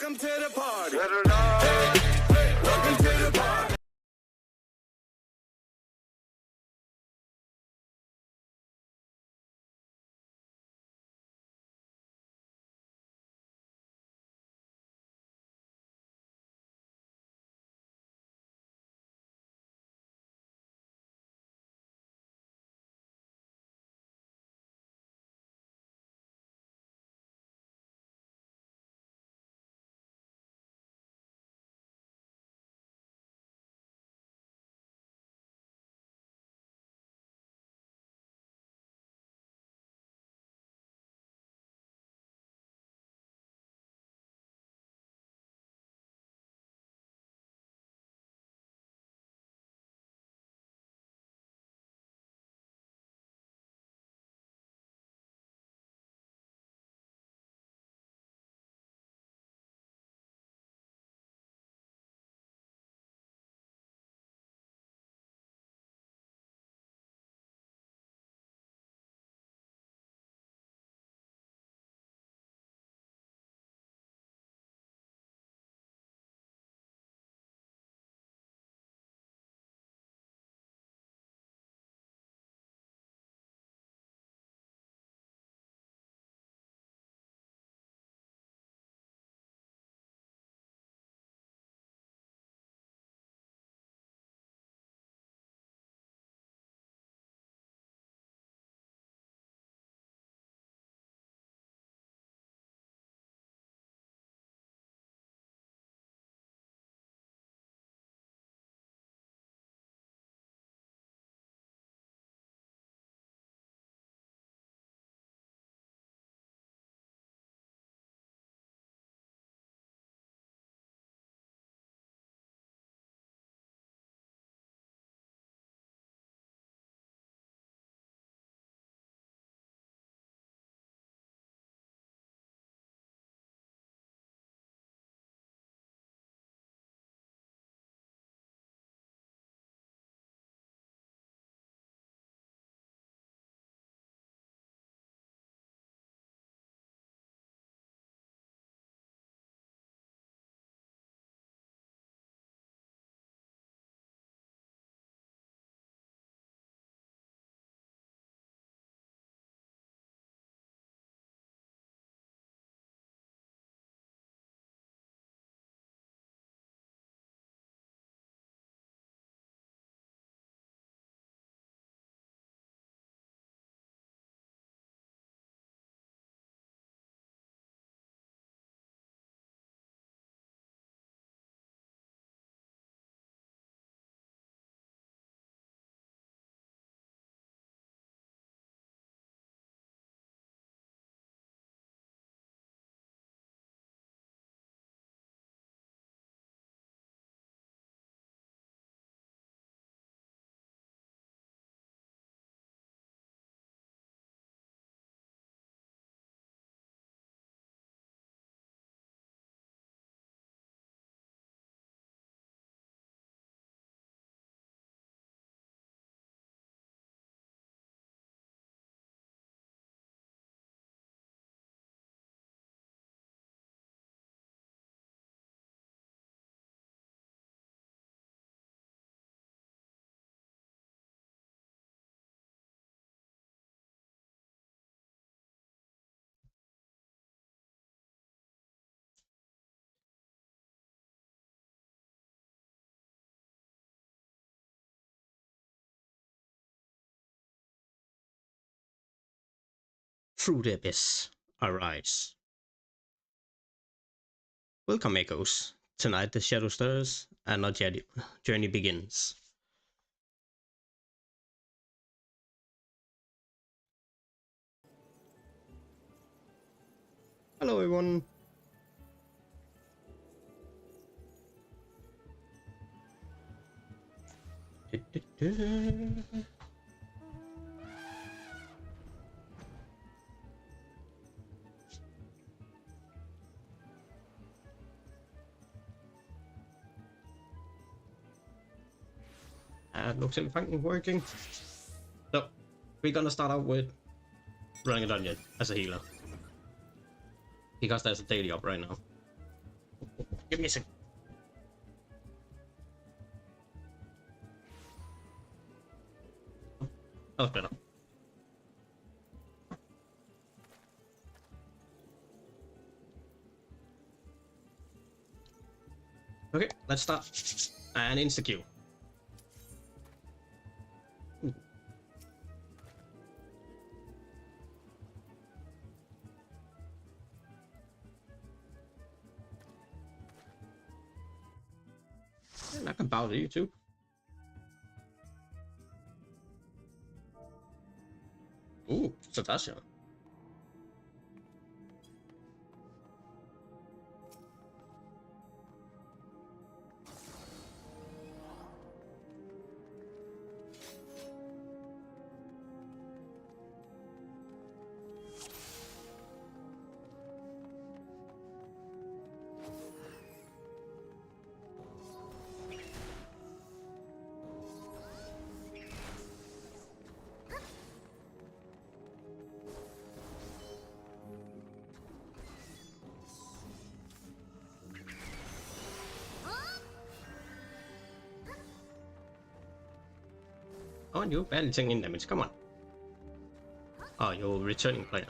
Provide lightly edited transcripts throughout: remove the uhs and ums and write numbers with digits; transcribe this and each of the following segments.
Welcome to the party. Welcome to the party. Through the abyss, arise. Welcome, echoes. Tonight the shadow stirs, and our journey begins. Hello, everyone. Looks like everything working. So, we're gonna start out with running a dungeon as a healer, because there's a daily up right now. Give me a sec. That was better. Okay, let's start. And insta queue. And I can bow to you too. Ooh, Satasha. Oh, you're barely taking damage. Come on. Oh, you're returning player.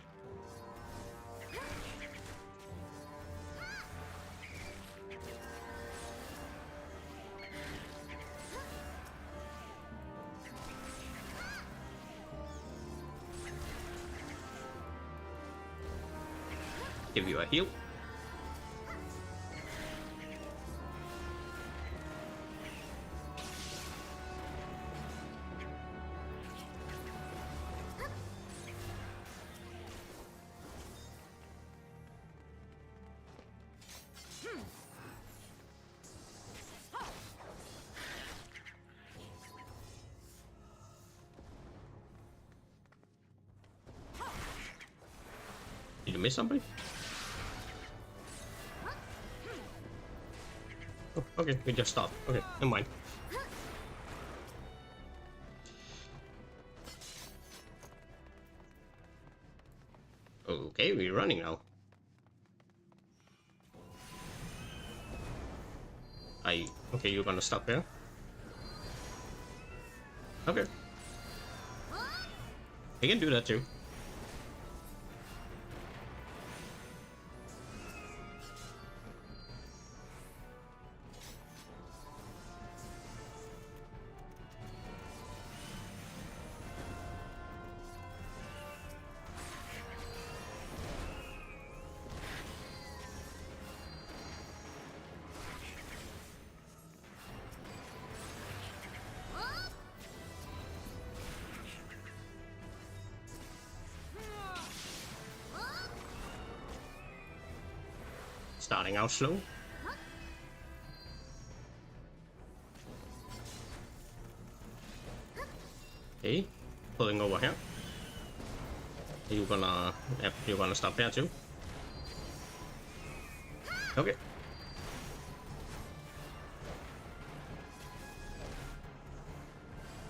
Give you a heal. Did you miss somebody? Oh, okay, we just stopped. Okay, never mind. Okay, we're running now. Okay, you're gonna stop here? Okay. We can do that too. Starting out slow. Okay, pulling over here. You're gonna stop there too. Okay.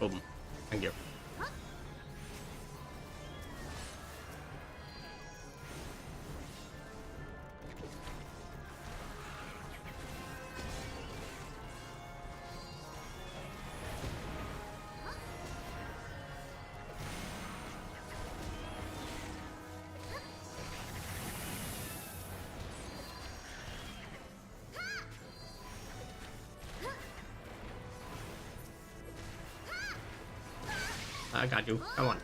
Boom. Thank you. I got you. Come on.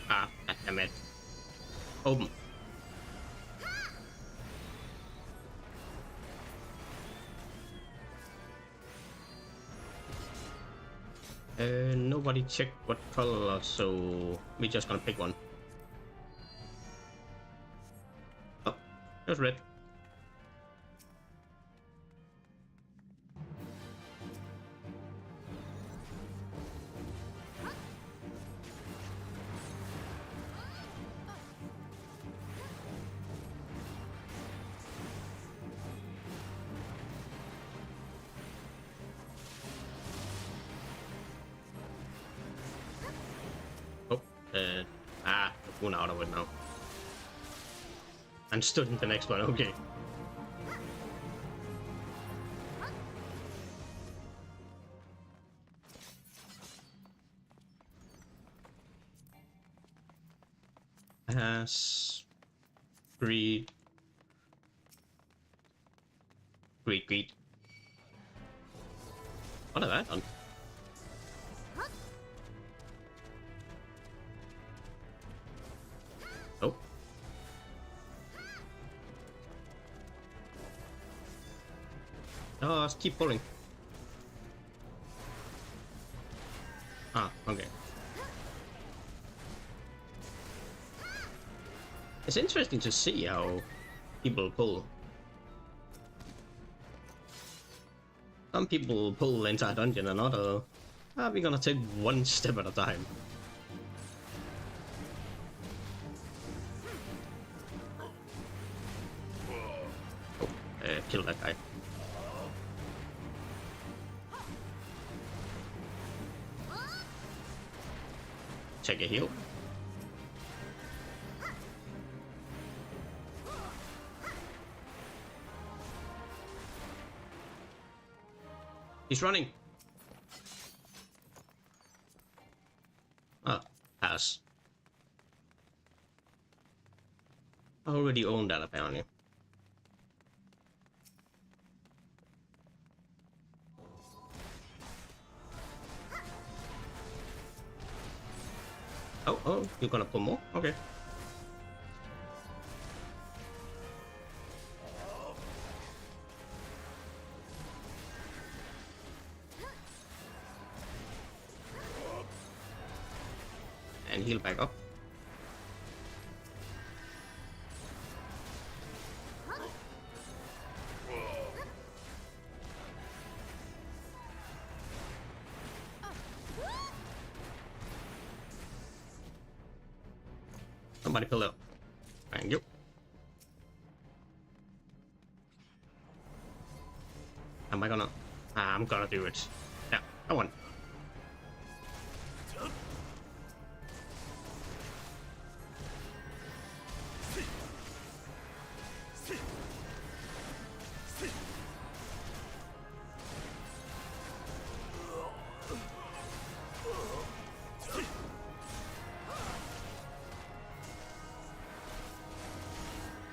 Ah, damn it. Open. Nobody checked what color, so we're just gonna pick one. Oh, that's red. One out of it now. And stood in the next one, okay. Has greed. Greed. What have I done? Oh. Oh, let's keep pulling. Ah, okay. It's interesting to see how people pull. Some people pull the entire dungeon and other. We're gonna take one step at a time. Oh, kill that guy. Check a heal. He's running. Ah, pass. I already own that apparently. Oh, you're gonna pull more? Okay. And heal back up. Somebody pull up. Thank you. Am I gonna? I'm gonna do it. Yeah, I won.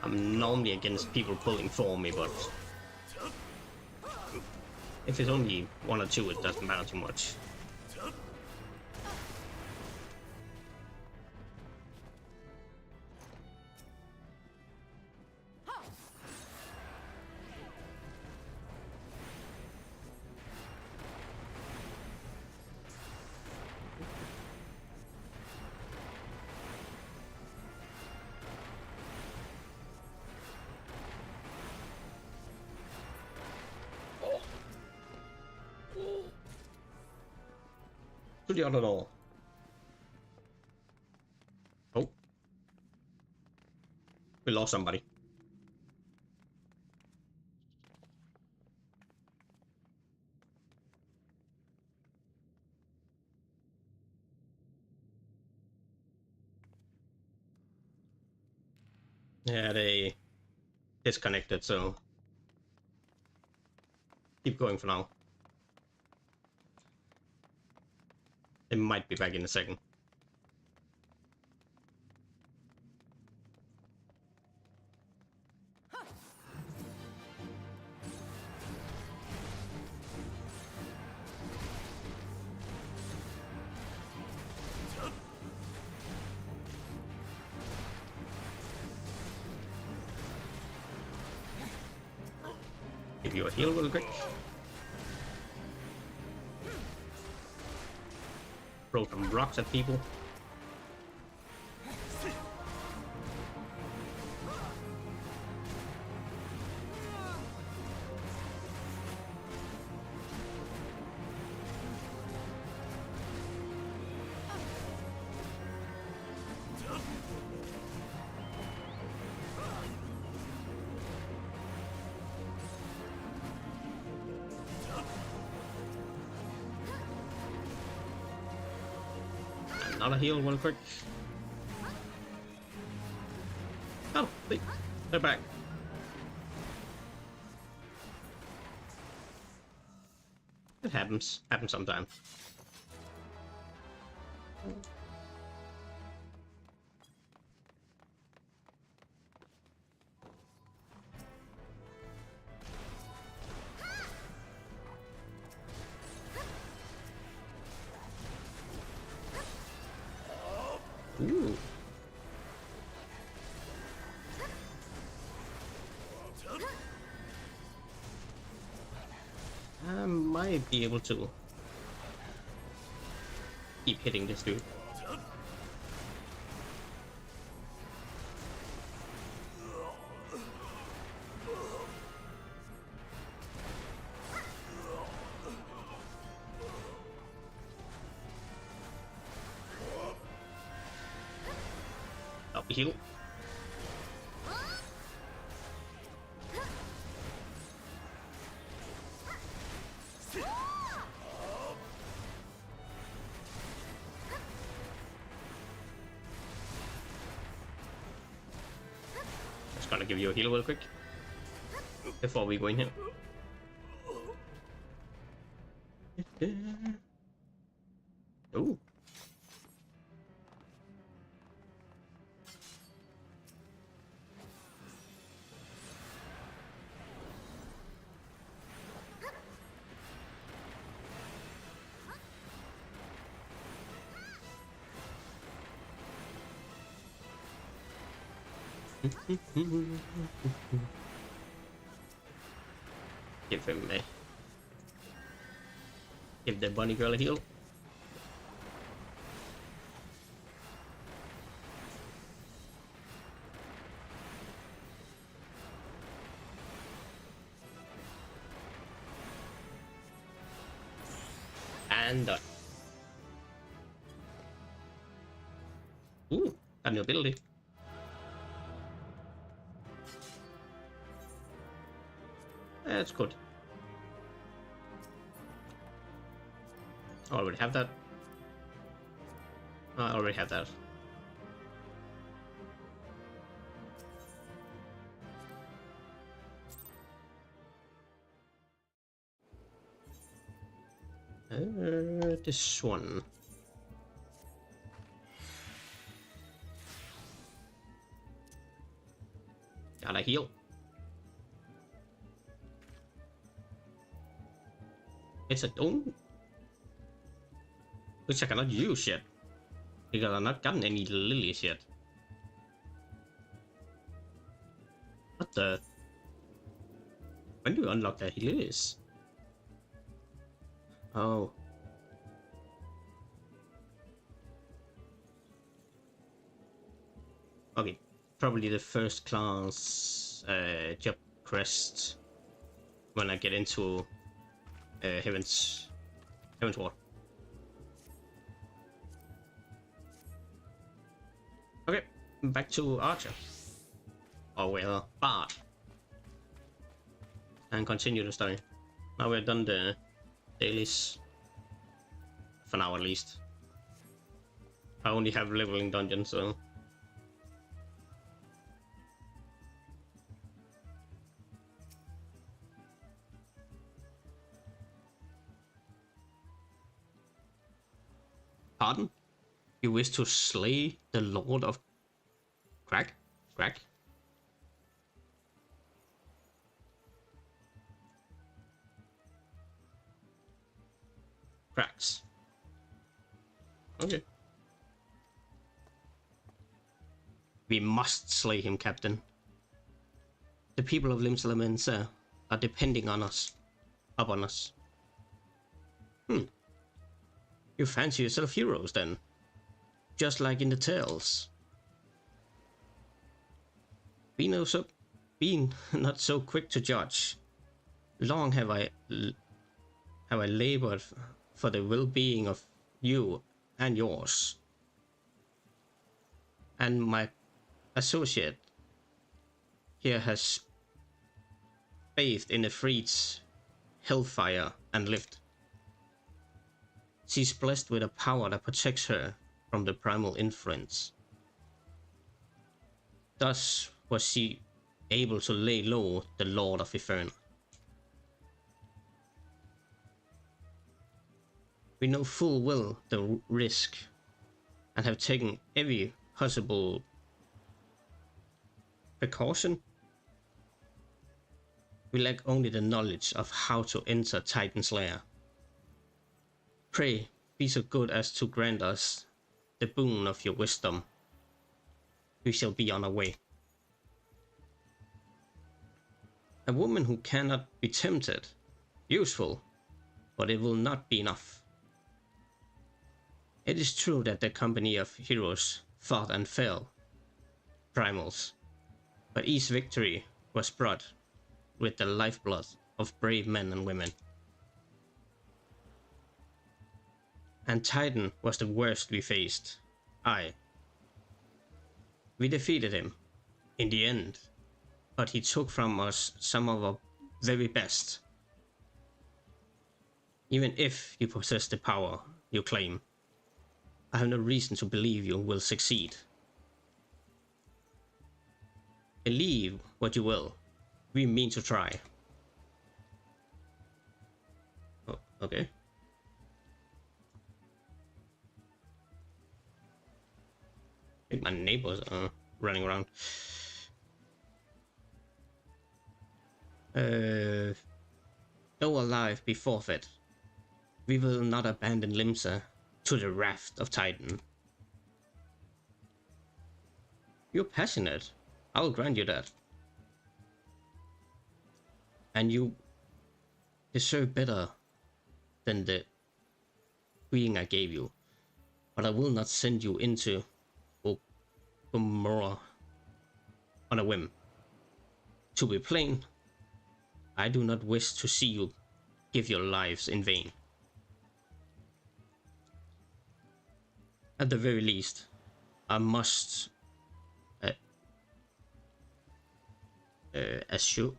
I'm normally against people pulling for me, but if it's only one or two, it doesn't matter too much. To the other door. Oh. We lost somebody. Yeah, they disconnected, so keep going for now. They might be back in a second. Give you a heal real quick. Throw some rocks at people. Another heal real quick. Oh, they're back. It happens. Happens sometimes. Ooh. I might be able to keep hitting this dude. Up the heal. Just gonna give you a heal real quick before we go in here. Ooh. Give him a... Give the bunny girl a heal. And done. Ooh, got new ability. That's good. I already have that. I already have that. This one. Gotta heal. It's a dome, which I cannot use yet because I've not gotten any lilies yet. What the? When do you unlock the lilies? Oh. Okay, probably the first class job quest when I get into Heaven's Ward. Okay, back to Archer. Or well, Bard. And continue the story. Now we're done the dailies. For now at least. I only have leveling dungeons, so... Pardon? You wish to slay the Lord of Crack? Crack? Cracks. Okay. We must slay him, Captain. The people of Limsa are depending on us. Upon us. You fancy yourself heroes, then? Just like in the tales. Be not so quick to judge. Long have I labored for the well-being of you and yours. And my associate here has bathed in the Freed's hellfire and lived. She's blessed with a power that protects her from the primal influence. Thus, was she able to lay low the Lord of Inferno. We know full well the risk and have taken every possible precaution. We lack only the knowledge of how to enter Titan's lair. Pray, be so good as to grant us the boon of your wisdom. We shall be on our way. A woman who cannot be tempted. Useful, but it will not be enough. It is true that the company of heroes fought and fell, primals, but each victory was brought with the lifeblood of brave men and women. And Titan was the worst we faced. Aye. We defeated him, in the end, but he took from us some of our very best. Even if you possess the power you claim, I have no reason to believe you will succeed. Believe what you will, we mean to try. Oh, okay. I think my neighbors are running around. Though alive be forfeit, we will not abandon Limsa to the wrath of Titan. You're passionate, I'll grant you that. And you deserve better than the being I gave you, but I will not send you into Gomorrah on a whim. To be plain, I do not wish to see you give your lives in vain. At the very least, I must assure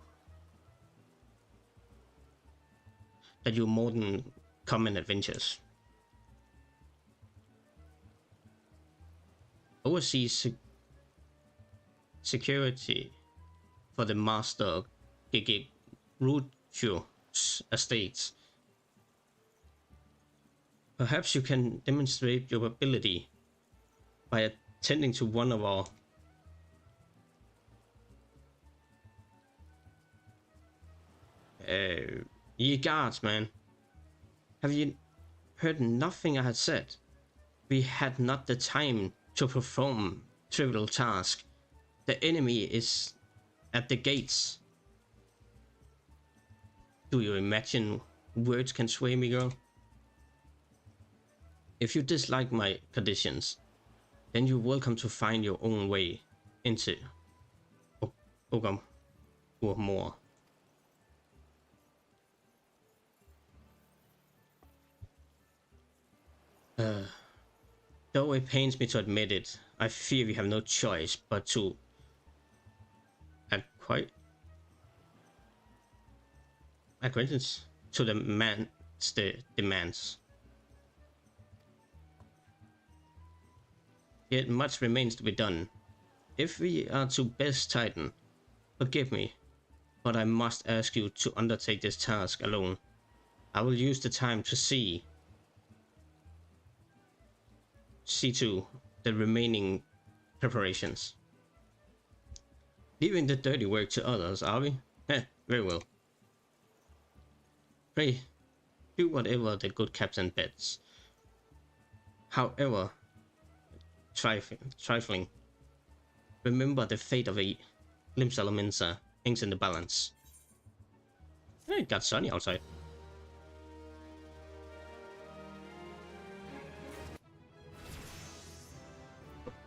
that you're more than common adventures. Overseas security for the Master Rucho's estates. Perhaps you can demonstrate your ability by attending to one of our ye guards, man. Have you heard nothing I had said? We had not the time to perform trivial tasks. The enemy is at the gates. Do you imagine words can sway me, girl? If you dislike my conditions, then you're welcome to find your own way into Ogam or more. Though it pains me to admit it, I fear we have no choice but to acquaintance to the man's demands. Yet much remains to be done. If we are to best Titan, forgive me, but I must ask you to undertake this task alone. I will use the time to see to the remaining preparations. Leaving the dirty work to others, are we? Very well. Pray, do whatever the good captain bids. However trifling, remember the fate of a Limsa hangs in the balance. It got sunny outside.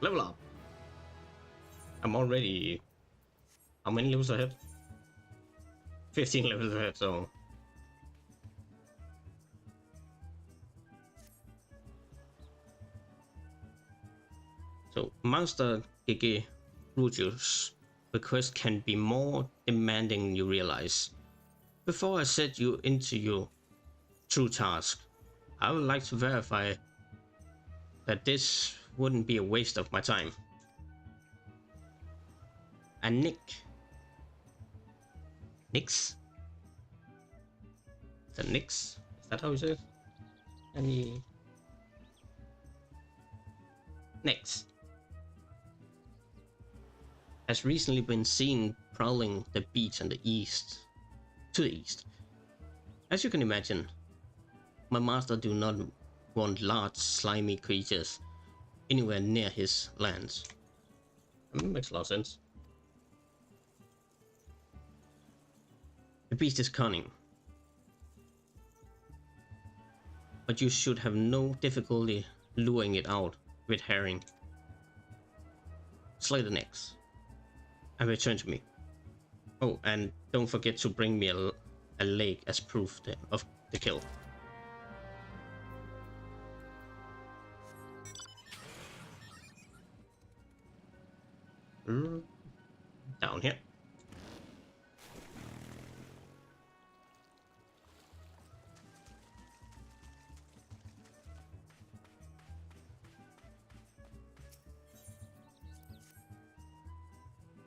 Level up. I'm already... How many levels ahead? 15 levels ahead, so... So, Master Gege Rujo's request can be more demanding than you realize. Before I set you into your true task, I would like to verify that this wouldn't be a waste of my time. A Nick. Nix? The Nix? Is that how you say it? Any... Nix has recently been seen prowling the beach on the east. To the east. As you can imagine, my master do not want large slimy creatures anywhere near his lands. That makes a lot of sense. The beast is cunning, but you should have no difficulty luring it out with herring. Slay the necks and return to me. Oh, and don't forget to bring me a leg as proof of the kill. Down here.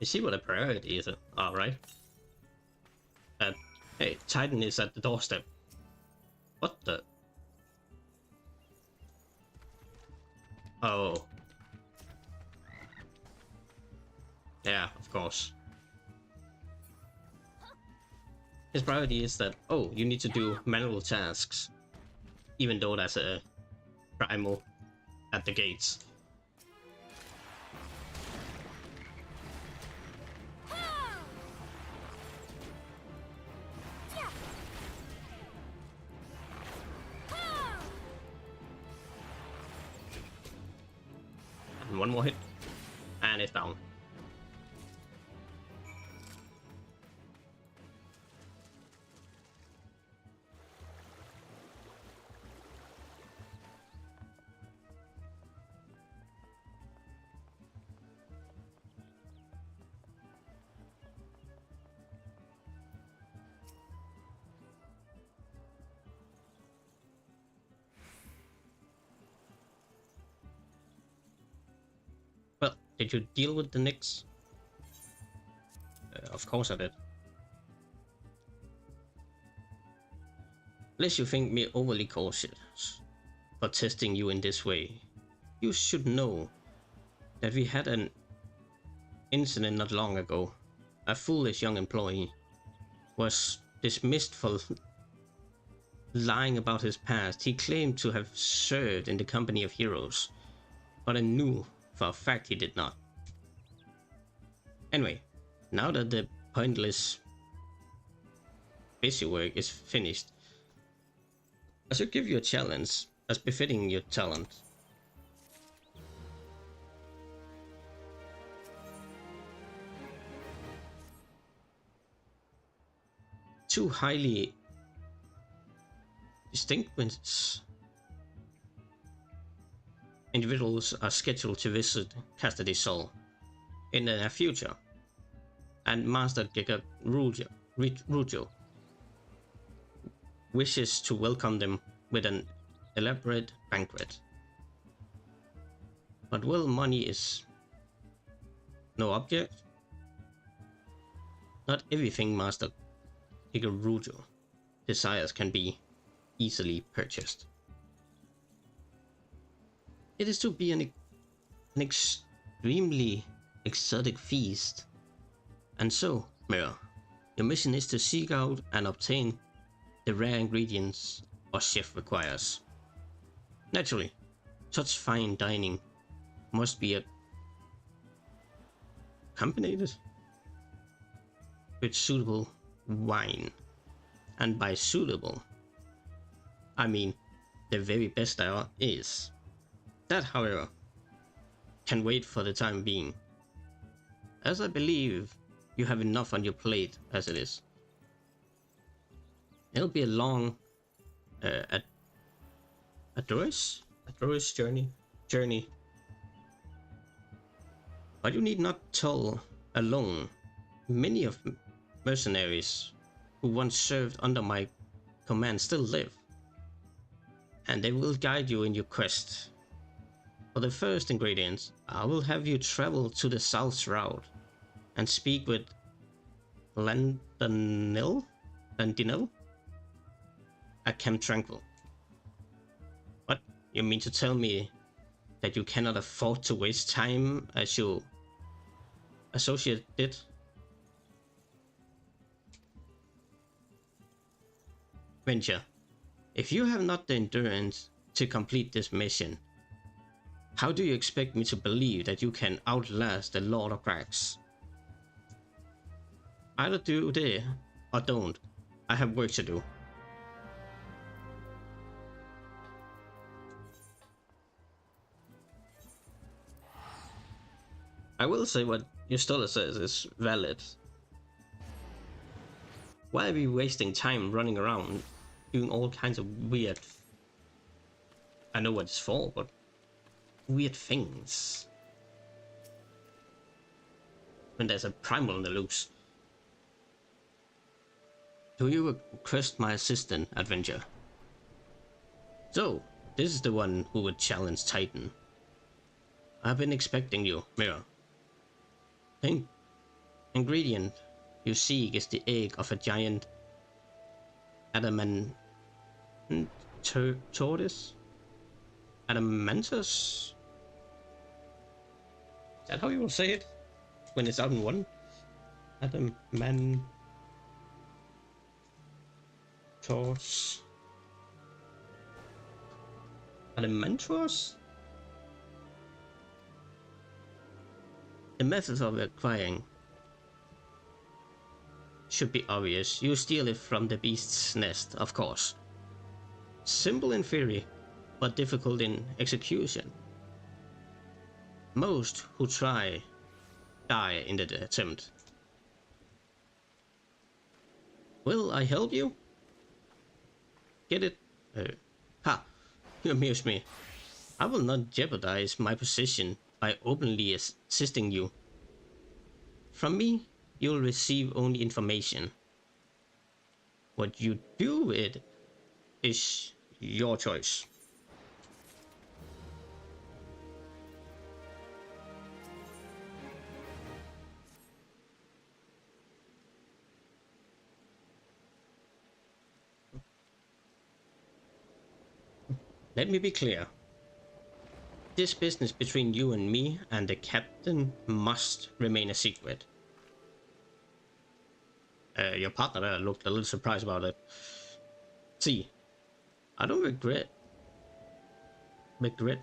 You see what a priority is? Alright. Hey, Titan is at the doorstep. What the? Oh. Yeah, of course. His priority is that, oh, you need to do manual tasks. Even though that's a primal at the gates. And one more hit. And it's down. Well, did you deal with the Knicks? Of course I did. Unless you think me overly cautious for testing you in this way, you should know that we had an incident not long ago. A foolish young employee was dismissed for lying about his past. He claimed to have served in the company of heroes, but I knew for a fact he did not. Anyway, now that the pointless busy work is finished, I should give you a challenge as befitting your talent. Two highly distinguished individuals are scheduled to visit Castity Sol in the near future, and Master Giga Rujo wishes to welcome them with an elaborate banquet. But well, money is no object. Not everything Master Giga Rujo desires can be easily purchased. It is to be an extremely exotic feast. And so, Mirror, your mission is to seek out and obtain the rare ingredients our chef requires. Naturally, such fine dining must be accompanied with suitable wine. And by suitable, I mean the very best there is. That, however, can wait for the time being, as I believe you have enough on your plate as it is. It'll be a long, adroit journey, but you need not toil alone. Many of mercenaries who once served under my command still live, and they will guide you in your quest. For the first ingredients, I will have you travel to the south route and speak with Landinel at Camp Tranquil. What? You mean to tell me that you cannot afford to waste time as your associate did? Venture, if you have not the endurance to complete this mission, how do you expect me to believe that you can outlast the Lord of Cracks? Either do it or don't. I have work to do. I will say what Yustula says is valid. Why are we wasting time running around doing all kinds of weird... I know what it's for, but weird things. When there's a primal on the loose. Do you request my assistant, Adventure? So, this is the one who would challenge Titan. I've been expecting you, Mirror. The ingredient you seek is the egg of a giant tortoise? Adamantus? Is that how you will say it? When it's out in one? Adamantus? The methods of acquiring should be obvious. You steal it from the beast's nest, of course. Simple in theory, but difficult in execution. Most who try die in the attempt. Will I help you? Get it? Ha! You amuse me. I will not jeopardize my position by openly assisting you. From me, you'll receive only information. What you do with it is your choice. Let me be clear. This business between you and me and the captain must remain a secret. Your partner there looked a little surprised about it. See, I don't regret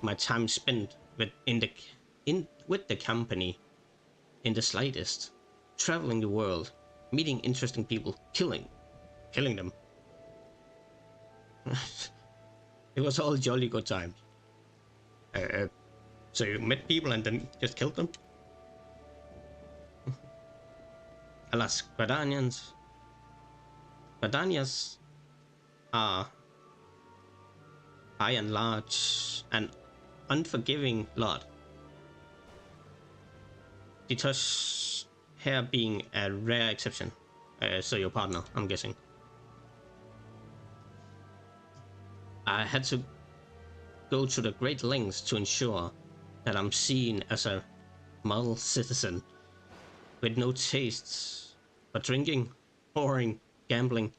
my time spent with the company in the slightest. Traveling the world, meeting interesting people, killing them. It was all jolly good times. So you met people and then just killed them? Alas, Gradanians are, by and large, an unforgiving lot. The Tush here being a rare exception. So your partner, I'm guessing. I had to go to the great lengths to ensure that I'm seen as a model citizen with no tastes for drinking, whoring, gambling,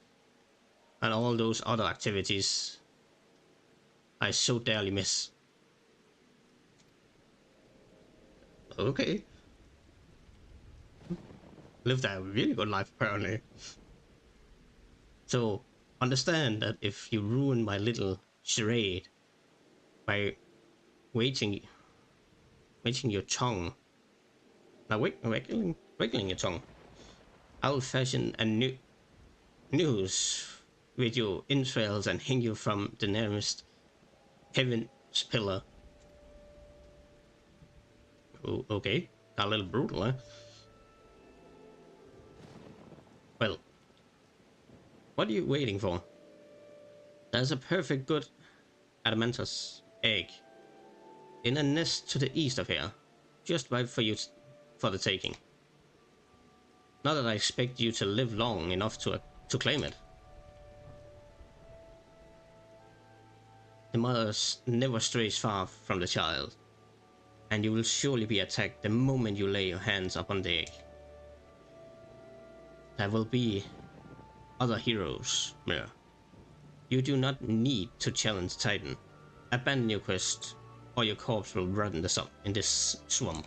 and all those other activities I so dearly miss. Okay. Lived a really good life, apparently. So, understand that if you ruin my little charade by waiting your tongue, now wiggling your tongue, I'll fashion a noose with your entrails and hang you from the nearest heaven's pillar. Oh, okay, a little brutal, huh? Well, what are you waiting for? There's a perfect good adamantus egg in a nest to the east of here, just right for you for the taking. Not that I expect you to live long enough to claim it. The mother never strays far from the child, and you will surely be attacked the moment you lay your hands upon the egg. There will be other heroes, Mira. You do not need to challenge Titan. Abandon your quest, or your corpse will rot in this swamp.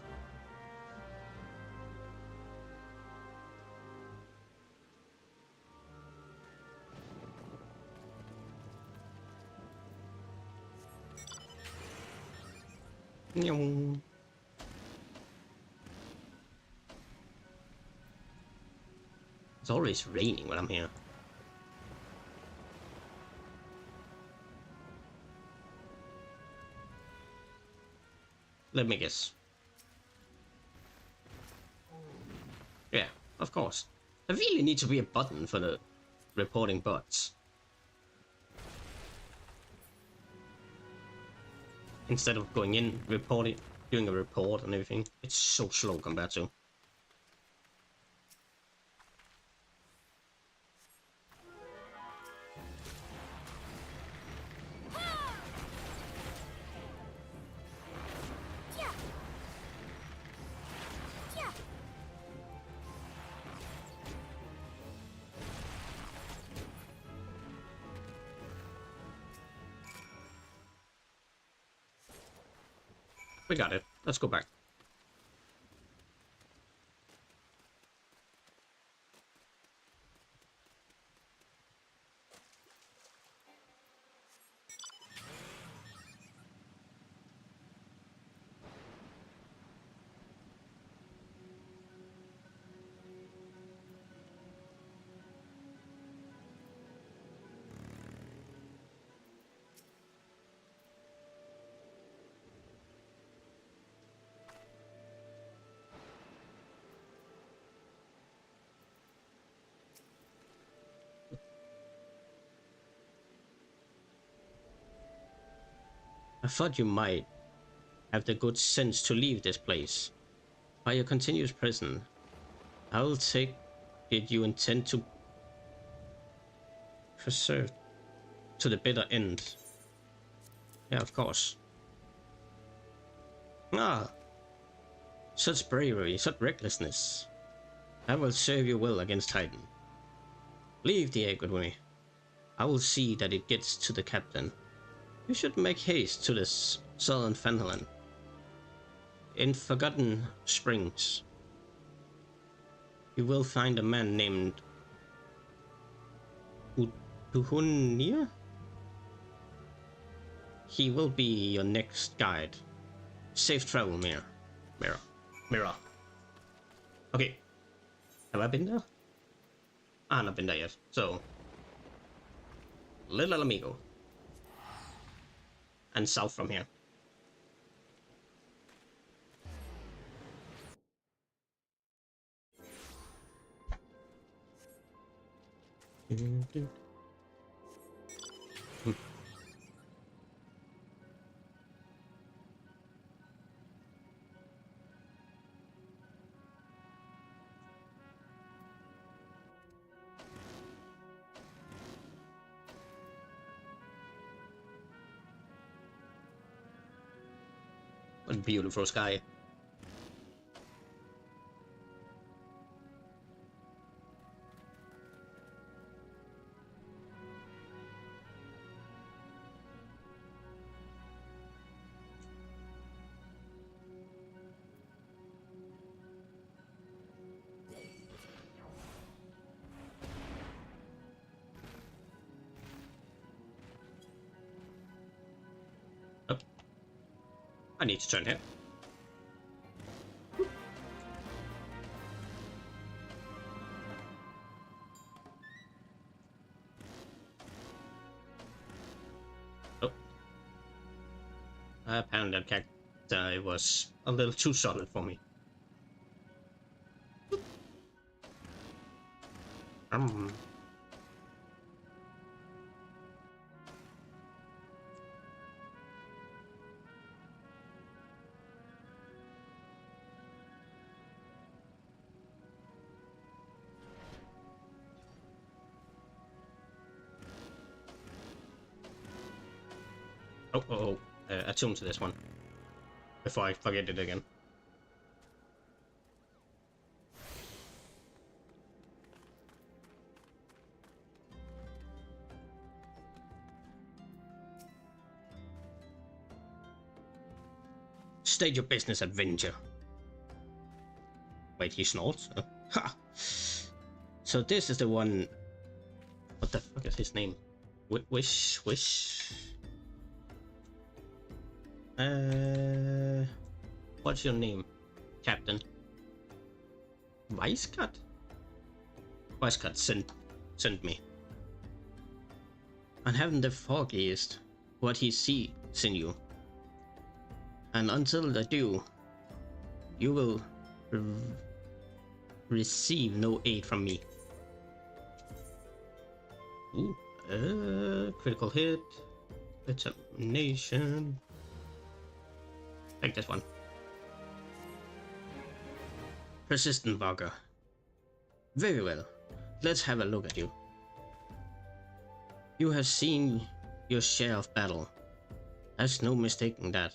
It's always raining when I'm here. Let me guess. Yeah, of course. There really needs to be a button for the reporting bots. Instead of going in, reporting, doing a report and everything. It's so slow compared to. We got it. Let's go back. I thought you might have the good sense to leave this place. By your continuous presence, I will take it you intend to preserve to the bitter end. Yeah, of course. Ah, such bravery, such recklessness. I will serve you well against Titan. Leave the egg with me. I will see that it gets to the captain. You should make haste to this southern Fenland. In Forgotten Springs, you will find a man named Tuhunir. He will be your next guide. Safe travel, Mira. Mira. Okay. Have I been there? I've not been there yet. So, Little Amigo. And south from here. What a beautiful sky. Oh. I need to turn here. Oh. Apparently that cacti was a little too solid for me. Attune to this one before I forget it again. State your business, Avenger. Wait, he snorts? Ha! So this is the one... What the fuck is his name? Wish... What's your name, Captain? Wisecut? Wisecut sent me. I haven't the foggiest what he sees in you. And until I do, you will receive no aid from me. Ooh, critical hit, determination. Take this one. Persistent Bugger. Very well. Let's have a look at you. You have seen your share of battle. There's no mistaking that.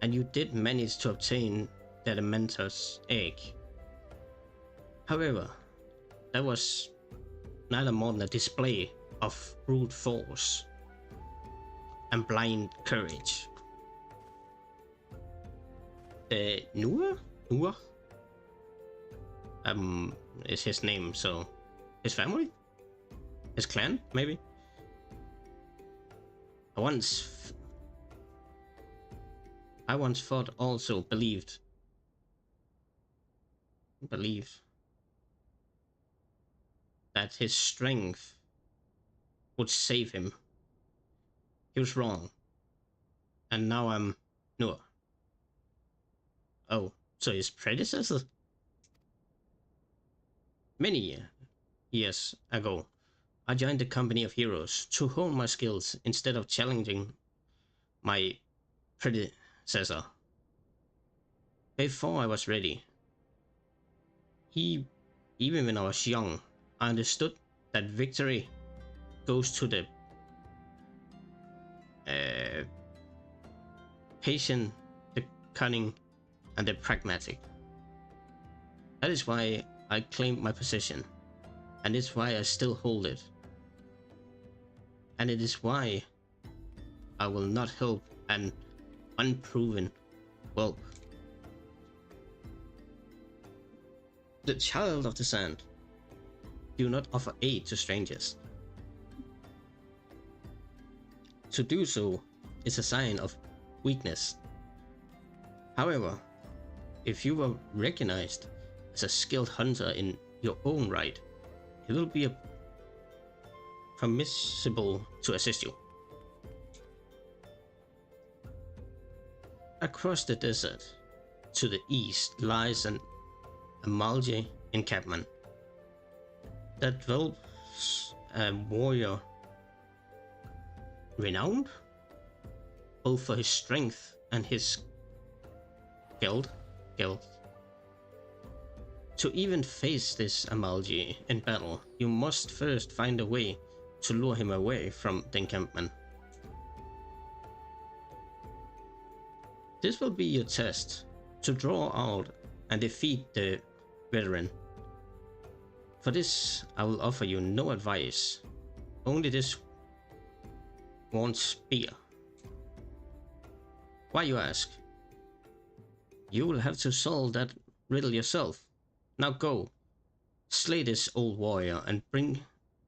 And you did manage to obtain the Dementor's egg. However, that was neither more than a display of brute force and blind courage. The Noor is his name, so his family? His clan, maybe? I once thought also believed that his strength would save him. He was wrong. And now I'm Noor. Oh, so his predecessor? Many years ago, I joined the company of heroes to hone my skills instead of challenging my predecessor. Before I was ready, even when I was young, I understood that victory goes to the patient, the cunning, and the pragmatic. That is why I claimed my position, and it's why I still hold it. And it is why I will not help an unproven whelp. The Child of the Sand. Do not offer aid to strangers. To do so is a sign of weakness. However, if you were recognized as a skilled hunter in your own right, it will be permissible to assist you. Across the desert to the east lies an Amalji encampment that dwells a warrior renowned both for his strength and his guild. To even face this Amalji in battle, you must first find a way to lure him away from the encampment. This will be your test to draw out and defeat the veteran. For this, I will offer you no advice, only this one spear. Why, you ask? You will have to solve that riddle yourself. Now go, slay this old warrior and bring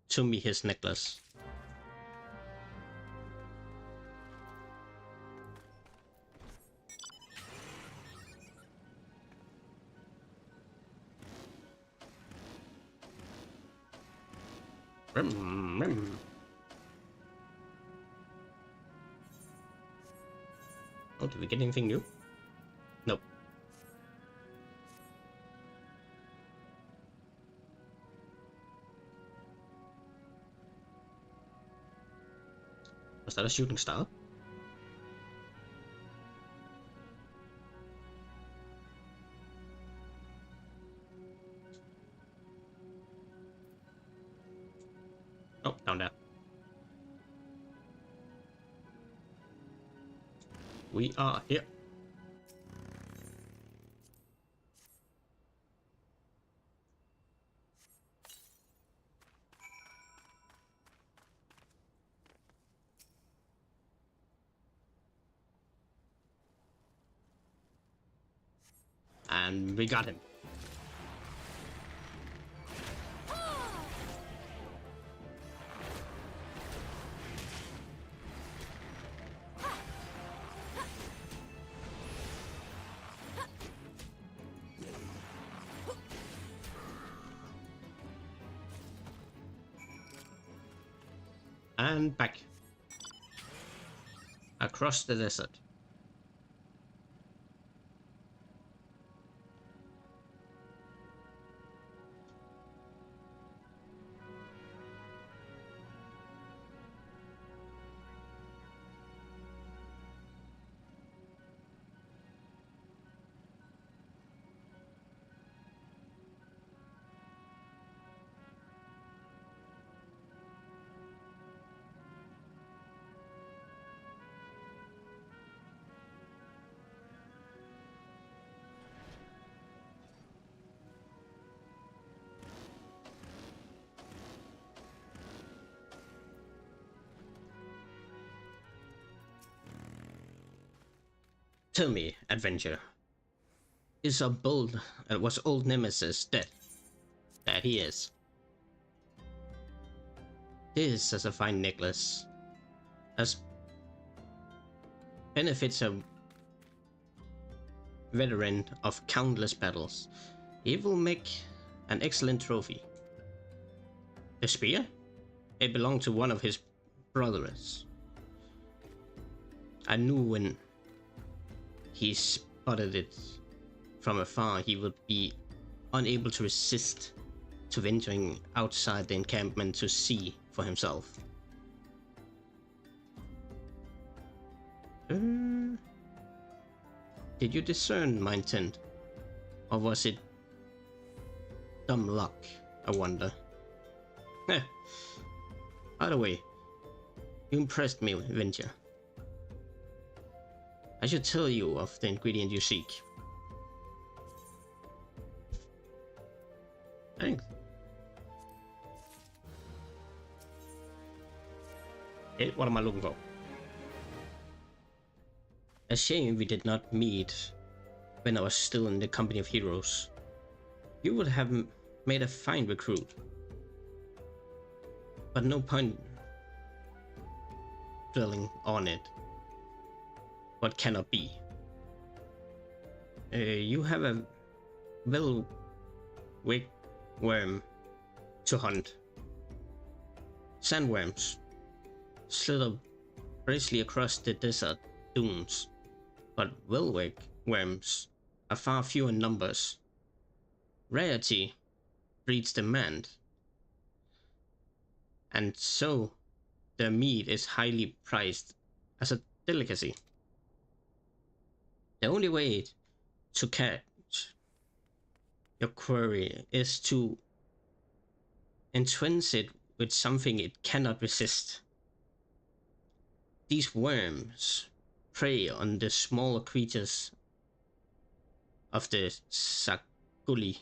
to me his necklace. Oh, did we get anything new? Nope. Was that a shooting star? Oh, down there. We are here. And we got him. And back. Across the desert. Tell me, adventure, was old Nemesis dead? That he is. This is a fine necklace. As benefits a veteran of countless battles. It will make an excellent trophy. The spear? It belonged to one of his brothers. I knew when he spotted it from afar, he would be unable to resist to venturing outside the encampment to see for himself. Did you discern my intent? Or was it dumb luck, I wonder? Either way, you impressed me, Venture. I should tell you of the ingredient you seek. Thanks. Hey, what am I looking for? A shame we did not meet when I was still in the company of heroes. You would have made a fine recruit. But no point dwelling on it. What cannot be. You have a worm to hunt. Sandworms slither precisely across the desert dunes, but worms are far fewer in numbers. Rarity breeds demand, and so their meat is highly prized as a delicacy. The only way to catch your quarry is to entrench it with something it cannot resist. These worms prey on the smaller creatures of the Saguli.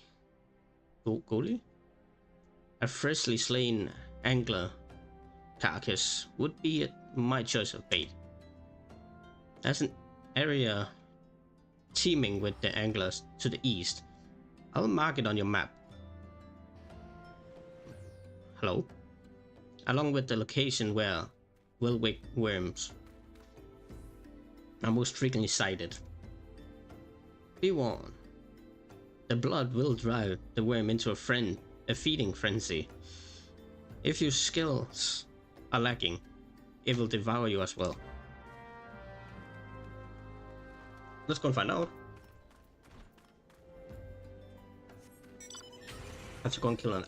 A freshly slain angler carcass would be my choice of bait. As an area teeming with the anglers to the east, I'll mark it on your map. Hello? Along with the location where Wilwick worms are most frequently sighted. Be warned, the blood will drive the worm into a feeding frenzy. If your skills are lacking, it will devour you as well. Let's go and find out. Have to go and kill an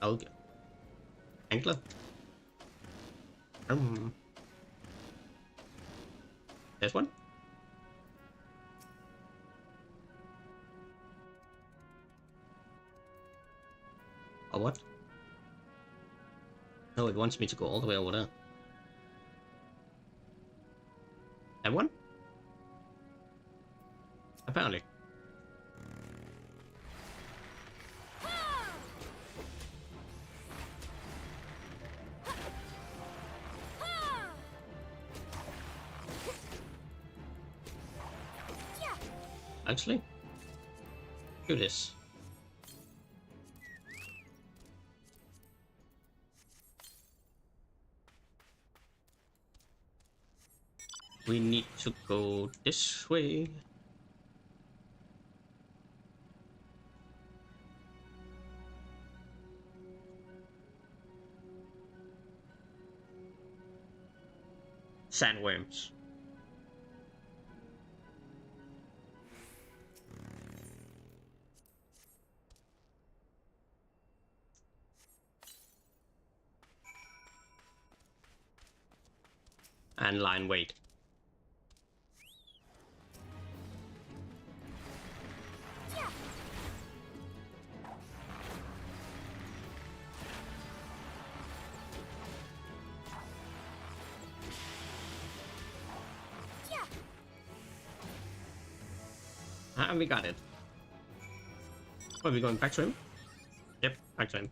angler. There's one. Or what? No, it wants me to go all the way over there. That one? Apparently. Actually, Do this. We need to go this way. Sandworms. And line weight. And we got it. Are we going back to him? Yep, back to him.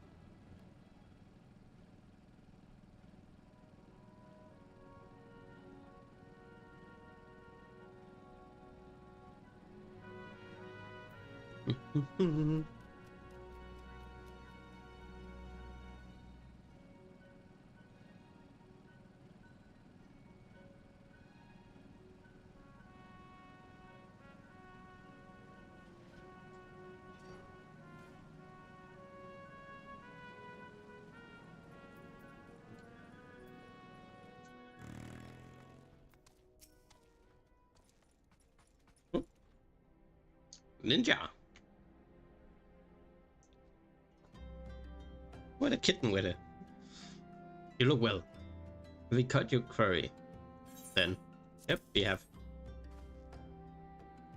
Ninja. What a kitten with it. You look well. We cut your query. Then. Yep, we have.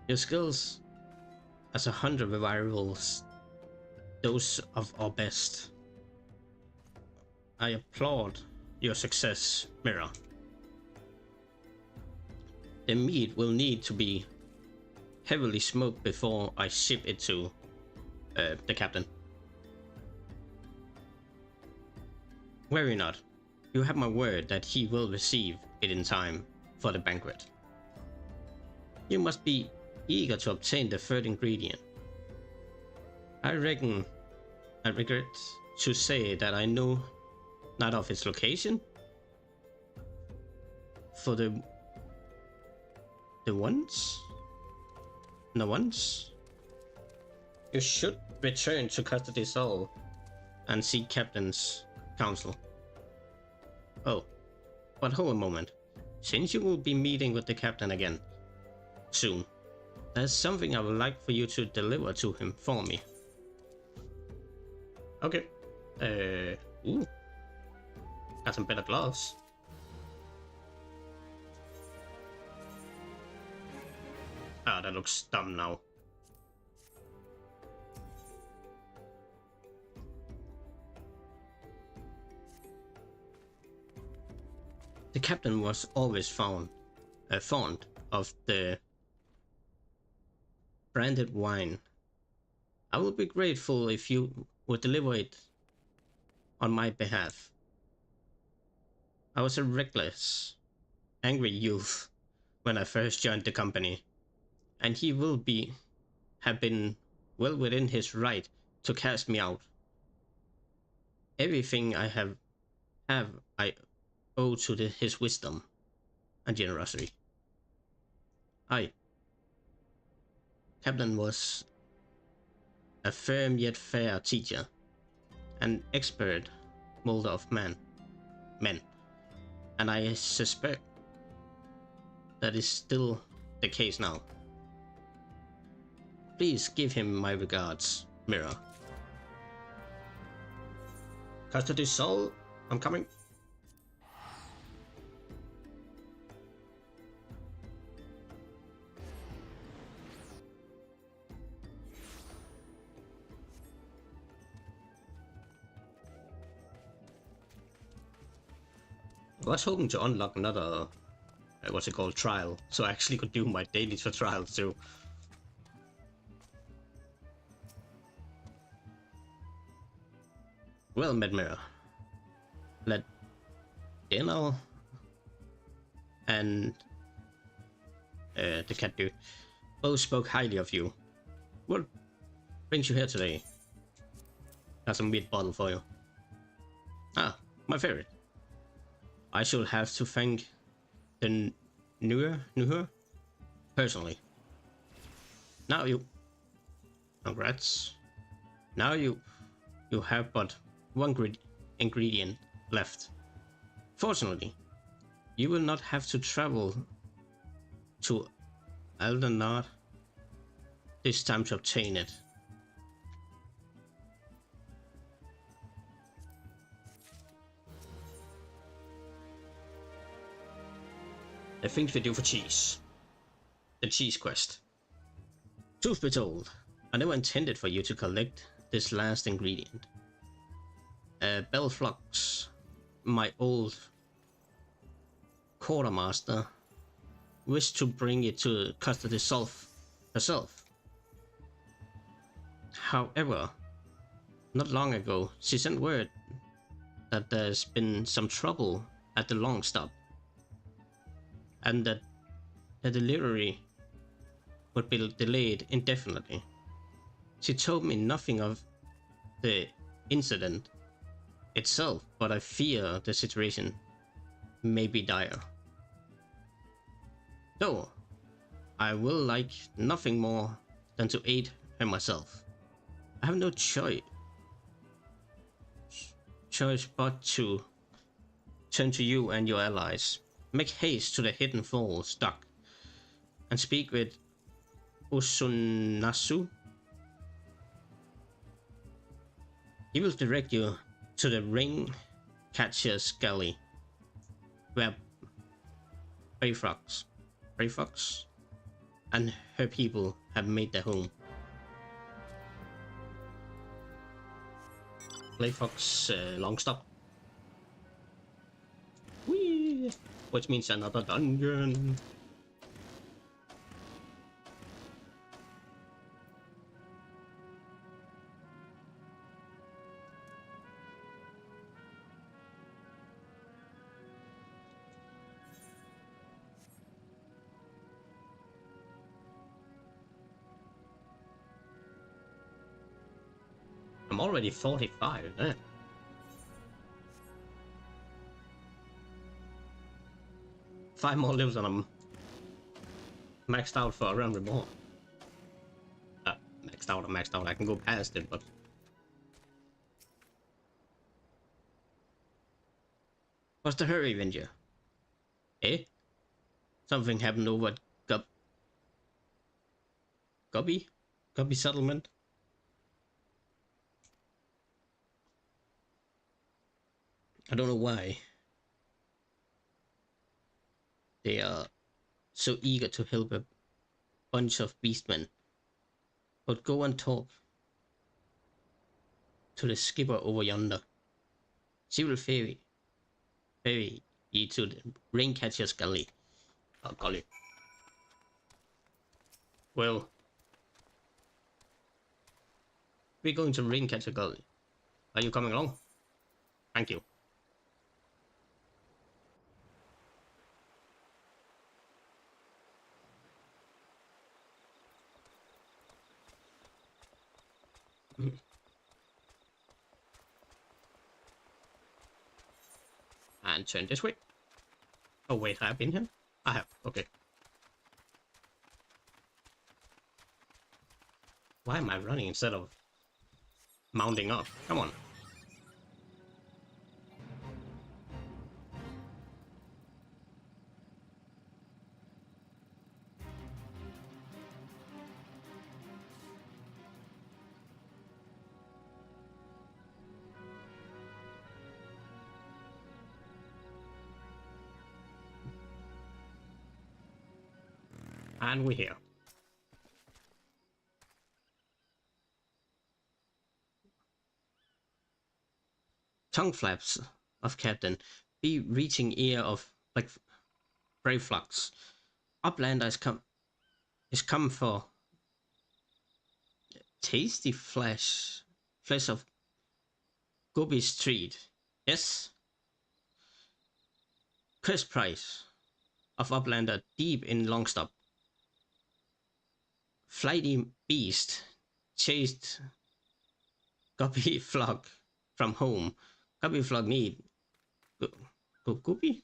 Your skills as a hunter rivals those of our best. I applaud your success, Mira. The meat will need to be heavily smoked before I ship it to the captain. Worry not. You have my word that he will receive it in time for the banquet. You must be eager to obtain the third ingredient. I regret to say that I know not of its location. For the ones? You should return to Custody Soul and seek Captain's counsel. Oh, but hold a moment. Since you will be meeting with the Captain again soon, there's something I would like for you to deliver to him for me. Okay. Ooh. Got some better gloves. Ah, that looks dumb now. The captain was always fond of the branded wine. I would be grateful if you would deliver it on my behalf. I was a reckless, angry youth when I first joined the company, and he will have been well within his right to cast me out. Everything I have I owe to his wisdom and generosity. Captain was a firm yet fair teacher, an expert molder of men, and I suspect that is still the case now. Please give him my regards, Mira. Custody Soul, I'm coming. I was hoping to unlock another, what's it called, trial, so I actually could do my dailies for trials too. Well met, Mira. Let Daniel and the cat dude both spoke highly of you. What brings you here today? Got some meat bottle for you. Ah, my favorite. I should have to thank the newer personally. Now you, congrats. Now you have but one ingredient left. Fortunately, you will not have to travel to Aldenard this time to obtain it. The things we do for cheese. The cheese quest. Truth be told, I never intended for you to collect this last ingredient. Belflux, my old quartermaster, wished to bring it to custody herself. However, not long ago, she sent word that there's been some trouble at the long stop, and that the delivery would be delayed indefinitely. She told me nothing of the incident itself, but I fear the situation may be dire. Though, I will like nothing more than to aid her myself. I have no choice but to turn to you and your allies. Make haste to the Hidden Falls dock and speak with Usunasu. He will direct you to the Ring Catcher's Galley, where Brayfox and her people have made their home. Brayfox long stop. Whee! Which means another dungeon. I'm already 45, eh? Five more lives and I'm maxed out for a round more. Maxed out. I can go past it, but what's the hurry, Avenger? Eh? Something happened over at Gubby settlement? I don't know why they are so eager to help a bunch of beastmen, but go and talk to the skipper over yonder. She will ferry you to the Raincatcher's Galley. Golly. Well, we're going to Raincatcher Galley. Are you coming along? Thank you. And turn this way. Oh wait, have I been here? I have, okay. Why am I running instead of mounting up? Come on. And we're here. Tongue flaps of Captain, be reaching ear of like brave flux. Uplander is come for tasty flesh of Gobi Street. Yes. Crisp price of Uplander deep in Longstop. Flighty beast chased Guppy Flock from home. Guppy Flock need Guppy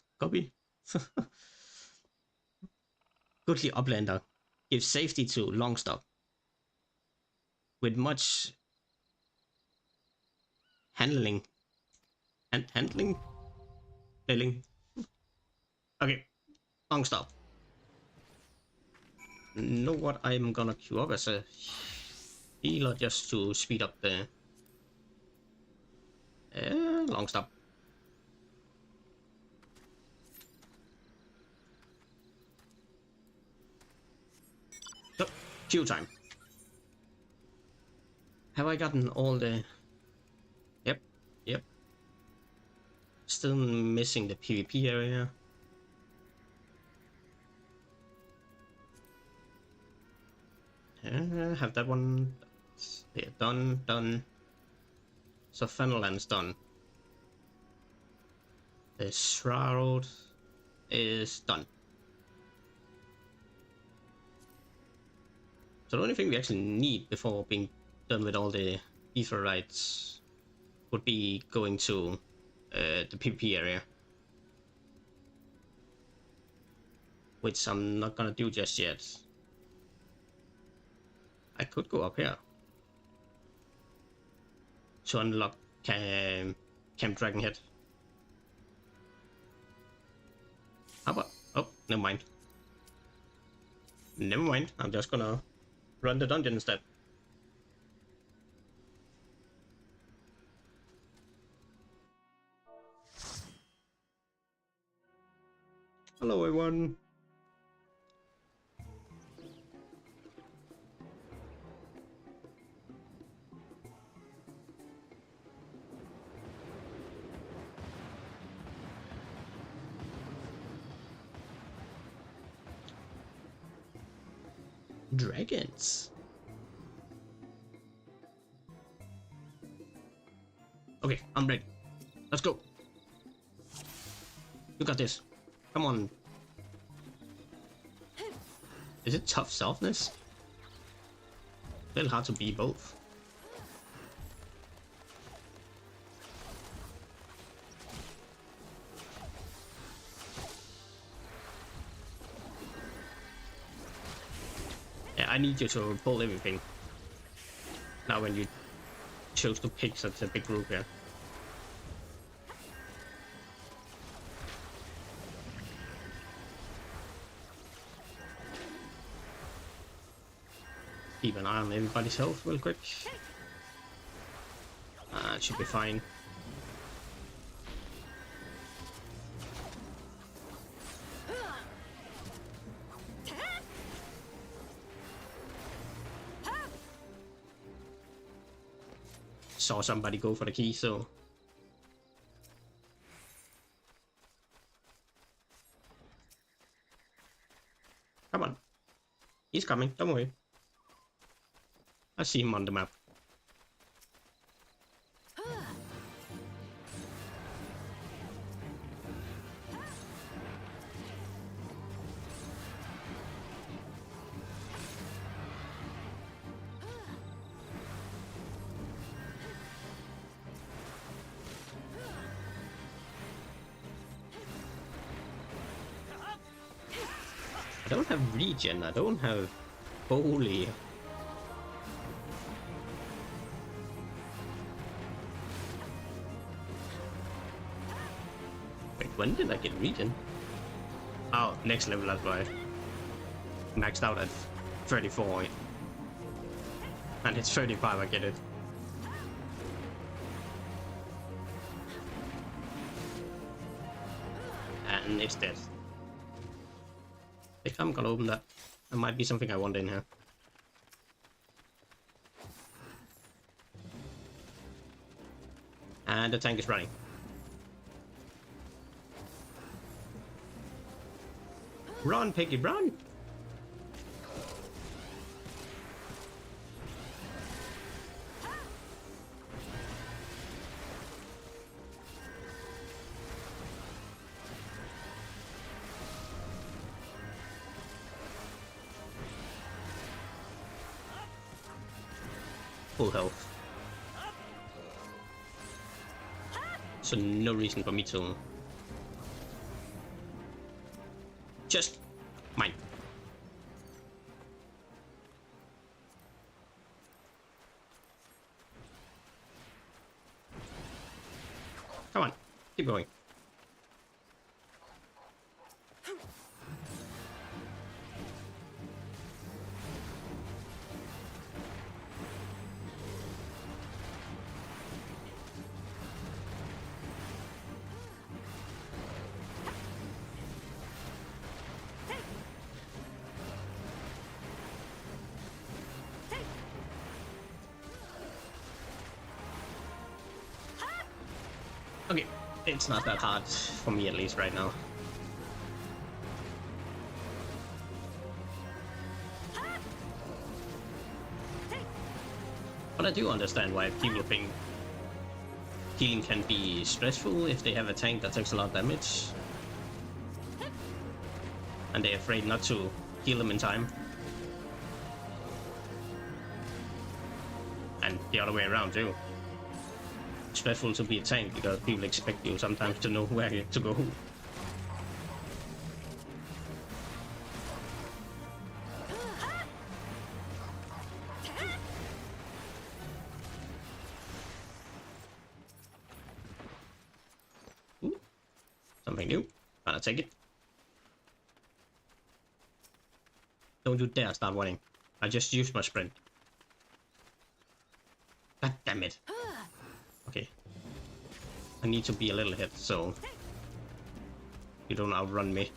Goodly Uplander gives safety to Longstop. With much handling and handling. Okay, Longstop. Know what I'm gonna queue up as a healer just to speed up the Longstop. So, queue time. Have I gotten all the... Yep. Still missing the PvP area. Have that one... Yeah, done. So Fenland's done. The Shroud is done. So the only thing we actually need before being done with all the ether rights would be going to the PvP area, which I'm not gonna do just yet. I could go up here to unlock Camp Dragonhead. How about... Oh, never mind. I'm just gonna run the dungeon instead. Hello everyone. Dragons. Okay, I'm ready. Let's go. You got this. Come on. Is it tough softness? A little hard to be both. Yeah, I need you to pull everything. Now when you chose to pick such a big group here. Keep an eye on everybody's health real quick. It should be fine. Saw somebody go for the key, so... Come on. He's coming, don't worry. I see him on the map. I don't have regen, I don't have holy. Wait, when did I get regen? Oh, next level, that's right. Maxed out at 34. And it's 35, I get it. And it's dead. I think I'm gonna open that. There might be something I want in here. And the tank is running. Run, Piggy, run! full health. So no reason for me to... Just... mine. Come on, keep going. Okay, it's not that hard for me at least right now. But I do understand why people think healing can be stressful if they have a tank that takes a lot of damage. And they're afraid not to heal them in time. And the other way around too. Stressful to be a tank because people expect you sometimes to know where to go. Ooh, something new. Gonna take it. Don't you dare start running. I just used my sprint. God damn it. Okay. I need to be a little ahead, so you don't outrun me.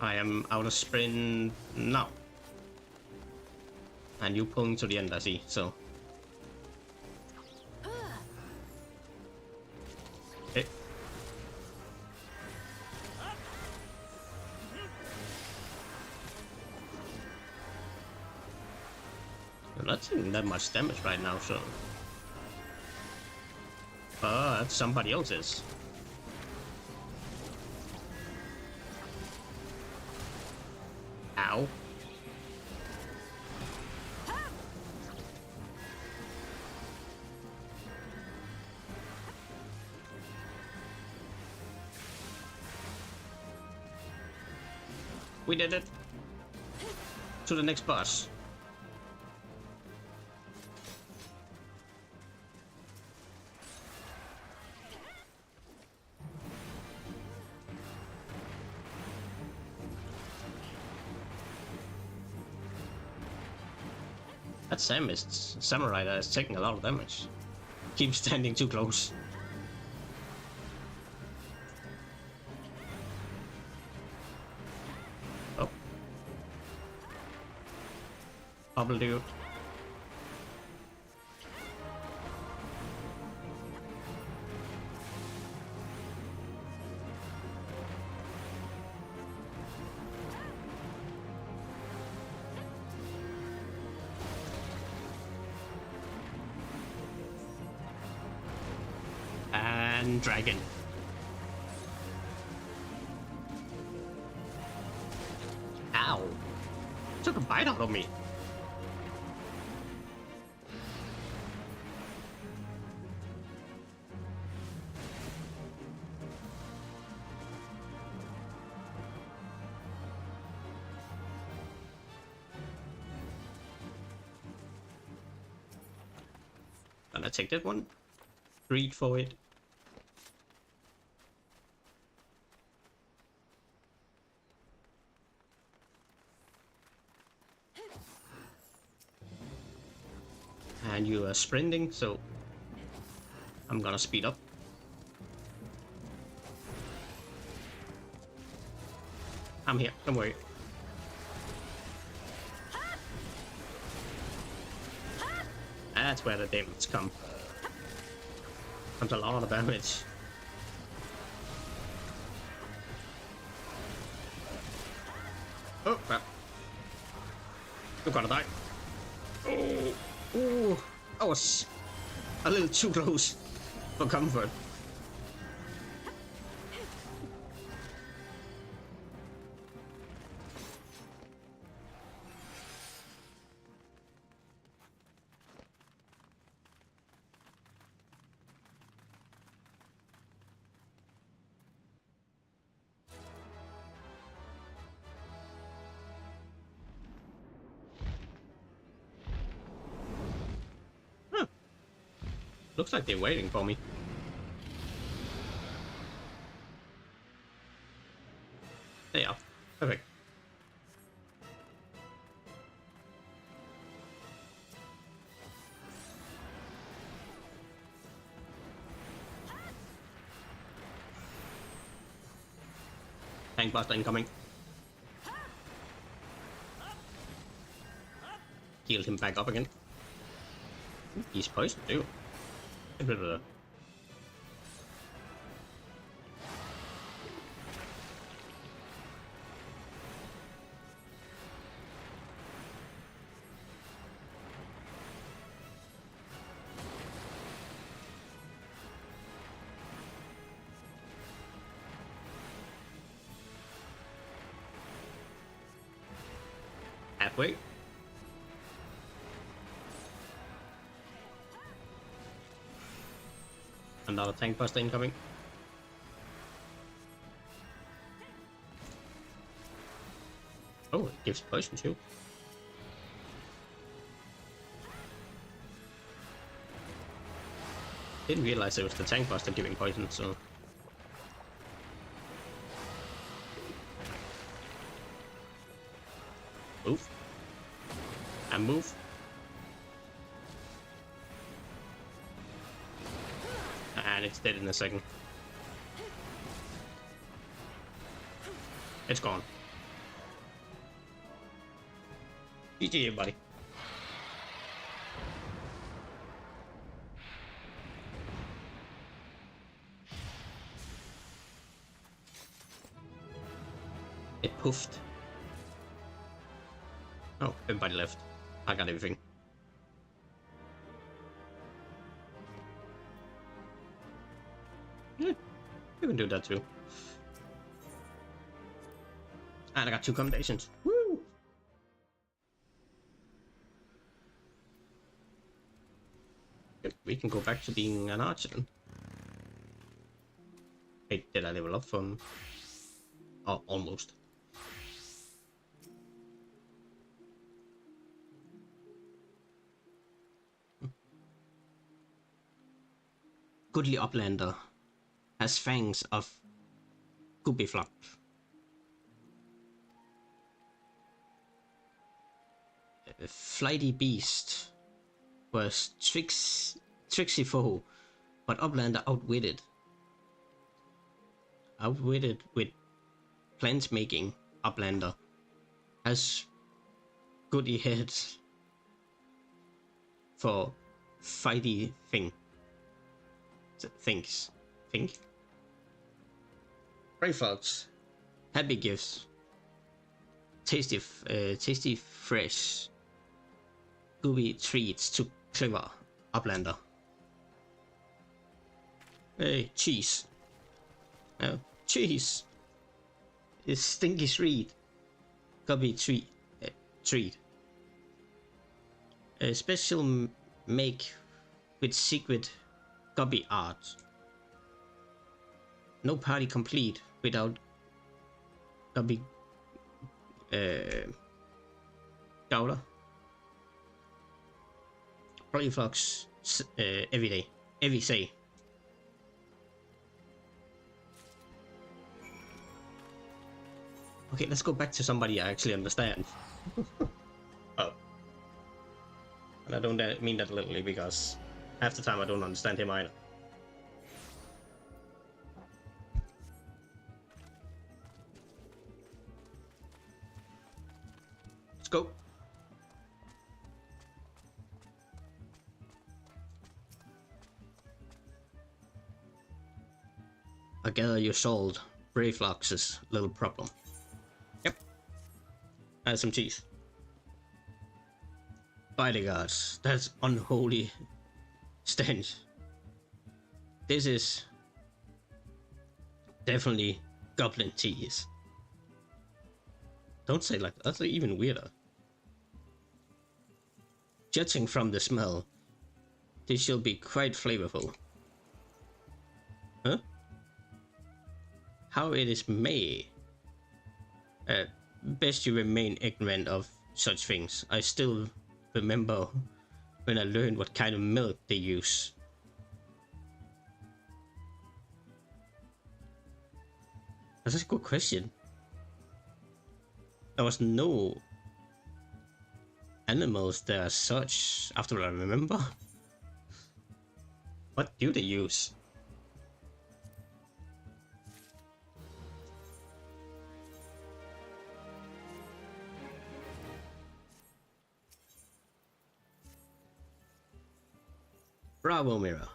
I am out of sprint now. And you pulling to the end, I see, so. Okay. I'm not taking that much damage right now, so. But somebody else's. Ow. We did it. To the next boss. That samurai that is taking a lot of damage. Keep standing too close. Oh. Bubble dude. And dragon. Ow. Took a bite out of me. Gonna take that one. Read for it. And you are sprinting, so I'm gonna speed up. I'm here, don't worry. That's where the damage comes. Comes a lot of damage. Oh, crap. You're gonna die. Oh, ooh, I was a little too close for comfort. Looks like they're waiting for me. There you are. Perfect. Tank Buster incoming. Healed him back up again. He's poisoned too. Halfway. Another tank buster incoming. Oh, it gives poison too. Didn't realize it was the tank buster giving poison, so. Move. And move. And it's dead in a second. It's gone. GG, everybody. It poofed. Oh, everybody left. I got everything. Yeah, you can do that too. And I got 2 commendations. Woo! Good. We can go back to being an archer then. Hey, did I level up from? Oh, almost. Goodly Uplander has fangs of Gubiflop. Flighty Beast was tricksy foe, but Uplander outwitted. Outwitted with plant making. Uplander has goody heads for fighty things. Brave Fox, happy gifts, tasty fresh, gooey treats to clever Uplander. Hey, cheese. Oh, cheese. It's stinky sweet. Gooey treat. A special make with secret Gobby art. No party complete without Gobby Gowler. Brave Fox every day. Every say. Okay, let's go back to somebody I actually understand. Oh. And I don't mean that literally because half the time I don't understand him either. Let's go. I gather you solved Brave Fox's little problem. Yep. And some cheese. Bodyguards, that's unholy stench. This is definitely goblin cheese. Don't say like that, that's even weirder. Judging from the smell, this shall be quite flavorful. Huh? How it is made? Best you remain ignorant of such things. I still remember when I learned what kind of milk they use. That's a good question. There was no animals there as such, after I remember. What do they use? Bravo, Mira.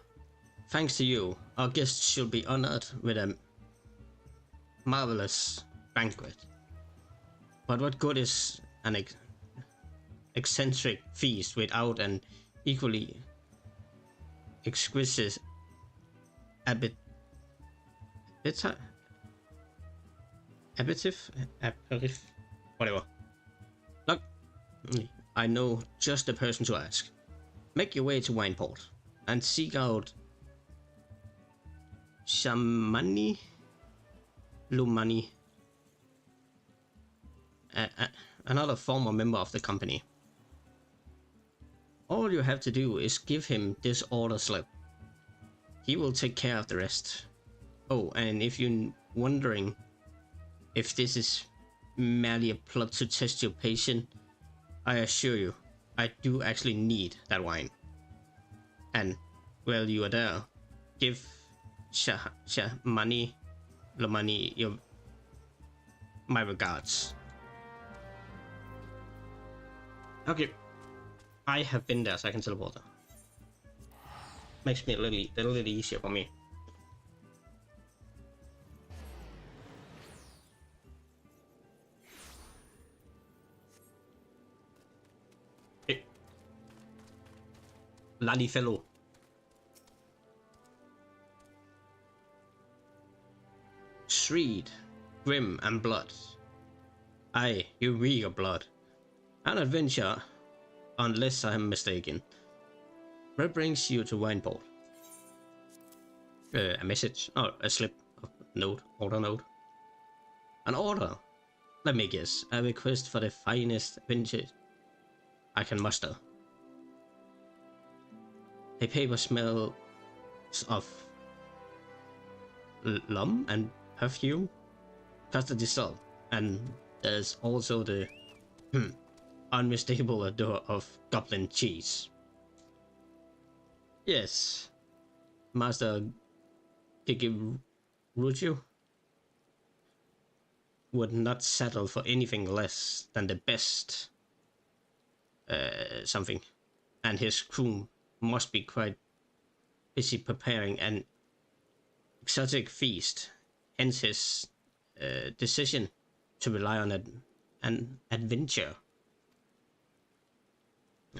Thanks to you, our guests should be honored with a marvelous banquet. But what good is an eccentric feast without an equally exquisite aperitif? Whatever. Look, I know just the person to ask. Make your way to Wineport and seek out Shamani Lumani, another former member of the company. All you have to do is give him this order slip. He will take care of the rest. Oh, and if you're wondering if this is merely a plot to test your patience, I assure you, I do actually need that wine. And while you are there, give Shamani Lumani my regards. Okay, I have been there, so I can teleport there. Makes me a little easier for me. Okay. Laddie fellow. Shreed, grim and blood. Aye, you reek your blood. An adventure, unless I am mistaken. What brings you to Wineport? A message, or a slip, a note, order note. An order? Let me guess, a request for the finest vintage I can muster. A paper smells of lum and perfume, custody salt, and there's also the unmistakable odor of goblin cheese. Yes, Master Kikiruju would not settle for anything less than the best something, and his crew must be quite busy preparing an exotic feast, hence his decision to rely on an adventure.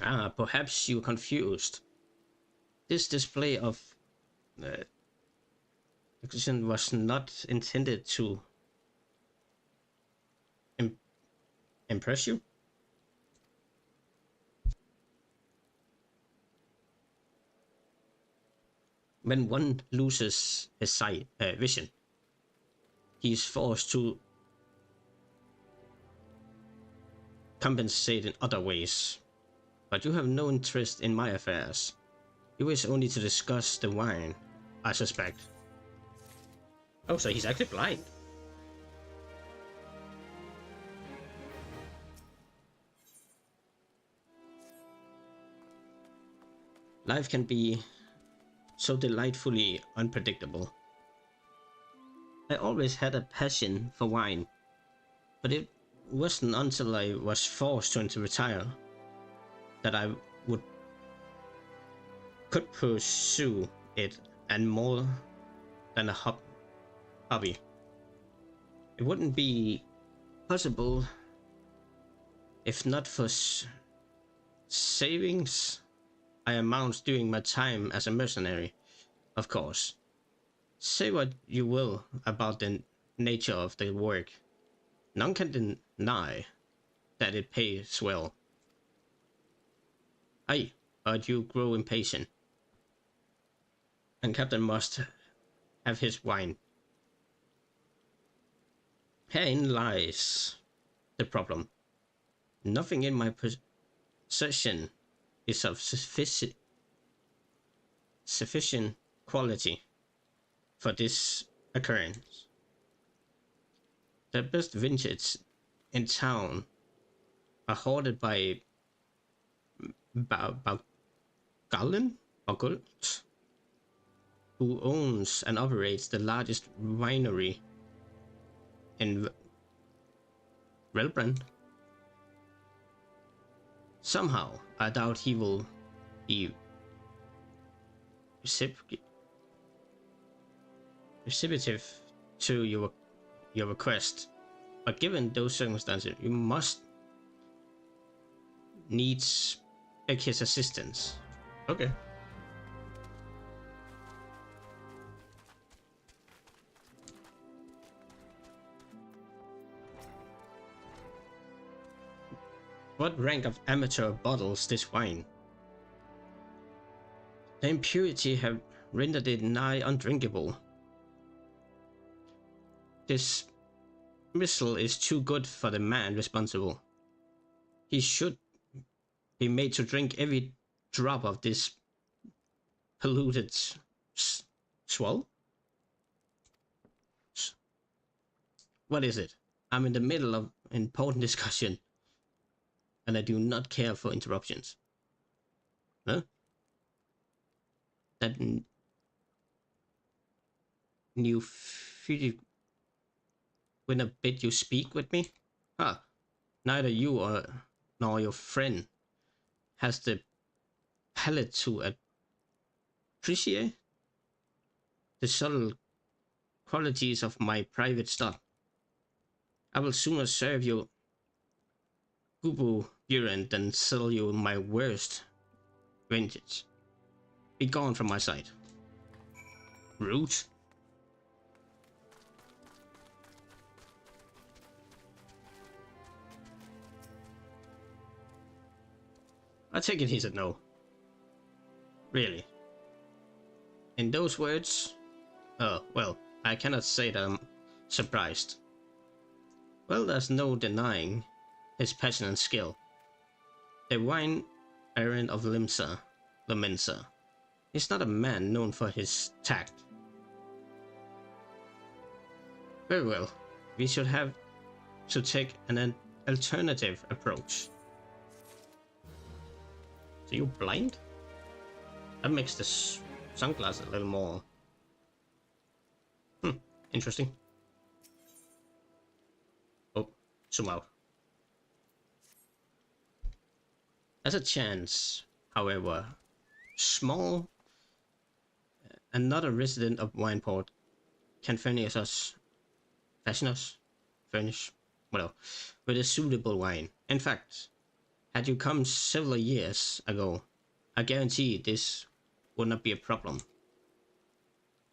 Ah, perhaps you're confused. This display of exhibition was not intended to impress you. When one loses his vision, he is forced to compensate in other ways. But you have no interest in my affairs. You wish only to discuss the wine, I suspect. Oh, so he's actually blind. Life can be so delightfully unpredictable. I always had a passion for wine, but it wasn't until I was forced to retire that I could pursue it, and more than a hobby. It wouldn't be possible if not for savings I amassed during my time as a mercenary, of course. Say what you will about the nature of the work, none can deny that it pays well. Aye, but you grow impatient, and Captain must have his wine. Herein lies the problem. Nothing in my possession is of sufficient quality for this occurrence. The best vintage in town are hoarded by Galen, who owns and operates the largest winery in Relbrand. Somehow, I doubt he will be receptive to your request, but given those circumstances, you must needs beg his assistance. Okay. What rank of amateur bottles this wine? The impurity have rendered it nigh undrinkable. This missile is too good for the man responsible. He should be made to drink every drop of this polluted swell? What is it? I'm in the middle of an important discussion, and I do not care for interruptions. Huh? That new when I bid you speak with me? Huh. Neither you nor your friend has the palate to appreciate the subtle qualities of my private stock. I will sooner serve you Gubu Buren than sell you my worst vintage. Be gone from my sight. Rude. I take it he said no. Really? In those words? Oh, well, I cannot say that I'm surprised. Well, there's no denying his passion and skill. The wine baron of Lemensa is not a man known for his tact. Very well, we should have to take an alternative approach. So you blind? That makes this sunglasses a little more interesting. Oh, zoom out. As a chance, however, small, another resident of Wineport can furnish well, with a suitable wine. In fact, had you come several years ago, I guarantee this would not be a problem.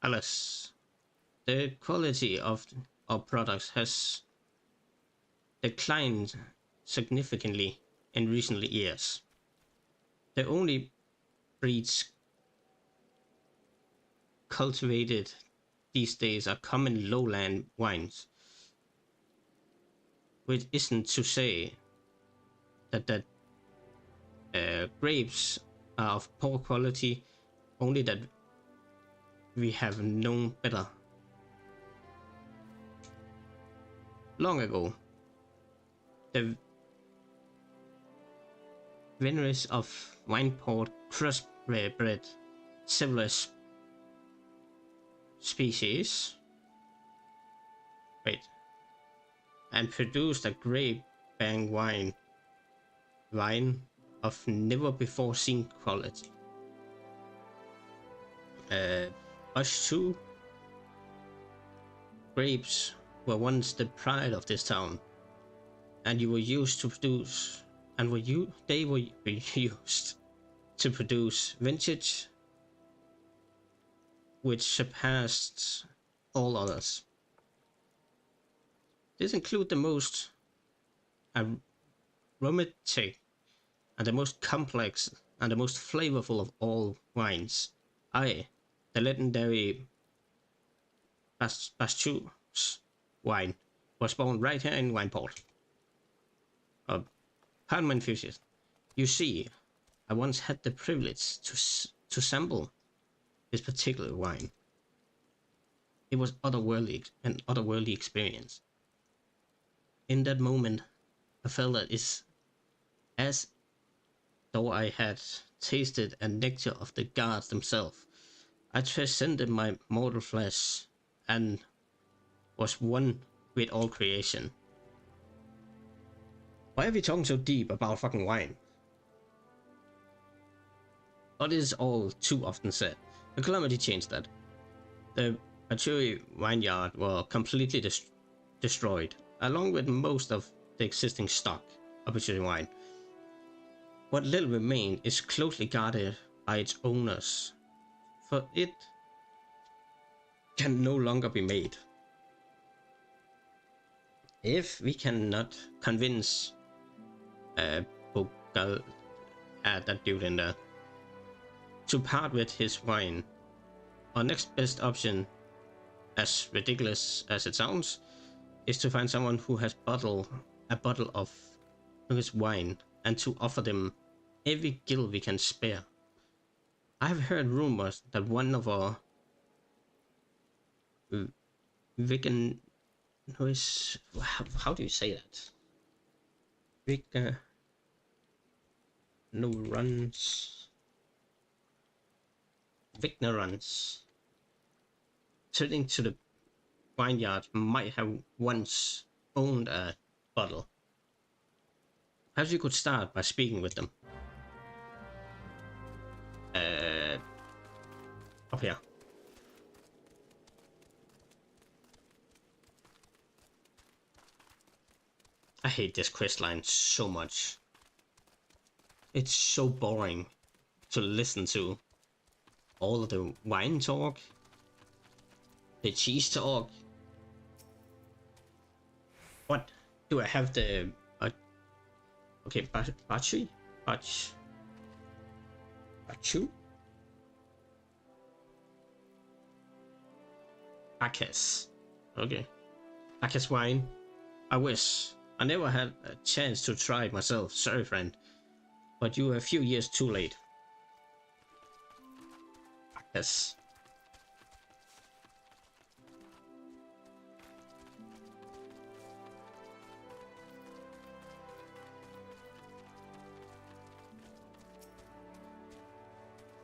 Alas, the quality of our products has declined significantly in recent years. The only breeds cultivated these days are common lowland wines, which isn't to say that grapes are of poor quality, only that we have known better. Long ago, the wineries of Wineport crossbred several species, and produced a grape bang wine of never before seen quality. Us too. Grapes were once the pride of this town, and you were used to produce, and they were used to produce vintage which surpassed all others. This include the most aromatic and the most complex and the most flavorful of all wines. The legendary Bastus wine was born right here in Wineport. Pardon my enthusiasm. You see, I once had the privilege to sample this particular wine. It was an otherworldly experience. In that moment, I felt that it's as though I had tasted a nectar of the gods themselves. I transcended my mortal flesh and was one with all creation. Why are we talking so deep about fucking wine? But it is all too often said. The calamity changed that. The Achuri vineyard were completely destroyed, along with most of the existing stock of Achuri wine. What little remained is closely guarded by its owners, for it can no longer be made. If we cannot convince Bogal, that dude in there, to part with his wine, our next best option, as ridiculous as it sounds, is to find someone who has a bottle of his wine and to offer them every gill we can spare. I have heard rumors that one of our vegan, how do you say that? Vegan, no runs, ignorance. Turning to the vineyard might have once owned a bottle. Perhaps you could start by speaking with them. Up here. I hate this quest line so much. It's so boring to listen to. All of the wine talk, the cheese talk. What do I have the okay, Bachu? Bacchus. Okay. Bacchus wine. I wish. I never had a chance to try it myself. Sorry, friend. But you are a few years too late. Bacchus.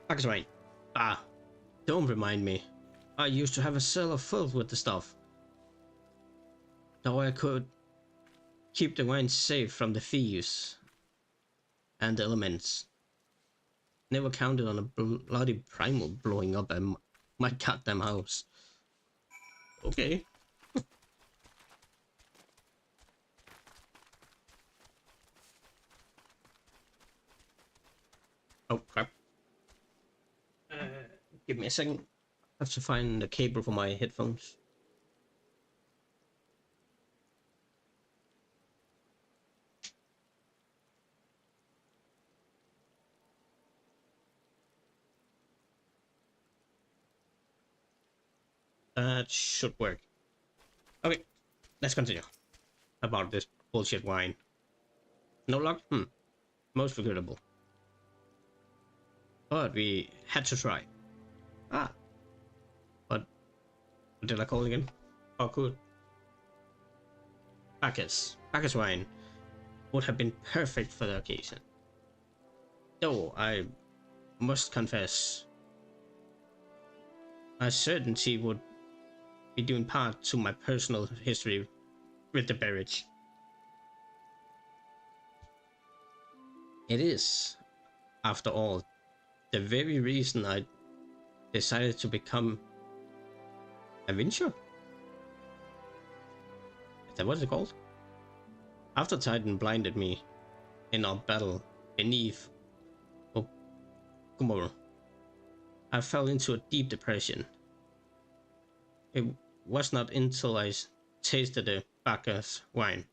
Bacchus wine. Ah, don't remind me. I used to have a cellar filled with the stuff. Though I could keep the wine safe from the thieves and the elements. Never counted on a bloody primal blowing up my goddamn house. Okay. Oh crap. Give me a second. I have to find the cable for my headphones. That should work. Okay, let's continue about this bullshit wine. No luck? Most regrettable. But we had to try. Ah. But what did I call it again? Oh, good. Bacchus. Bacchus wine would have been perfect for the occasion. Though I must confess, my certainty would be doing part to my personal history with the beverage. It is, after all, the very reason I decided to become a Vincher. Is that what it's called? After Titan blinded me in our battle beneath Okumura, I fell into a deep depression. It was not until I tasted the Bacchus wine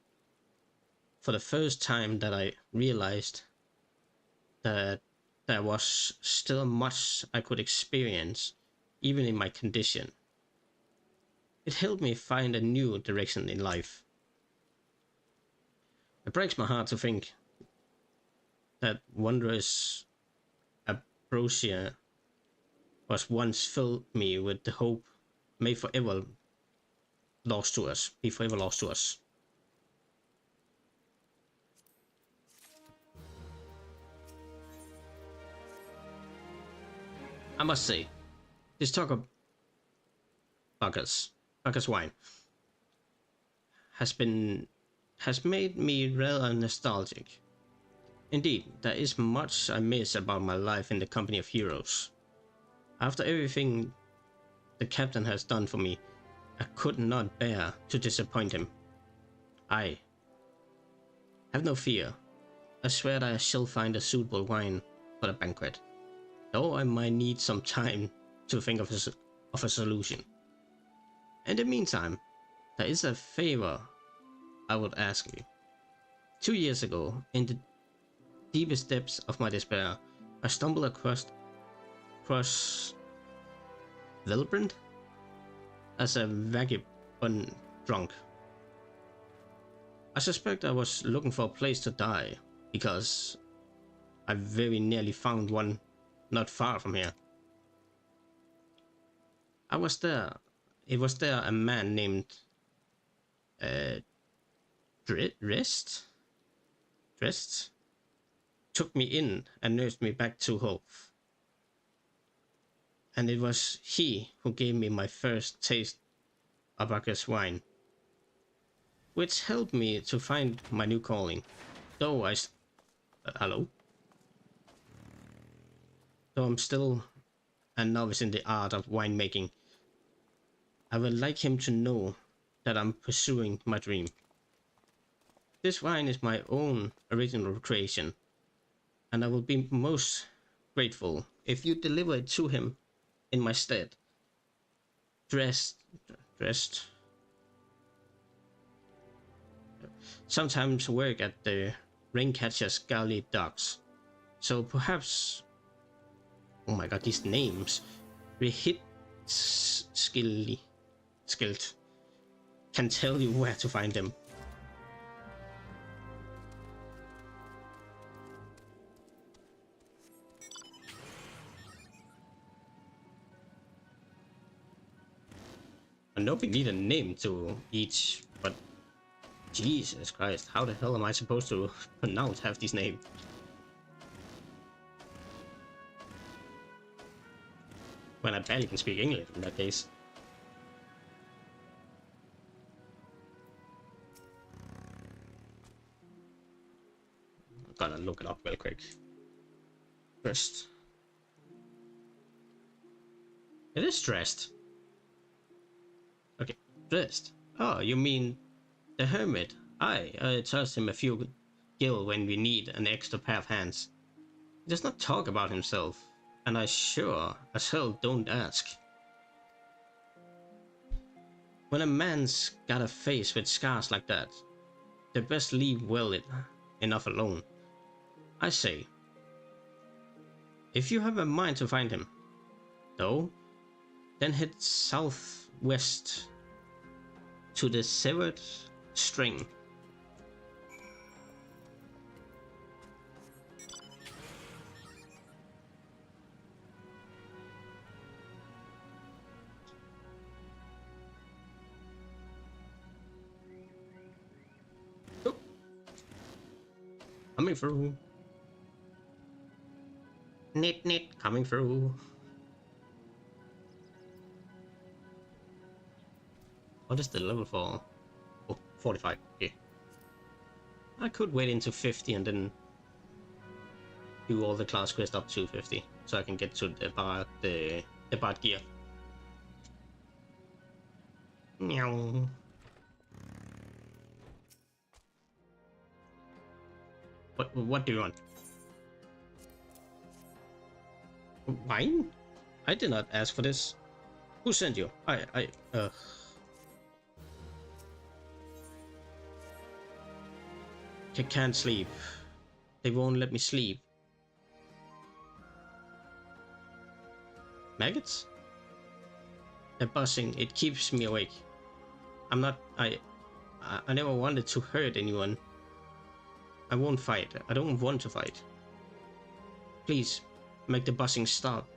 for the first time that I realized that there was still much I could experience, even in my condition. It helped me find a new direction in life. It breaks my heart to think that wondrous ambrosia was once filled me with the hope may forever lost to us, be forever lost to us. I must say, this talk of Bacchus wine has made me rather nostalgic. Indeed, there is much I miss about my life in the company of heroes. After everything the captain has done for me, I could not bear to disappoint him. I have no fear. I swear that I shall find a suitable wine for the banquet, though I might need some time to think of a solution. In the meantime, there is a favor I would ask you. 2 years ago, in the deepest depths of my despair, I stumbled across Vilbrand as a vagabond drunk. I suspect I was looking for a place to die, because I very nearly found one not far from here. It was there a man named Drest took me in and nursed me back to health. And it was he who gave me my first taste of Bacchus wine, which helped me to find my new calling. Though hello? Though I'm still a novice in the art of winemaking, I would like him to know that I'm pursuing my dream. This wine is my own original creation, and I will be most grateful if you deliver it to him in my stead. Dressed. Sometimes work at the Raincatcher's Galley docks, so perhaps. Oh my god, these names. Rehit Skilled can tell you where to find them. I know we need a name to each, but Jesus Christ, how the hell am I supposed to pronounce half these names? When I barely can speak English in that case. I'm gonna look it up real quick. Dressed. It is dressed. Okay, dressed. Oh, you mean the hermit? I toss him a few gil when we need an extra pair of hands. He does not talk about himself, and I sure as hell don't ask. When a man's got a face with scars like that, they best leave well enough alone. I say, if you have a mind to find him, though, then head southwest to the severed string. Oh. Coming through. Knit, coming through. What is the level for? Oh, 45. Okay. I could wait into 50 and then do all the class quest up to 50, so I can get to the bard gear. Meow. What do you want? Wine? I did not ask for this. Who sent you? I can't sleep. They won't let me sleep. Maggots? They're buzzing. It keeps me awake. I'm not. I never wanted to hurt anyone. I won't fight. I don't want to fight. Please, make the buzzing stop.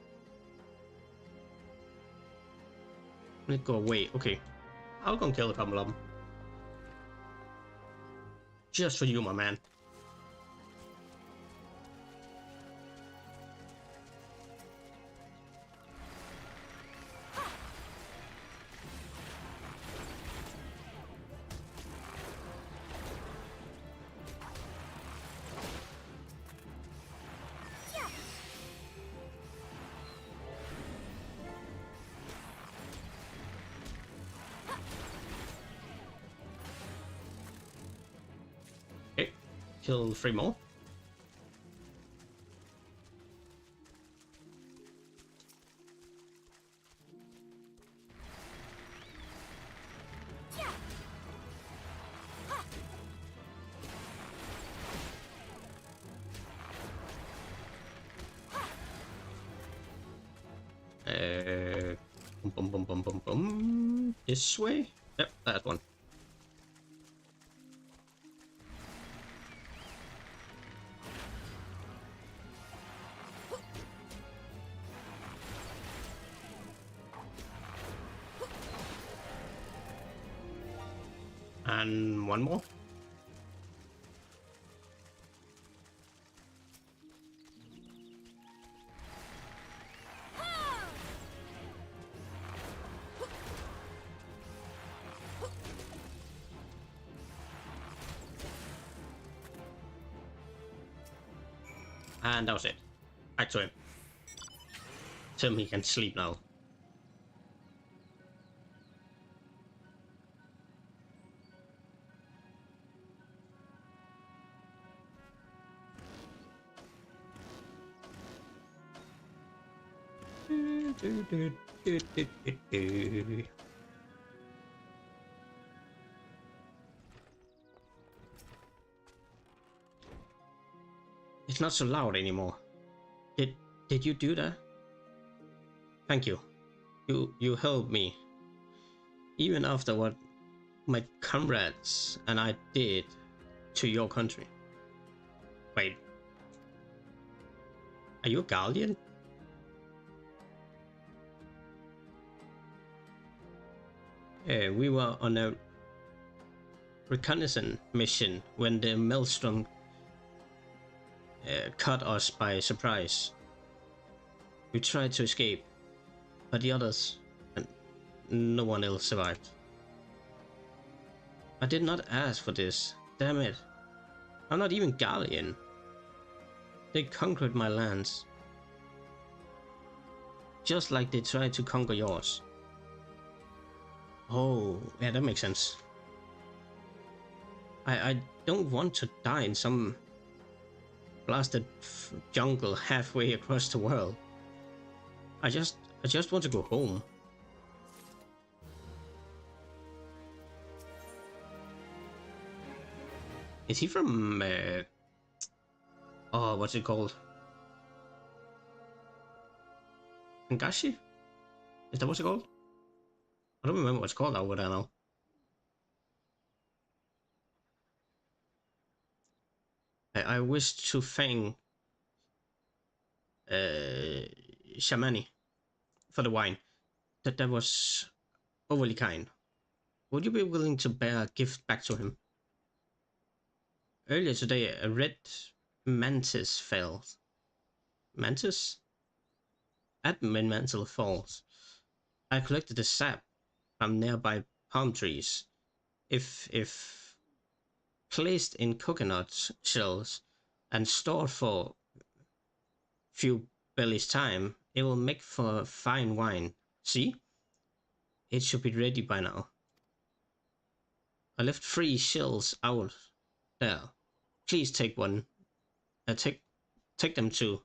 Let it go away. Okay. I'll go and kill a couple of them. Just for you, my man. kill 3 more. Boom, boom, boom, boom, boom, boom. This way? Yep, that one. And one more. And that was it. Back to him. Tell him he can sleep now. It's not so loud anymore. Did you do that? Thank you. You helped me. Even after what my comrades and I did to your country. Wait. Are you a Guardian? We were on a reconnaissance mission when the Maelstrom caught us by surprise. We tried to escape, but the others and no one else survived. I did not ask for this. Damn it. I'm not even Guardian. They conquered my lands. Just like they tried to conquer yours. Oh, yeah, that makes sense. I don't want to die in some blasted jungle halfway across the world. I just want to go home. Is he from oh, what's it called? Angashi? Is that what's it called? I don't remember what it's called over there now. I wish to thank Shamani for the wine. That was overly kind. Would you be willing to bear a gift back to him? Earlier today, a red mantis fell. Mantis? Admin mantle falls. I collected the sap from nearby palm trees. If placed in coconut shells and stored for few bellies time, it will make for fine wine. See? It should be ready by now. I left 3 shells out there. Please take one. Take them to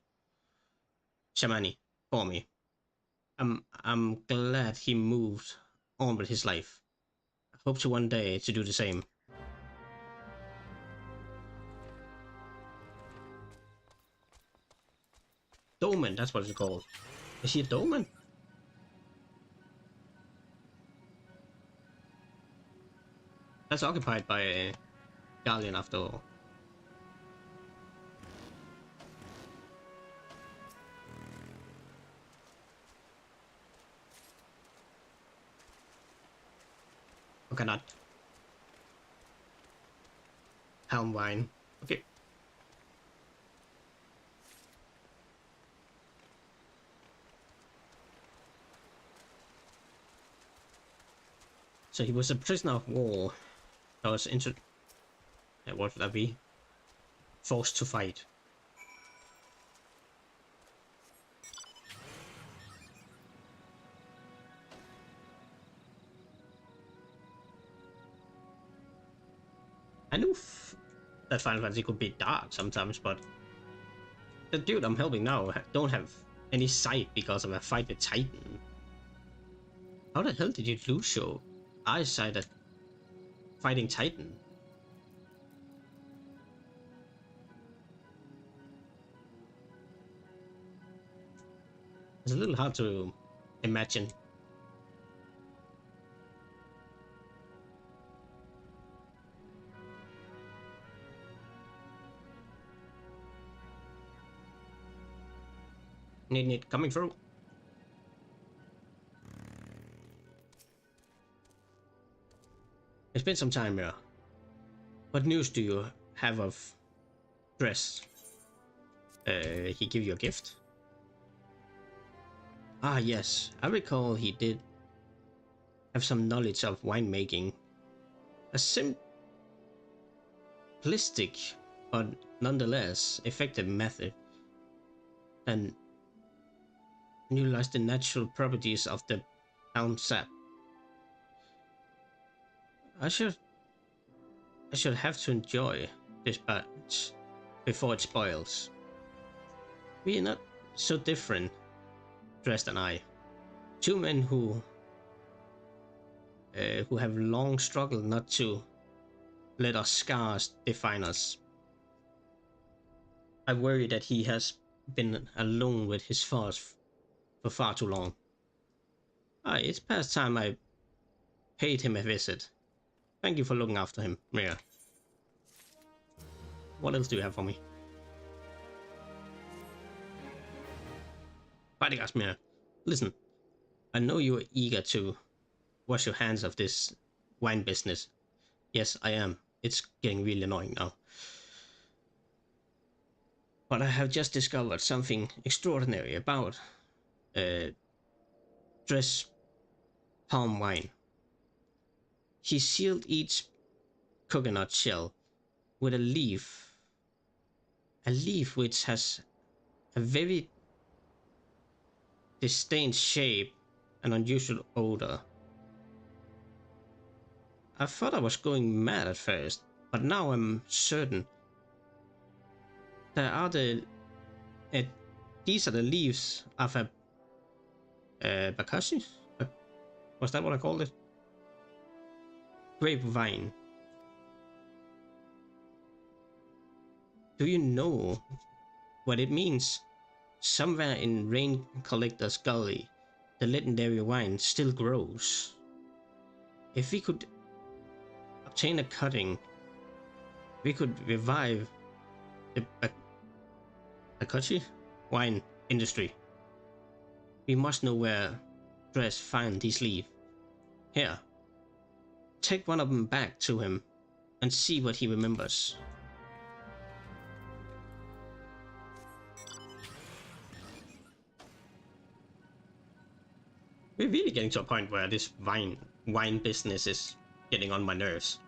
Shamani for me. I'm glad he moved on with his life. I hope to one day to do the same. Doman, that's what it's called. Is he a Doman? That's occupied by a Guardian after all. Okay, not. Helm wine. Okay. So he was a prisoner of war that was what would that be? Forced to fight. I knew that Final Fantasy could be dark sometimes, but the dude I'm helping now don't have any sight because of a fight with Titan. How the hell did you lose your eyesight at fighting Titan? It's a little hard to imagine. Need coming through. It's been some time here. What news do you have of Dress? He give you a gift? Ah yes, I recall he did have some knowledge of winemaking. A simplistic but nonetheless effective method, and utilize the natural properties of the elm sap. I should have to enjoy this batch before it spoils. We are not so different, Dressed and I. Two men who have long struggled not to let our scars define us. I worry that he has been alone with his thoughts for far too long. It's past time I paid him a visit. Thank you for looking after him, Mira. What else do you have for me? Bodyguards, Mira. Listen, I know you're eager to wash your hands of this wine business. Yes, I am. It's getting really annoying now. But I have just discovered something extraordinary about Dress palm wine. He sealed each coconut shell with a leaf which has a very distinct shape and unusual odor. I thought I was going mad at first, but now I'm certain there are these are the leaves of a Bakashi? Was that what I called it? Grapevine. Do you know what it means? Somewhere in Rain Collector's Gully, the legendary wine still grows. If we could obtain a cutting, we could revive the Bakashi wine industry. We must know where Dress found these leaves. Here, take one of them back to him and see what he remembers. We're really getting to a point where this wine business is getting on my nerves.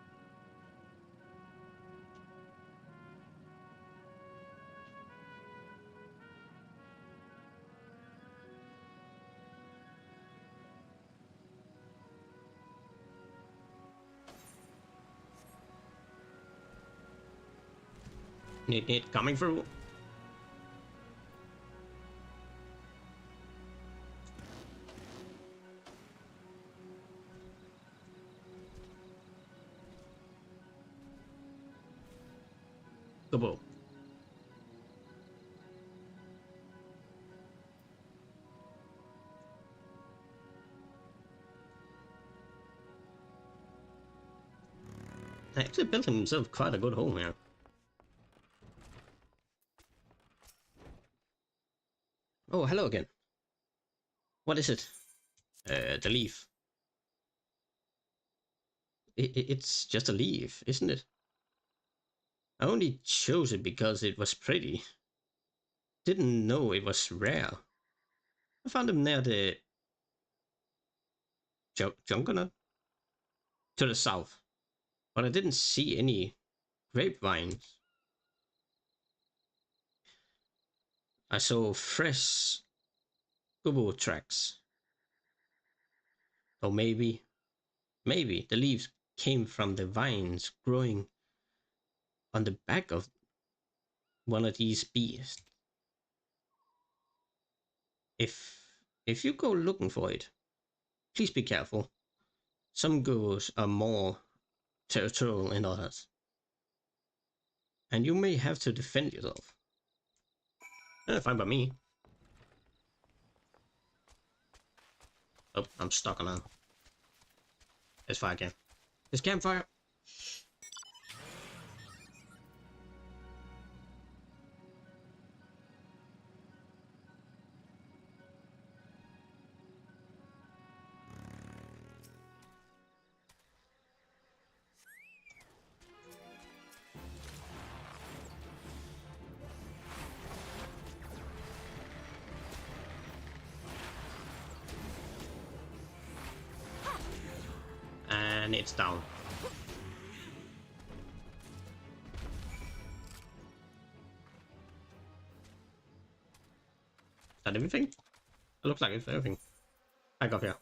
Need coming through. Go. I actually built himself quite a good home here. Oh, hello again. What is it? The leaf. It's just a leaf, isn't it? I only chose it because it was pretty. Didn't know it was rare. I found them near the Jungle to the south, but I didn't see any grapevines. I saw fresh Gobo tracks. Or maybe the leaves came from the vines growing on the back of one of these beasts. If you go looking for it, please be careful. Some ghosts are more territorial than others, and you may have to defend yourself. Fine by me. Oh, I'm stuck on a... Let's fire again. This campfire. And it's down. Is that everything? It looks like it's everything. Back up here.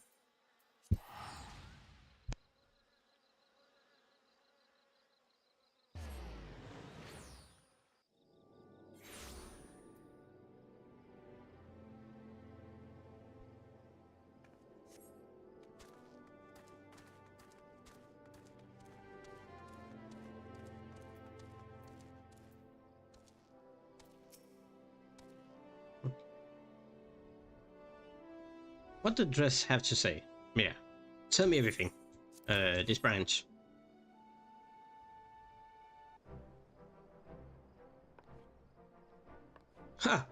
What did the dress have to say? Yeah. Tell me everything. This branch. Ha!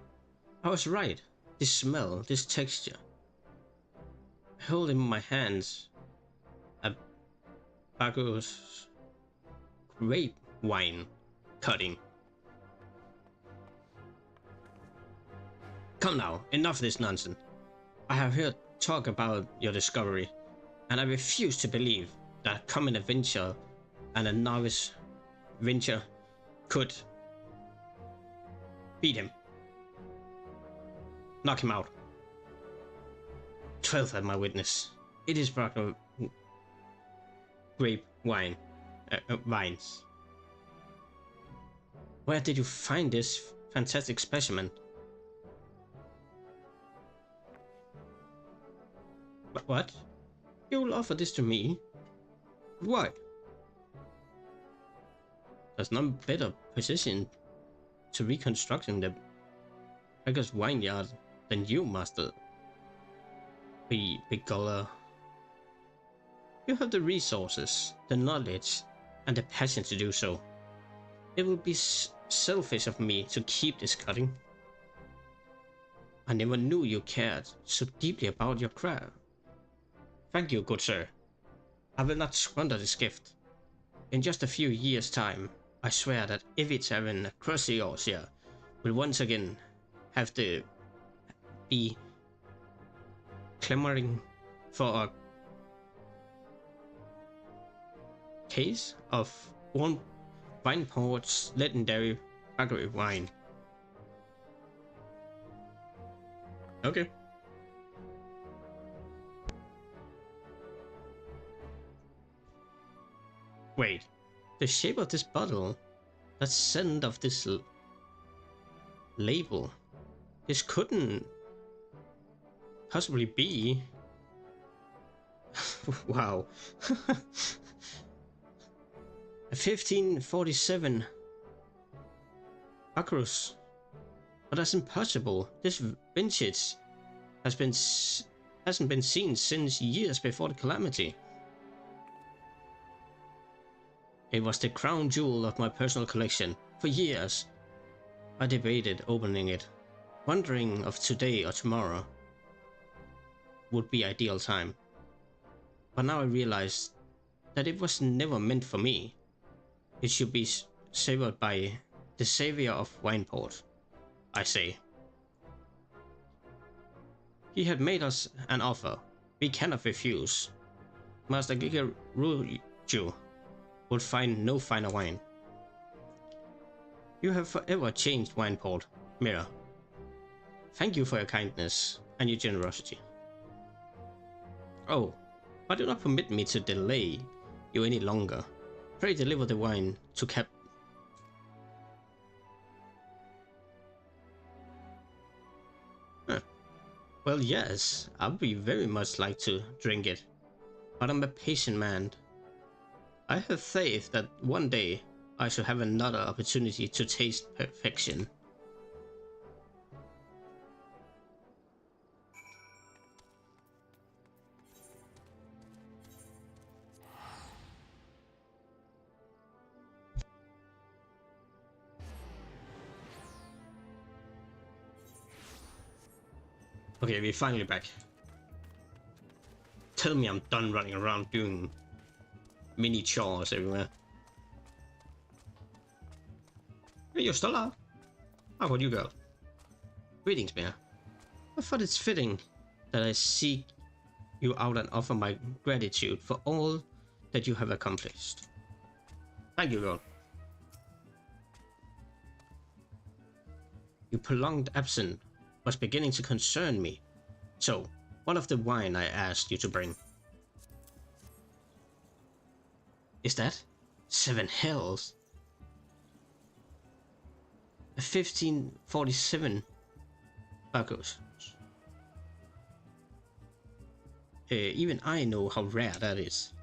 I was right. This smell, this texture. I hold in my hands a Bago's grape wine cutting. Come now, enough of this nonsense. I have heard talk about your discovery, and I refuse to believe that a common adventurer and a novice venture could beat him. Knock him out. 12 at my witness. It is Bragno grape wine. Vines. Where did you find this fantastic specimen? What? You will offer this to me? Why? There's no better position to reconstructing the Beggar's Vineyard than you, Master Bigola. You have the resources, the knowledge, and the passion to do so. It will be selfish of me to keep this cutting. I never knew you cared so deeply about your craft. Thank you, good sir. I will not squander this gift. In just a few years' time, I swear that FFXIV across the Ocean will once again have to be clamoring for a case of one Vineport's legendary Baggery wine. Okay. Wait, the shape of this bottle, the scent of this label, this couldn't possibly be. Wow. A 1547 Bacchus. But that's impossible. This vintage hasn't been seen since years before the calamity. It was the crown jewel of my personal collection. For years, I debated opening it, wondering if today or tomorrow would be ideal time. But now I realize that it was never meant for me. It should be savored by the savior of Wineport, I say. He had made us an offer we cannot refuse. Master Gigaruju would find no finer wine. You have forever changed Wineport, Mira. Thank you for your kindness and your generosity. Oh, but do not permit me to delay you any longer. Pray deliver the wine to Well, yes, I'd be very much like to drink it, but I'm a patient man. I have faith that one day I shall have another opportunity to taste perfection. Okay, we're finally back. Tell me I'm done running around doing mini chores everywhere. Hey, you're still out? How about you, girl? Greetings, Mayor. I thought it's fitting that I seek you out and offer my gratitude for all that you have accomplished. Thank you, girl. Your prolonged absence was beginning to concern me. So, what of the wine I asked you to bring? Is that 7 hells? A 1547 buckles. Even I know how rare that is.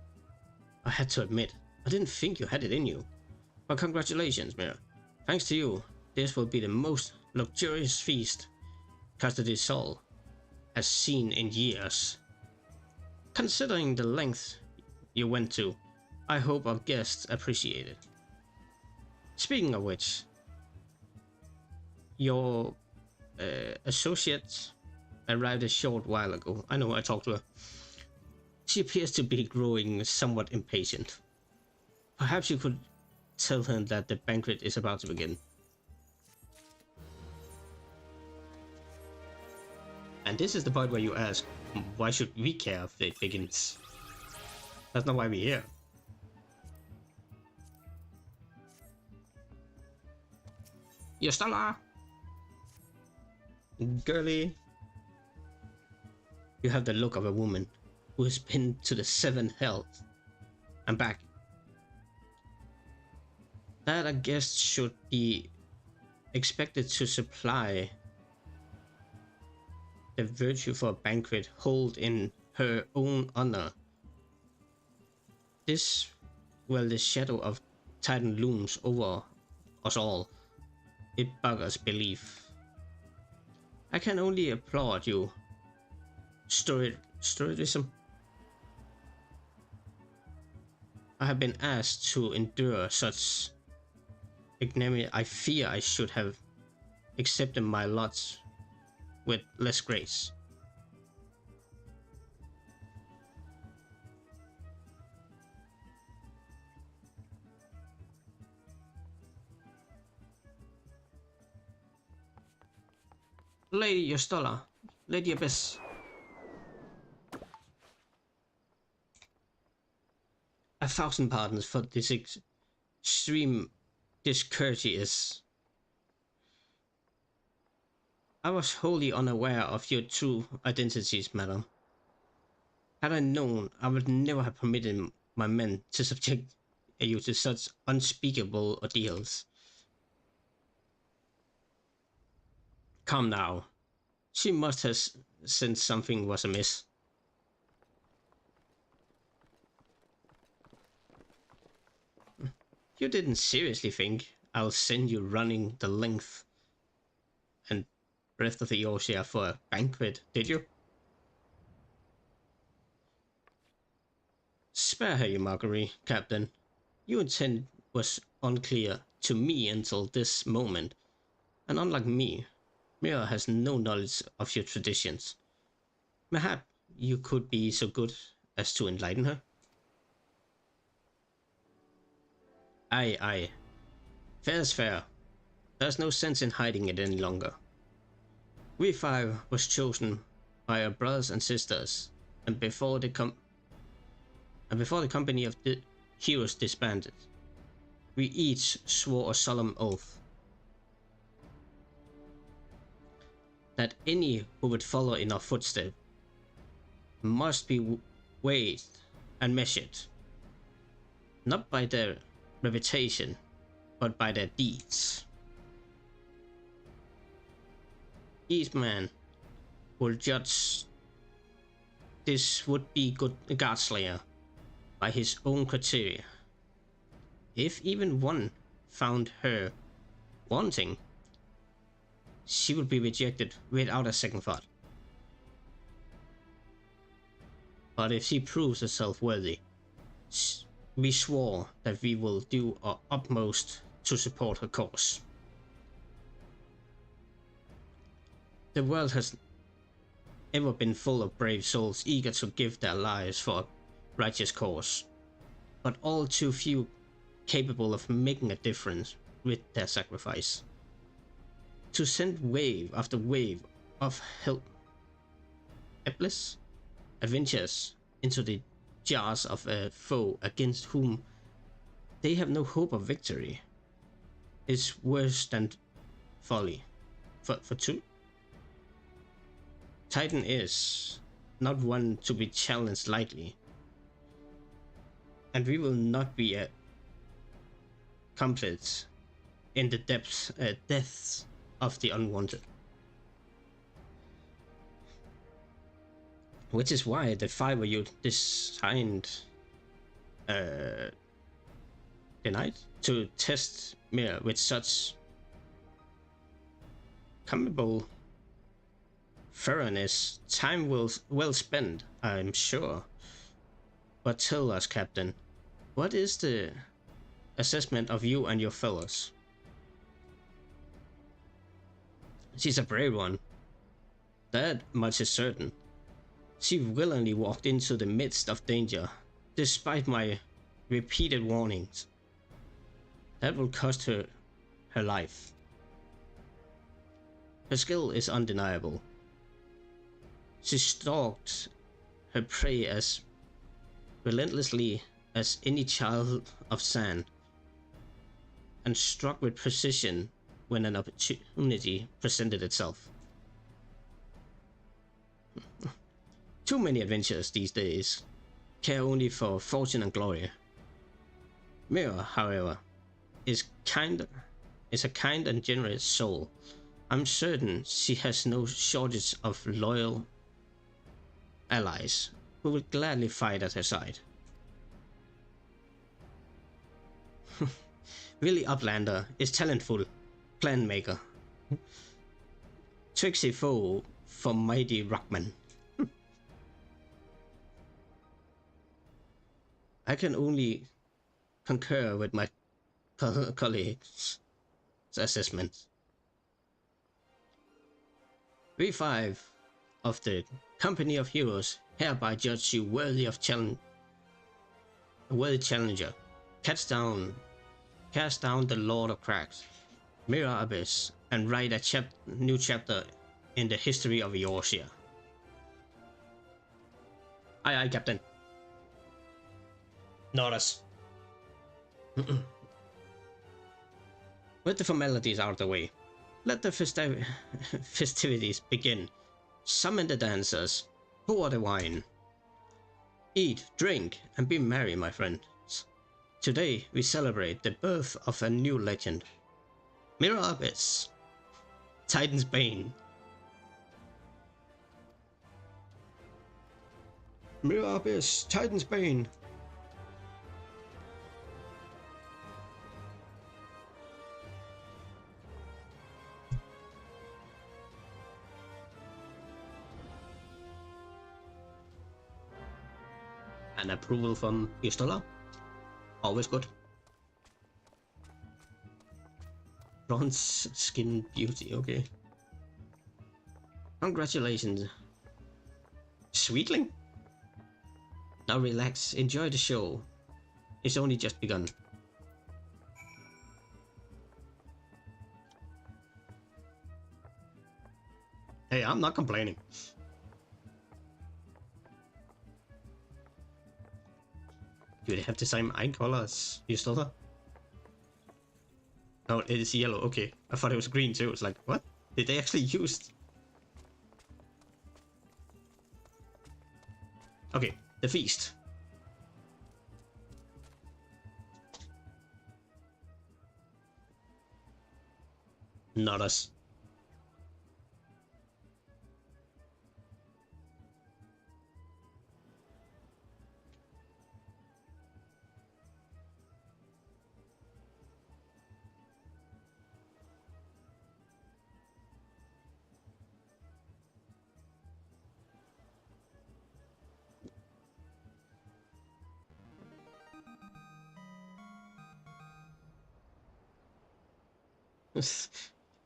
I had to admit, I didn't think you had it in you. But congratulations, Mayor. Thanks to you, this will be the most luxurious feast Costa del Sol has seen in years. Considering the length you went to, I hope our guests appreciate it. Speaking of which, your associate arrived a short while ago. I know, I talked to her. She appears to be growing somewhat impatient. Perhaps you could tell her that the banquet is about to begin. And this is the part where you ask, why should we care if it begins? That's not why we're here. You still are? Girly. You have the look of a woman who has been to the 7 hells and back. That I guess should be expected to supply the virtue for a banquet held in her own honor. This, well, the shadow of Titan looms over us all. It buggers belief. I can only applaud you. Stoicism. I have been asked to endure such ignominy. I fear I should have accepted my lot with less grace. Lady Yostola, Lady Abyss. A thousand pardons for this extreme discourteous. I was wholly unaware of your true identities, madam. Had I known, I would never have permitted my men to subject you to such unspeakable ordeals. Come now. She must have sensed something was amiss. You didn't seriously think I'll send you running the length and breadth of the Ocean for a banquet, did you? Spare her, you mockery, Captain. Your intent was unclear to me until this moment, and unlike me, Mira has no knowledge of your traditions. Mayhap you could be so good as to enlighten her? Aye, aye. Fair is fair. There's no sense in hiding it any longer. We 5 was chosen by our brothers and sisters, and before the company of the heroes disbanded, we each swore a solemn oath that any who would follow in our footsteps must be weighed and measured, not by their reputation, but by their deeds. Each man will judge this would-be good Guardslayer by his own criteria. If even one found her wanting, she would be rejected without a second thought. But if she proves herself worthy, we swore that we will do our utmost to support her cause. The world has ever been full of brave souls eager to give their lives for a righteous cause, but all too few capable of making a difference with their sacrifice. To send wave after wave of helpless adventures into the jaws of a foe against whom they have no hope of victory is worse than folly. For two, Titan is not one to be challenged lightly, and we will not be complicit in the deaths of the unwanted. Which is why the five of you designed the night to test Mir with such commendable thoroughness. Time well spent, I'm sure. But tell us, Captain, what is the assessment of you and your fellows? She's a brave one. That much is certain. She willingly walked into the midst of danger, despite my repeated warnings. That will cost her her life. Her skill is undeniable. She stalked her prey as relentlessly as any child of sand, and struck with precision when an opportunity presented itself. Too many adventurers these days care only for fortune and glory. Mira, however, is a kind and generous soul. I'm certain she has no shortage of loyal allies who would gladly fight at her side. Willie Uplander is talentful plan maker. Tricksy foe for mighty Rockman. I can only concur with my colleagues' assessments. We five of the Company of Heroes hereby judge you worthy of a worthy challenger. Cast down the Lord of Cracks, Mirror Abyss, and write a new chapter in the history of Eorzea. Aye, aye, Captain. Notice. With the formalities out of the way, let the festivities begin. Summon the dancers, pour the wine. Eat, drink, and be merry, my friends. Today we celebrate the birth of a new legend. Mirror Abyss, Titan's Bane. Mirror Abyss, Titan's Bane. An approval from Istola. Always good. Bronze skin beauty, okay. Congratulations, Sweetling. Now relax, enjoy the show. It's only just begun. Hey, I'm not complaining. Do they have the same eye color as Istola? Oh, it is yellow, okay. I thought it was green too. It's like, what? Did they actually use? Okay, the feast. Not us.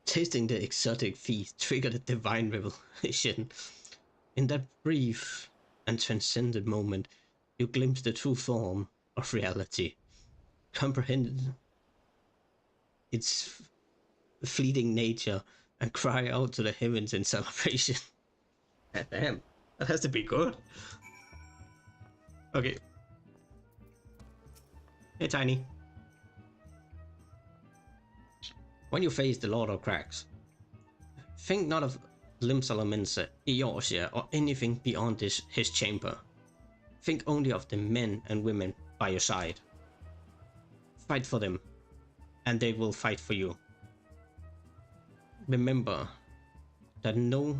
Tasting the exotic feast triggered a divine revelation. In that brief and transcendent moment, you glimpsed the true form of reality, comprehended its fleeting nature, and cry out to the heavens in celebration. God damn, that has to be good. Okay. Hey, Tiny. When you face the Lord of Cracks, think not of Limsalamense, Eorzea, or anything beyond his chamber. Think only of the men and women by your side. Fight for them, and they will fight for you. Remember that no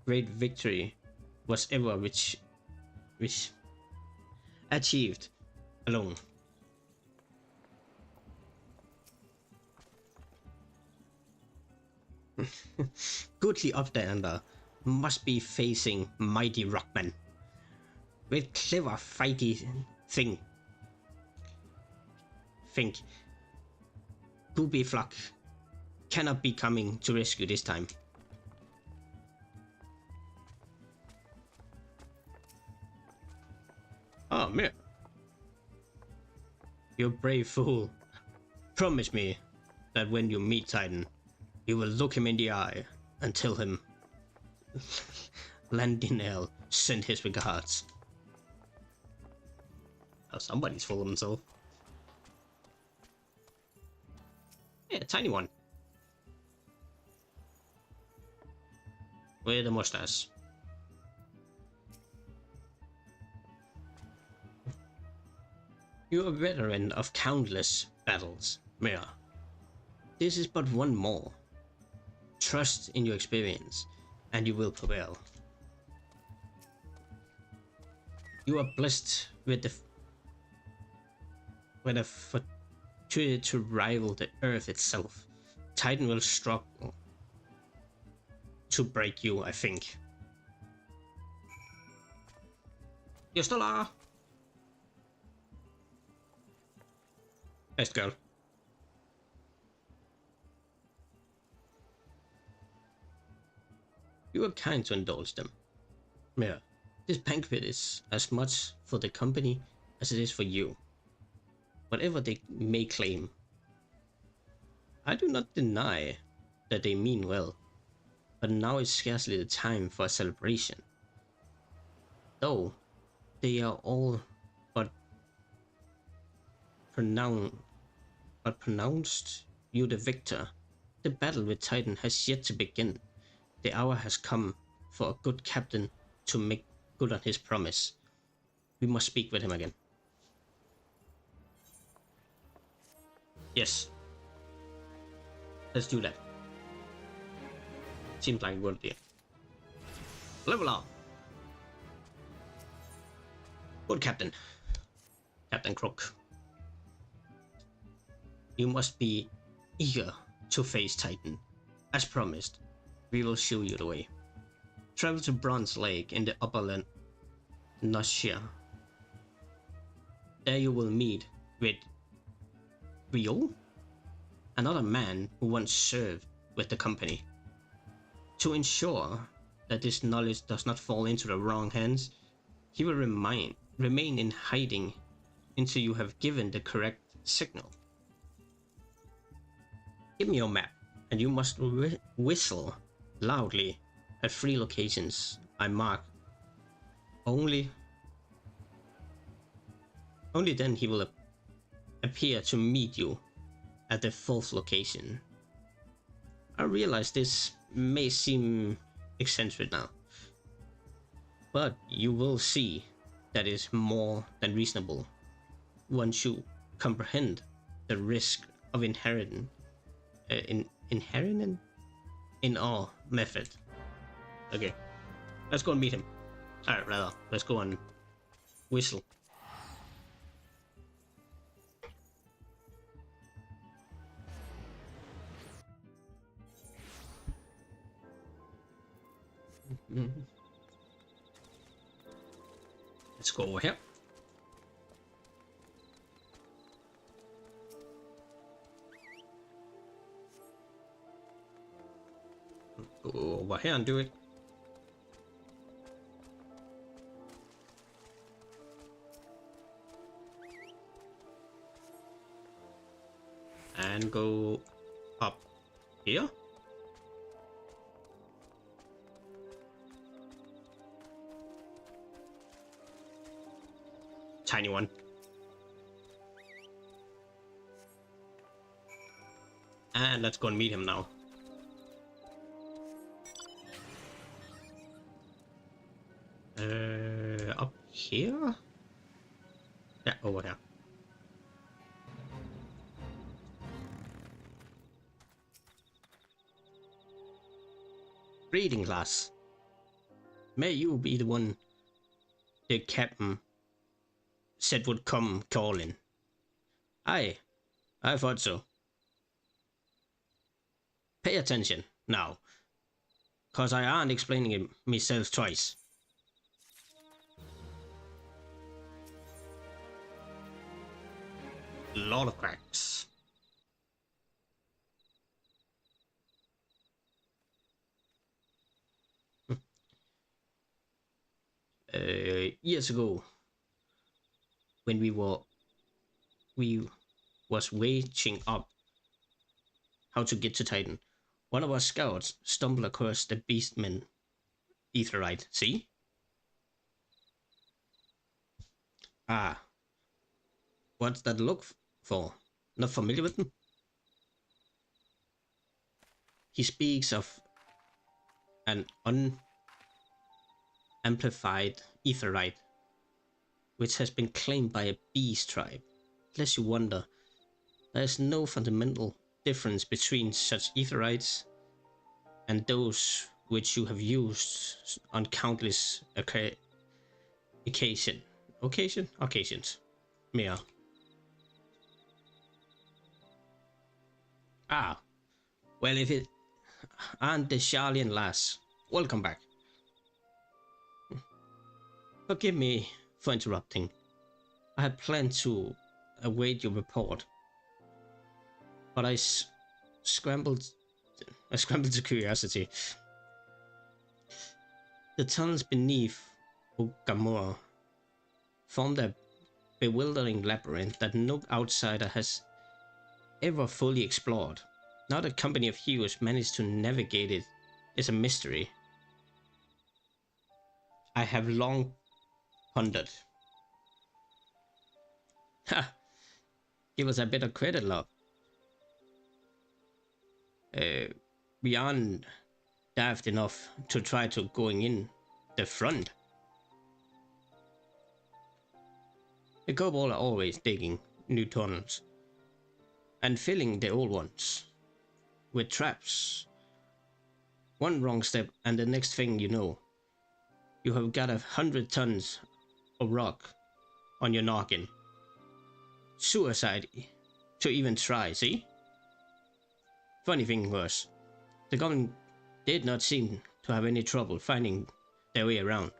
great victory was ever achieved alone. Goodly up there under must be facing mighty rockmen with clever fighty think Gooby Flock cannot be coming to rescue this time. Oh man, you brave fool. Promise me that when you meet Titan, you will look him in the eye and tell him Landinel sent his regards. Oh, somebody's full of himself. Yeah, a tiny one. With a mustache. You are a veteran of countless battles, Mira. This is but one more. Trust in your experience, and you will prevail. You are blessed with a fortune to rival the earth itself. Titan will struggle to break you, I think. You still are. Best girl. You are kind to indulge them. Yeah, this banquet is as much for the company as it is for you. Whatever they may claim. I do not deny that they mean well, but now is scarcely the time for a celebration. Though they are all but pronounced you the victor, the battle with Titan has yet to begin. The hour has come for a good captain to make good on his promise. We must speak with him again. Yes. Let's do that. Seems like a good idea. Level up. Good captain. Captain Crook. You must be eager to face Titan. As promised, we will show you the way. Travel to Bronze Lake in the upper Noshia. There you will meet with Rio, another man who once served with the company. To ensure that this knowledge does not fall into the wrong hands, he will remain in hiding until you have given the correct signal. Give me your map, and you must whistle loudly at 3 locations I mark. Only then he will appear to meet you at the 4th location. I realize this may seem eccentric now, but you will see that is more than reasonable once you comprehend the risk of inheriting in our method. Okay, let's go and meet him. Alright, rather, let's go and whistle. Let's go over here. over here and do it. And go up here. Tiny one. And let's go and meet him now. Up here? Yeah, over here. Reading class. May you be the one the captain said would come calling. Aye, I thought so. Pay attention now, cause I aren't explaining it myself twice. A lot of cracks. Years ago, when we was waging up how to get to Titan, one of our scouts stumbled across the beastman Etherite. See? Ah, what's that look for? Not familiar with them? He speaks of an unamplified Etherite, which has been claimed by a beast tribe. Lest you wonder, there is no fundamental difference between such Etherites and those which you have used on countless occasions. Mia. Ah, well, if it aren't the Charlian lass, welcome back. Forgive me for interrupting. I had planned to await your report, but I scrambled to curiosity. The tunnels beneath Ogamura formed a bewildering labyrinth that no outsider has ever fully explored. Now the company of heroes managed to navigate it is a mystery I have long pondered. Ha! Give us a bit of credit, love. We aren't daft enough to try to going in the front. The kobold are always digging new tunnels and filling the old ones with traps. One wrong step and the next thing you know, you have got 100 tons of rock on your noggin. Suicide to even try, see? Funny thing was, the government did not seem to have any trouble finding their way around.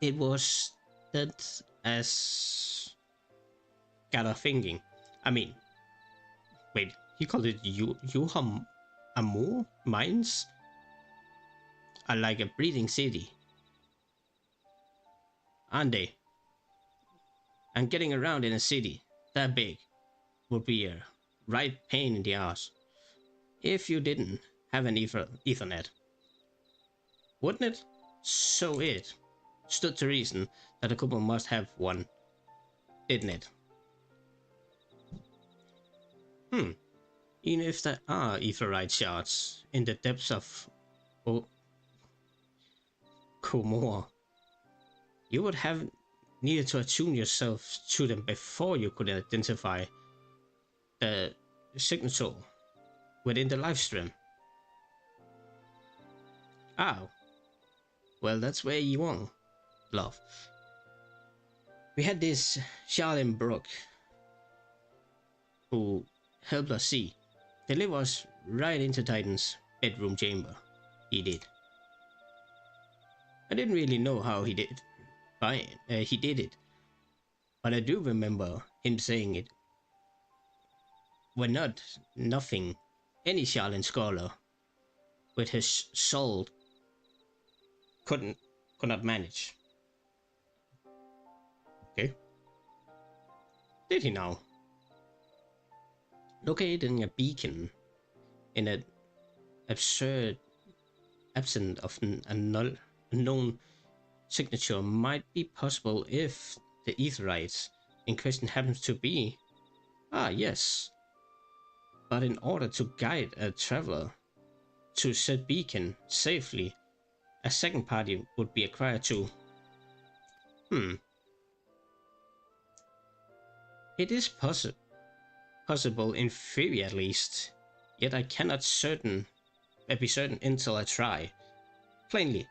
It was that as got her thinking. I mean, wait, he called it Yuham Amur mines? Are like a breathing city, aren't they? And getting around in a city that big would be a right pain in the ass if you didn't have an Ethernet, wouldn't it? So it stood to reason that a couple must have one, didn't it? Even if there are Etherite shards in the depths of Komor, you would have needed to attune yourself to them before you could identify the signature within the live stream. Oh, well, that's where you are, love. We had this Charlene Brook who helped us see, deliver us right into Titan's bedroom chamber. He did. I didn't really know how he did it, but I do remember him saying it. We're not nothing any Shaolin scholar with his soul could not manage. Okay. Did he now? Locating a beacon in an absurd absent of an unknown signature might be possible if the aetheryte in question happens to be... Ah, yes. But in order to guide a traveler to said beacon safely, a second party would be required to... It is possible in theory at least, yet I cannot be certain until I try. Plainly,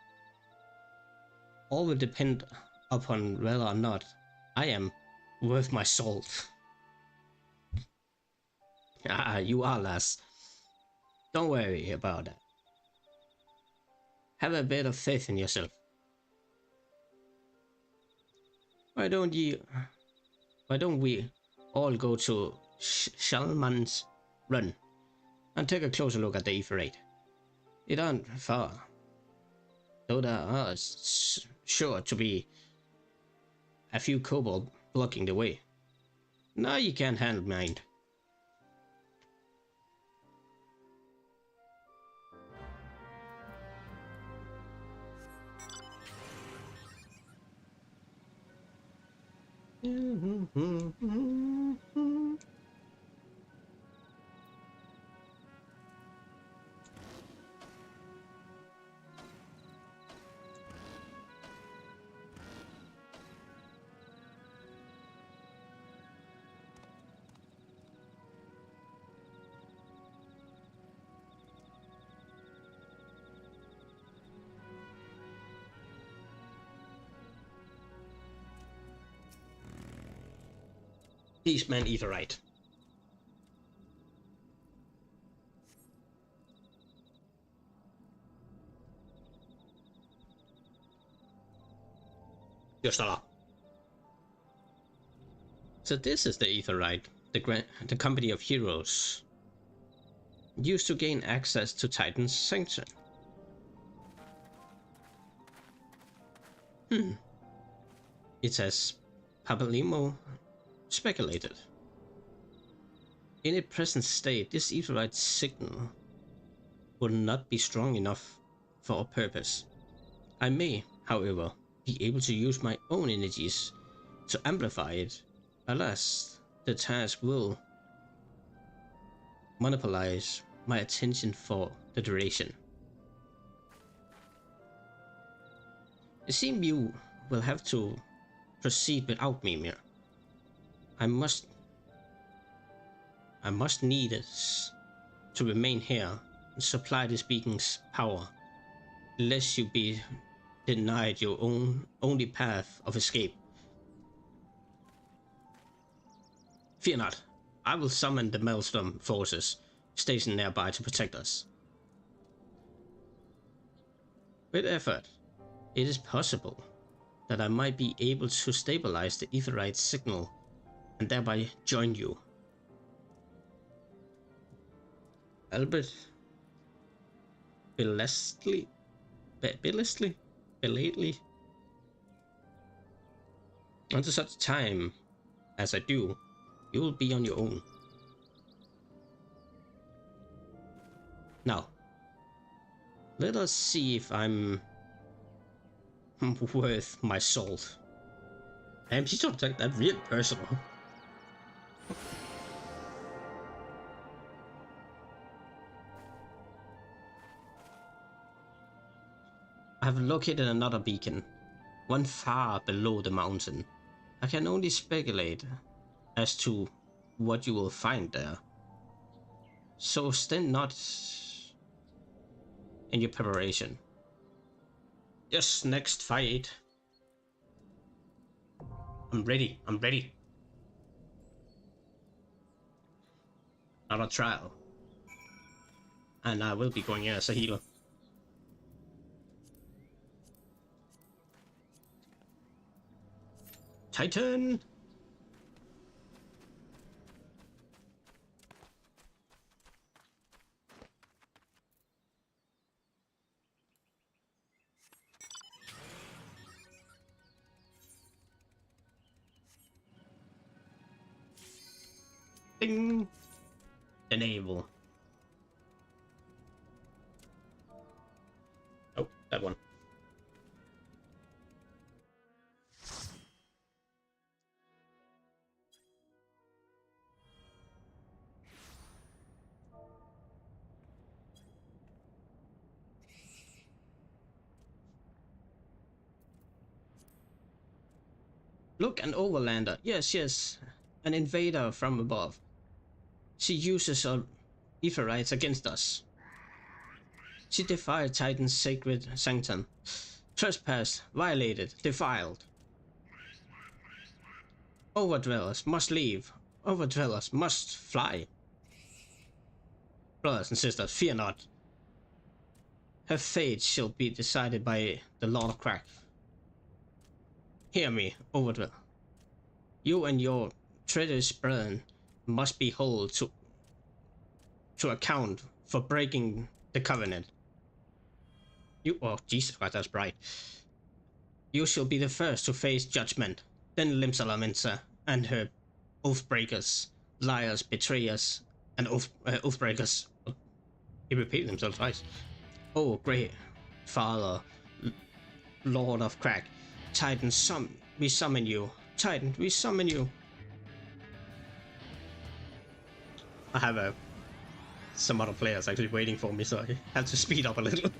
all will depend upon whether or not I am worth my salt. Ah, you are, lass. Don't worry about that. Have a bit of faith in yourself. Why don't we all go to Shalman's Run and take a closer look at the aetheryte? It aren't far, though there are sure to be a few kobold blocking the way. Now you can't handle mind. These men either right. Yostala. So this is the aetheryte, the company of heroes, used to gain access to Titan's sanction. It's as Papalimo speculated. In its present state, this aetheryte signal would not be strong enough for our purpose. I may, however, be able to use my own energies to amplify it. Alas, the task will monopolize my attention for the duration. It seems you will have to proceed without me, Mir. I must need it to remain here and supply this beacon's power, lest you be denied your only path of escape. Fear not, I will summon the Maelstrom forces stationed nearby to protect us. With effort, it is possible that I might be able to stabilize the aetheryte signal and thereby join you. Albert belatedly. Until such time as I do, you will be on your own. Now, let us see if I'm worth my salt. Damn, she's trying to take that real personal. I have located another beacon, one far below the mountain. I can only speculate as to what you will find there. So stand not in your preparation. Yes, next fight. I'm ready. Another trial. And I will be going in as a healer. Titan! Ding! The navel. Oh, that one. Look, an overlander. Yes, yes. An invader from above. She uses her ether rights against us. She defied Titan's sacred sanctum. Trespassed, violated, defiled. Overdwellers must leave. Overdwellers must fly. Brothers and sisters, fear not. Her fate shall be decided by the Lord of Crack. Hear me, Overdweller. You and your traitorous brethren must be held to account for breaking the covenant. Oh Jesus Christ, that's bright. You shall be the first to face judgment. Then Limsa and her oathbreakers, liars, betrayers, and oathbreakers. He repeated himself twice. Oh, great Father, Lord of Crack, Titan, we summon you. Titan, we summon you. I have some other players actually waiting for me, so I have to speed up a little.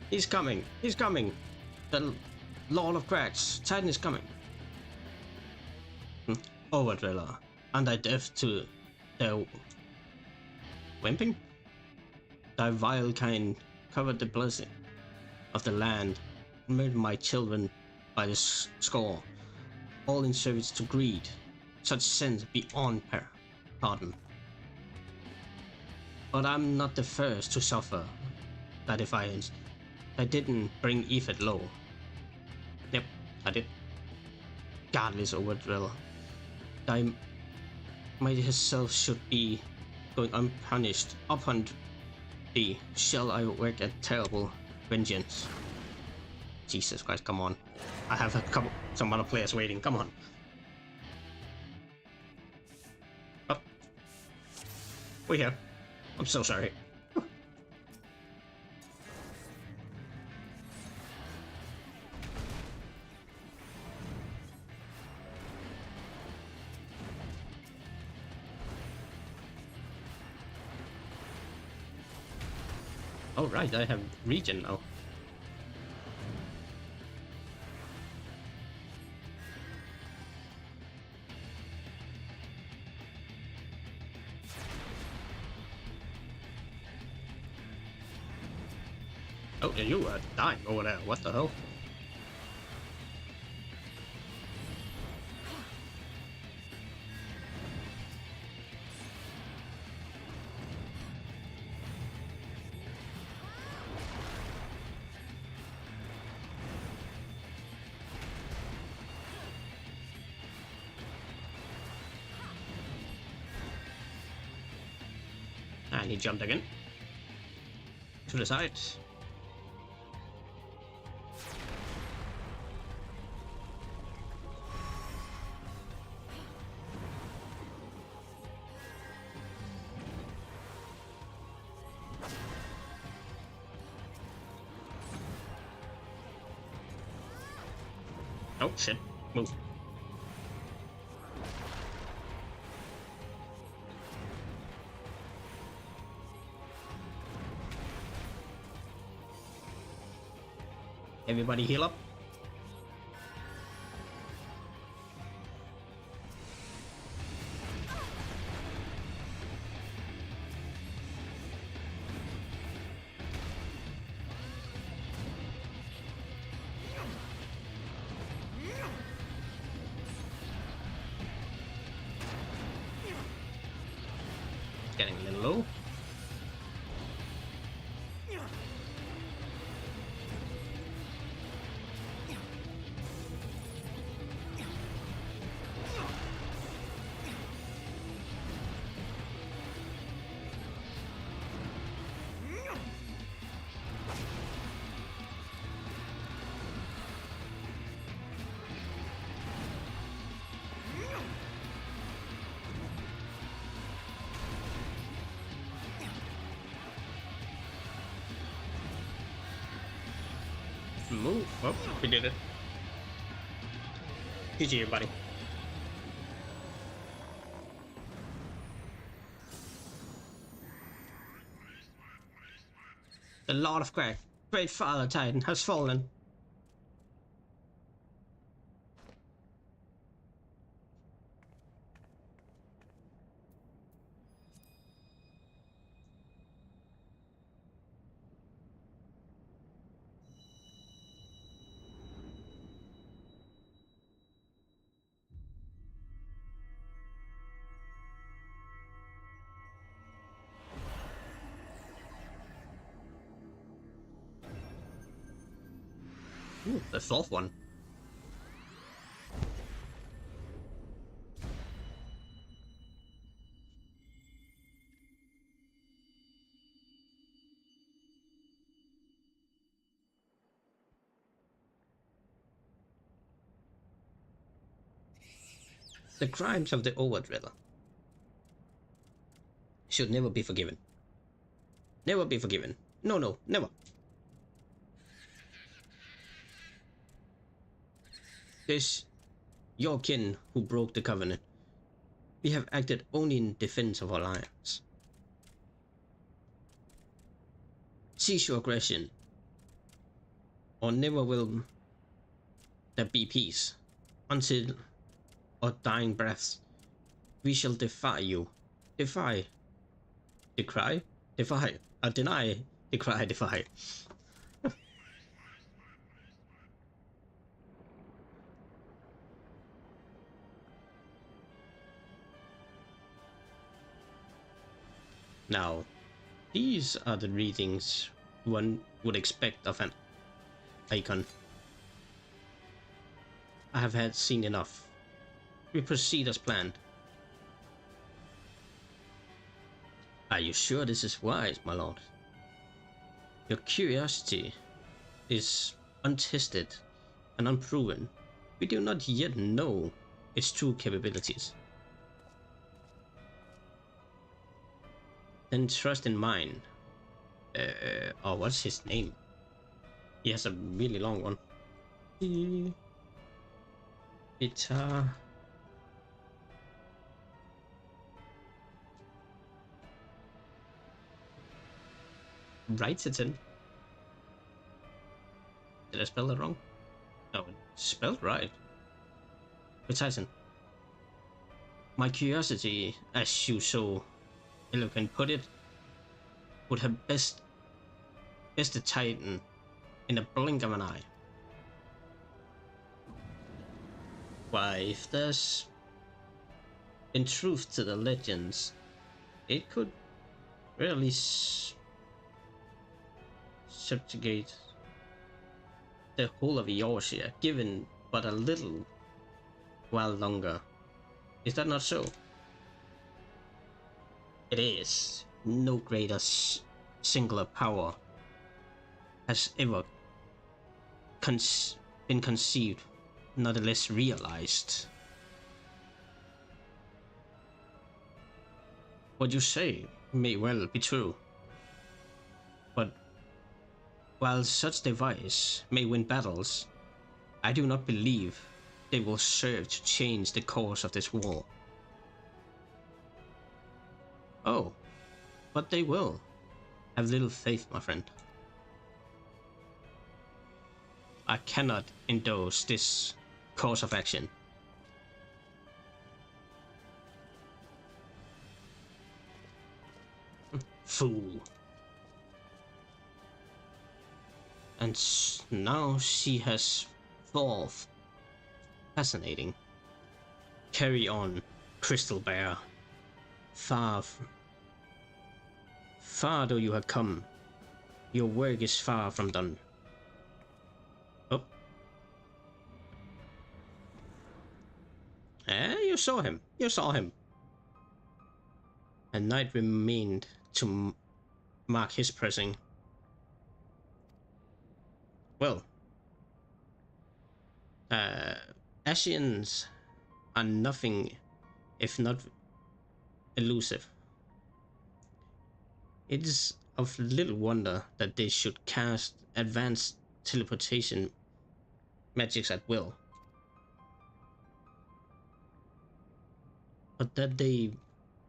He's coming. He's coming. The Lord of Cracks. Titan is coming. Overdweller. And I deaf to their wimping? Thy vile kind covered the blessing of the land, murdered my children by the score, all in service to greed. Such sins beyond pardon. But I'm not the first to suffer that defiance. I didn't bring Ethan low. Yep, I did. Godless Overdweller. Thy mighty self should be going unpunished. Upon thee shall I work a terrible vengeance. Jesus Christ, come on. I have some other players waiting, come on. Oh. We're here. I'm so sorry. Oh right, I have region now. Oh, yeah, you are dying over there. What the hell? And he jumped again. To the side. Oh shit, move. Everybody heal up. Getting a little low. Move. Oh, we did it. GG, everybody. The Lord of Greg, Great Father Titan, has fallen. Ooh, the fourth one. The crimes of the Overdweller should never be forgiven. Never be forgiven. No, no, never. This your kin who broke the covenant. We have acted only in defense of our lives. Cease your aggression, or never will there be peace. Until our dying breaths, we shall defy you. Defy. Decry? Defy. Deny. Decry. Defy. Now, these are the readings one would expect of an icon. I have had seen enough. We proceed as planned. Are you sure this is wise, my lord? Your curiosity is untested and unproven. We do not yet know its true capabilities. Then trust in mine. Oh, what's his name? He has a really long one. It's writes it in. Did I spell it wrong? No, it's spelled right. Titan. My curiosity, as you so eloquent put it, would have bested Titan in a blink of an eye. Why, if there's been truth to the legends, it could really subjugate the whole of Eorzea, given but a little while longer. Is that not so? It is. No greater singular power has ever been conceived, not less realized. What you say may well be true, but while such device may win battles, I do not believe they will serve to change the course of this war. Oh, but they will. Have little faith, my friend. I cannot endorse this course of action. Fool. And now she has evolved. Fascinating. Carry on, Crystal Bear. Far though you have come, your work is far from done. Oh. You saw him. You saw him. A night remained to mark his pressing. Well, Ascians are nothing if not elusive. It is of little wonder that they should cast advanced teleportation magics at will. But that they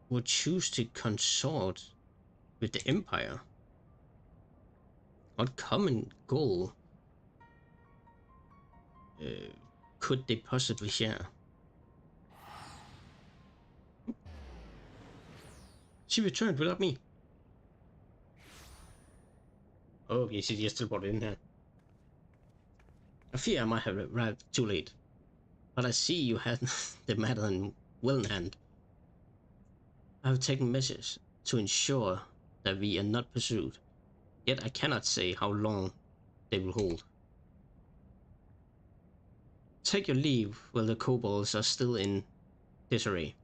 would choose to consort with the Empire? What common goal could they possibly share? She returned without me. Oh, okay, she just teleported in here. I fear I might have arrived too late. But I see you had the matter in well in hand. I have taken measures to ensure that we are not pursued. Yet I cannot say how long they will hold. Take your leave while the kobolds are still in disarray.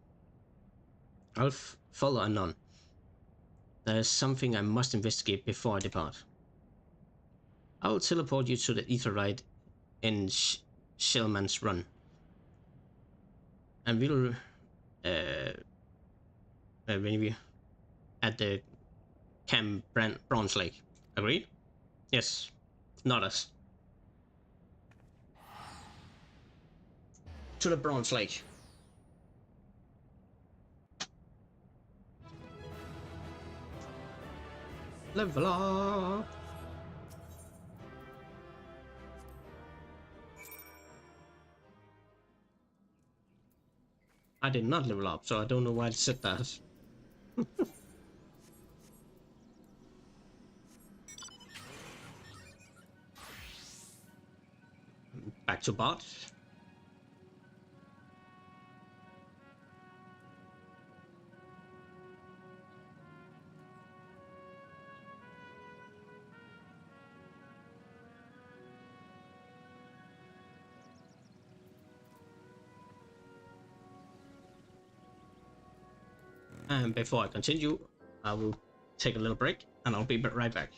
I'll follow anon. There is something I must investigate before I depart. I will teleport you to the Aetheryte in Shellman's Run. And we'll review at the Camp Bronze Lake. Agreed? Yes. Not us. To the Bronze Lake. Level up! I did not level up, so I don't know why it said that. Back to bot. And before I continue, I will take a little break and I'll be right back.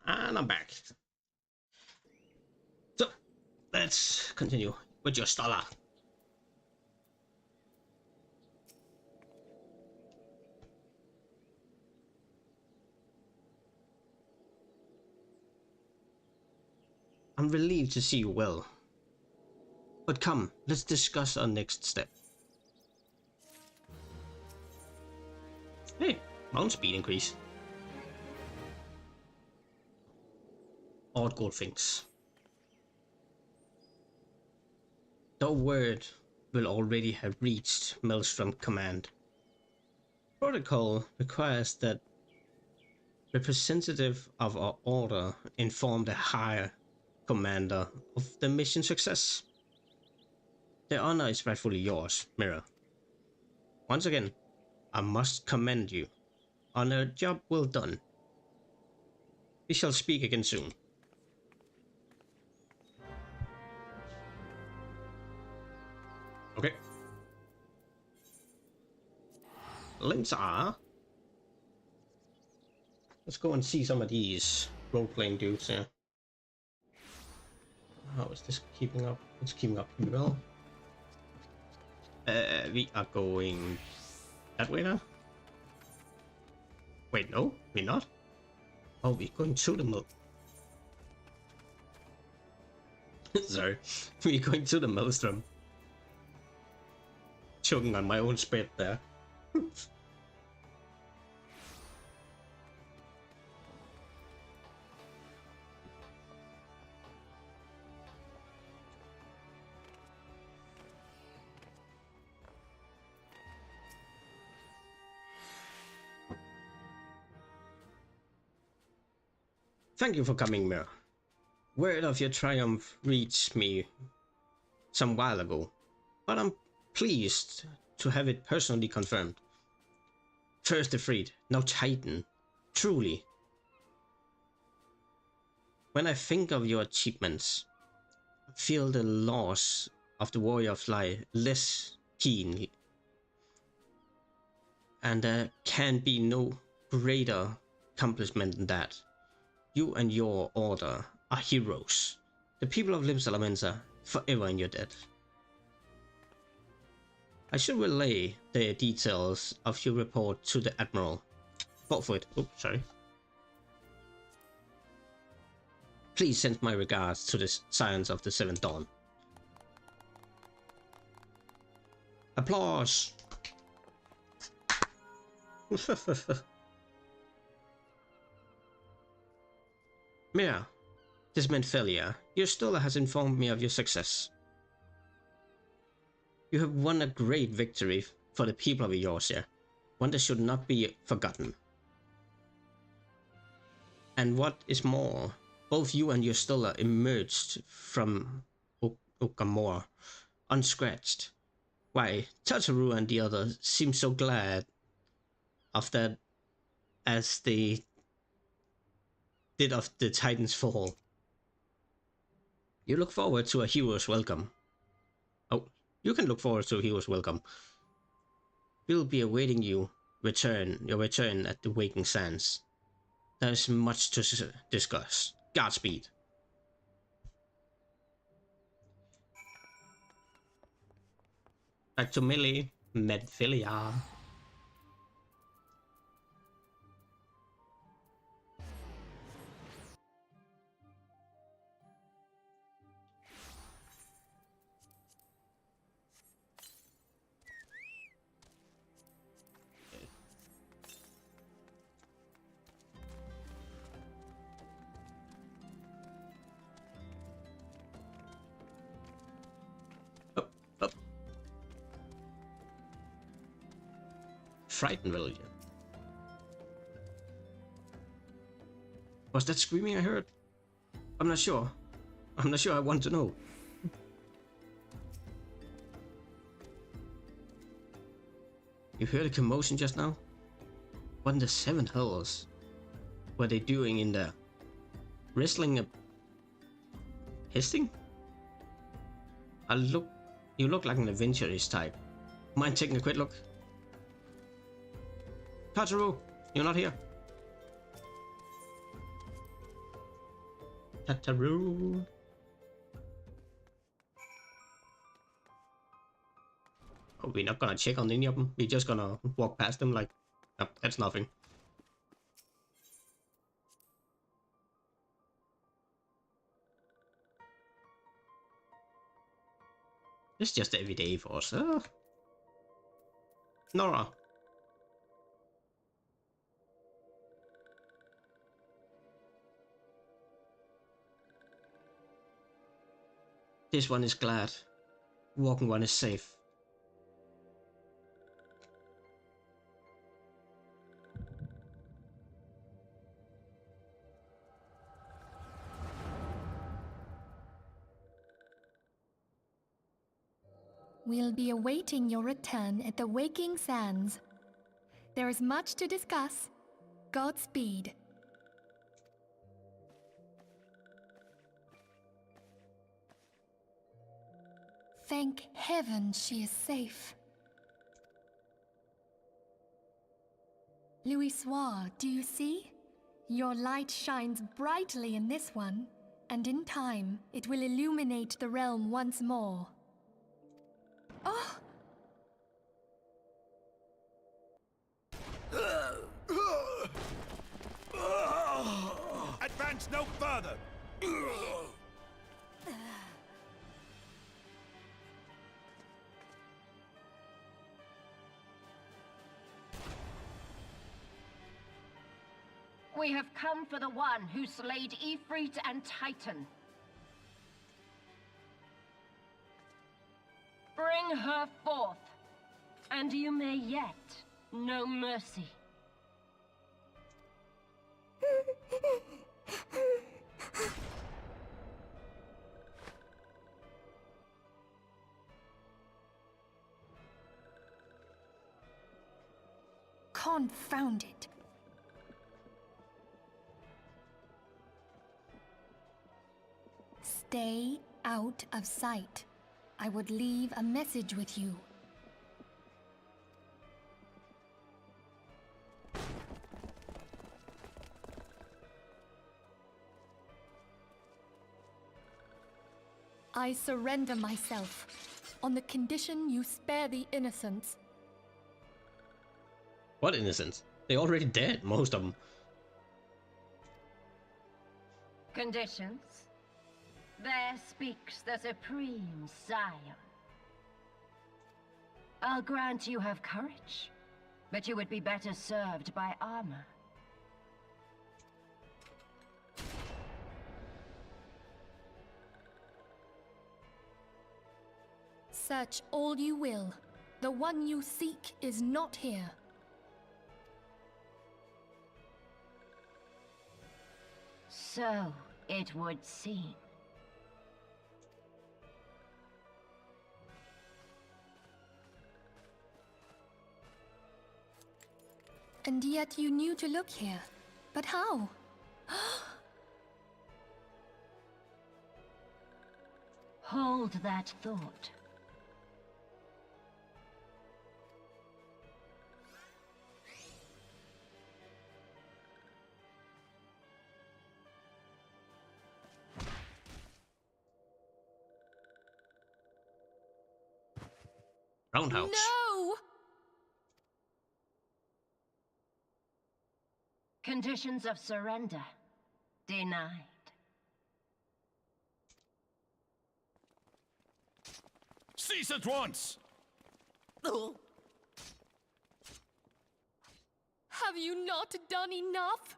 And I'm back. So, let's continue with your Stala. I'm relieved to see you well. But come, let's discuss our next step. Hey, mount speed increase. Odd good things. The word will already have reached Maelstrom Command. Protocol requires that representative of our order inform the higher commander of the mission success. The honor is rightfully yours, Mirror. Once again, I must commend you on a job well done. We shall speak again soon. Okay. Limsa. Let's go and see some of these role-playing dudes here. How is this keeping up? It's keeping up pretty well. We are going that way now? Wait, no, we're not. Oh, we're going to the mill. Sorry, we're going to the Maelstrom. Choking on my own spit there. Thank you for coming, Mir. Word of your triumph reached me some while ago, but I'm pleased to have it personally confirmed. First the Freed, now Titan. Truly. When I think of your achievements, I feel the loss of the Warrior of Light less keenly. And there can be no greater accomplishment than that. You and your order are heroes. The people of Limsa forever in your debt. I should relay the details of your report to the Admiral. Vote for it. Oh, sorry. Please send my regards to the Scions of the Seventh Dawn. Applause! Mira, this meant failure. Your Stola has informed me of your success. You have won a great victory for the people of Eorzea, one that should not be forgotten. And what is more, both you and your Stola emerged from Okamor unscratched. Why, Tataru and the others seem so glad of that as they did of the Titan's fall. You look forward to a hero's welcome. Oh, you can look forward to a hero's welcome. We'll be awaiting your return at the Waking Sands. There's much to discuss. Godspeed. Back to Millie, Medphilia. Frightened villager. Was that screaming I heard? I'm not sure. I'm not sure I want to know. You heard a commotion just now? What in the seven hells were they doing in there? Wrestling a... hissing? You look like an adventurous type. Mind taking a quick look? Tataru, you're not here. Tataroo. Oh, we're not gonna check on any of them. We're just gonna walk past them like, oh, that's nothing. It's just every day for us. Nora. This one is glad. Walking one is safe. We'll be awaiting your return at the Waking Sands. There is much to discuss. Godspeed. Thank heaven she is safe. Louisoire, do you see? Your light shines brightly in this one, and in time it will illuminate the realm once more. Oh! Advance no further! We have come for the one who slayed Ifrit and Titan. Bring her forth, and you may yet know mercy. Confound it. Stay out of sight. I would leave a message with you. I surrender myself, on the condition you spare the innocents. What innocence? They already dead, most of them. Conditions? There speaks the Supreme Scion. I'll grant you have courage, but you would be better served by armor. Search all you will. The one you seek is not here. So it would seem. And yet you knew to look here. But how? Hold that thought. Roundhouse. No! Conditions of surrender denied. Cease at once! Have you not done enough?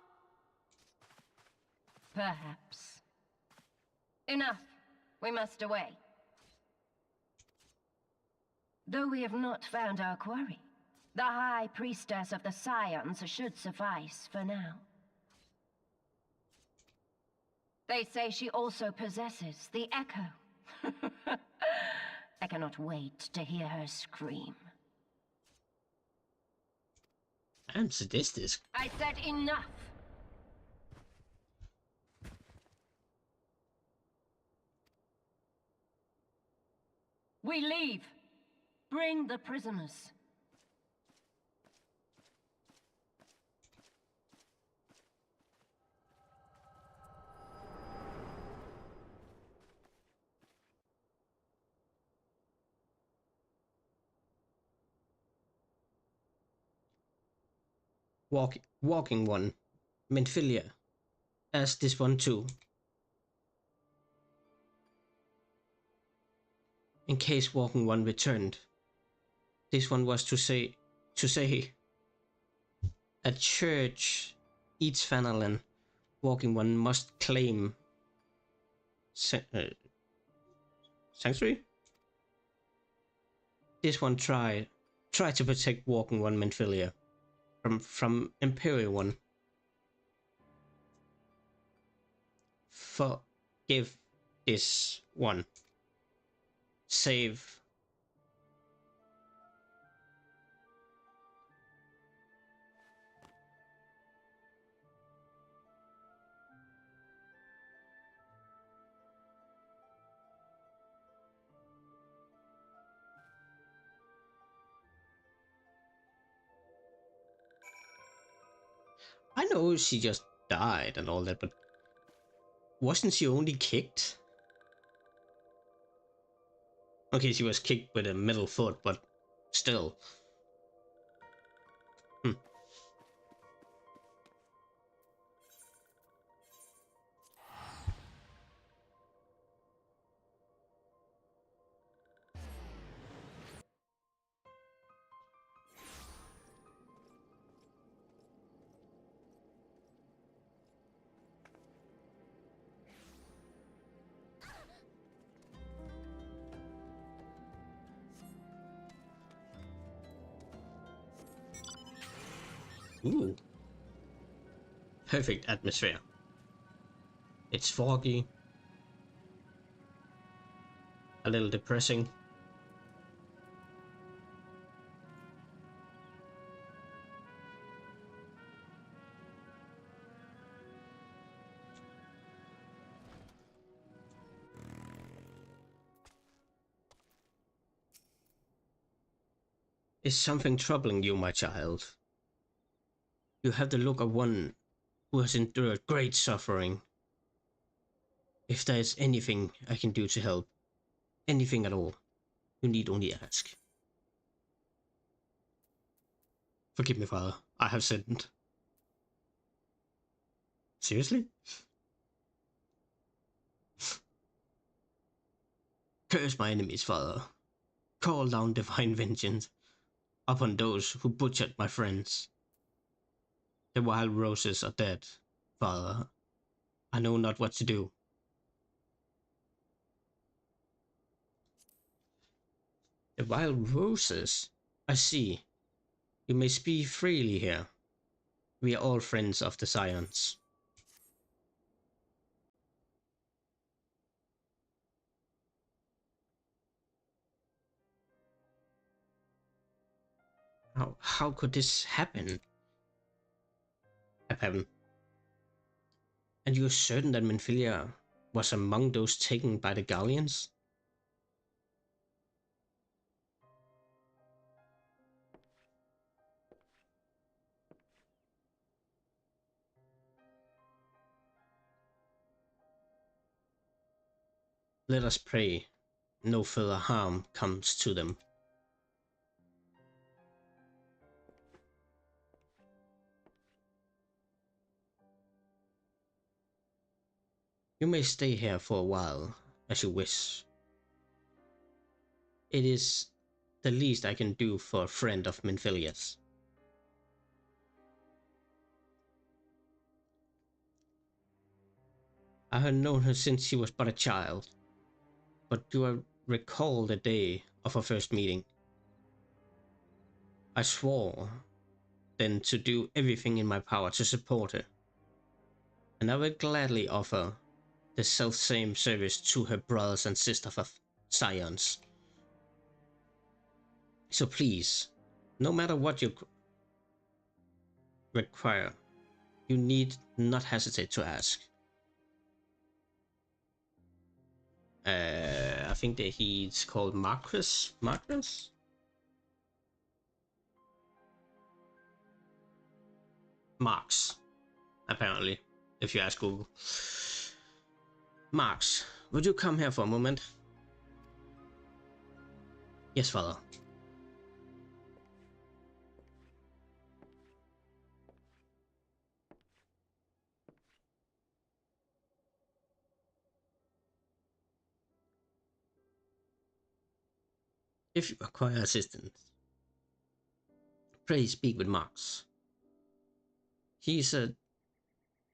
Perhaps. Enough. We must away. Though we have not found our quarry, the High Priestess of the Scions should suffice for now. They say she also possesses the Echo. I cannot wait to hear her scream. I'm sadistic. I said enough! We leave. Bring the prisoners. Walking one, Menphilia, as this one too. In case Walking One returned, this one was to say, at church, each Fanalan, Walking One must claim sanctuary. This one try to protect Walking One Menphilia from Imperial One. Forgive this one. Save. I know she just died and all that, but wasn't she only kicked? Okay, she was kicked with a metal foot, but still. Ooh. Perfect atmosphere. It's foggy. A little depressing. Is something troubling you, my child? You have the look of one who has endured great suffering. If there is anything I can do to help, anything at all, you need only ask. Forgive me, Father. I have sinned. Seriously? Curse my enemies, Father. Call down divine vengeance upon those who butchered my friends. The wild roses are dead, Father. I know not what to do. The wild roses? I see. You may speak freely here. We are all friends of the Scions. How could this happen? And you're certain that Menphilia was among those taken by the Galleons? Let us pray no further harm comes to them. You may stay here for a while, as you wish. It is the least I can do for a friend of Menphilia's. I have known her since she was but a child, but do I recall the day of our first meeting? I swore then to do everything in my power to support her, and I will gladly offer the self-same service to her brothers and sisters of Scions. So please, no matter what you require, you need not hesitate to ask. I think that he's called Marcus? Marcus? Marx, apparently, if you ask Google. Marx, would you come here for a moment? Yes, Father. If you require assistance, pray speak with Marx. He's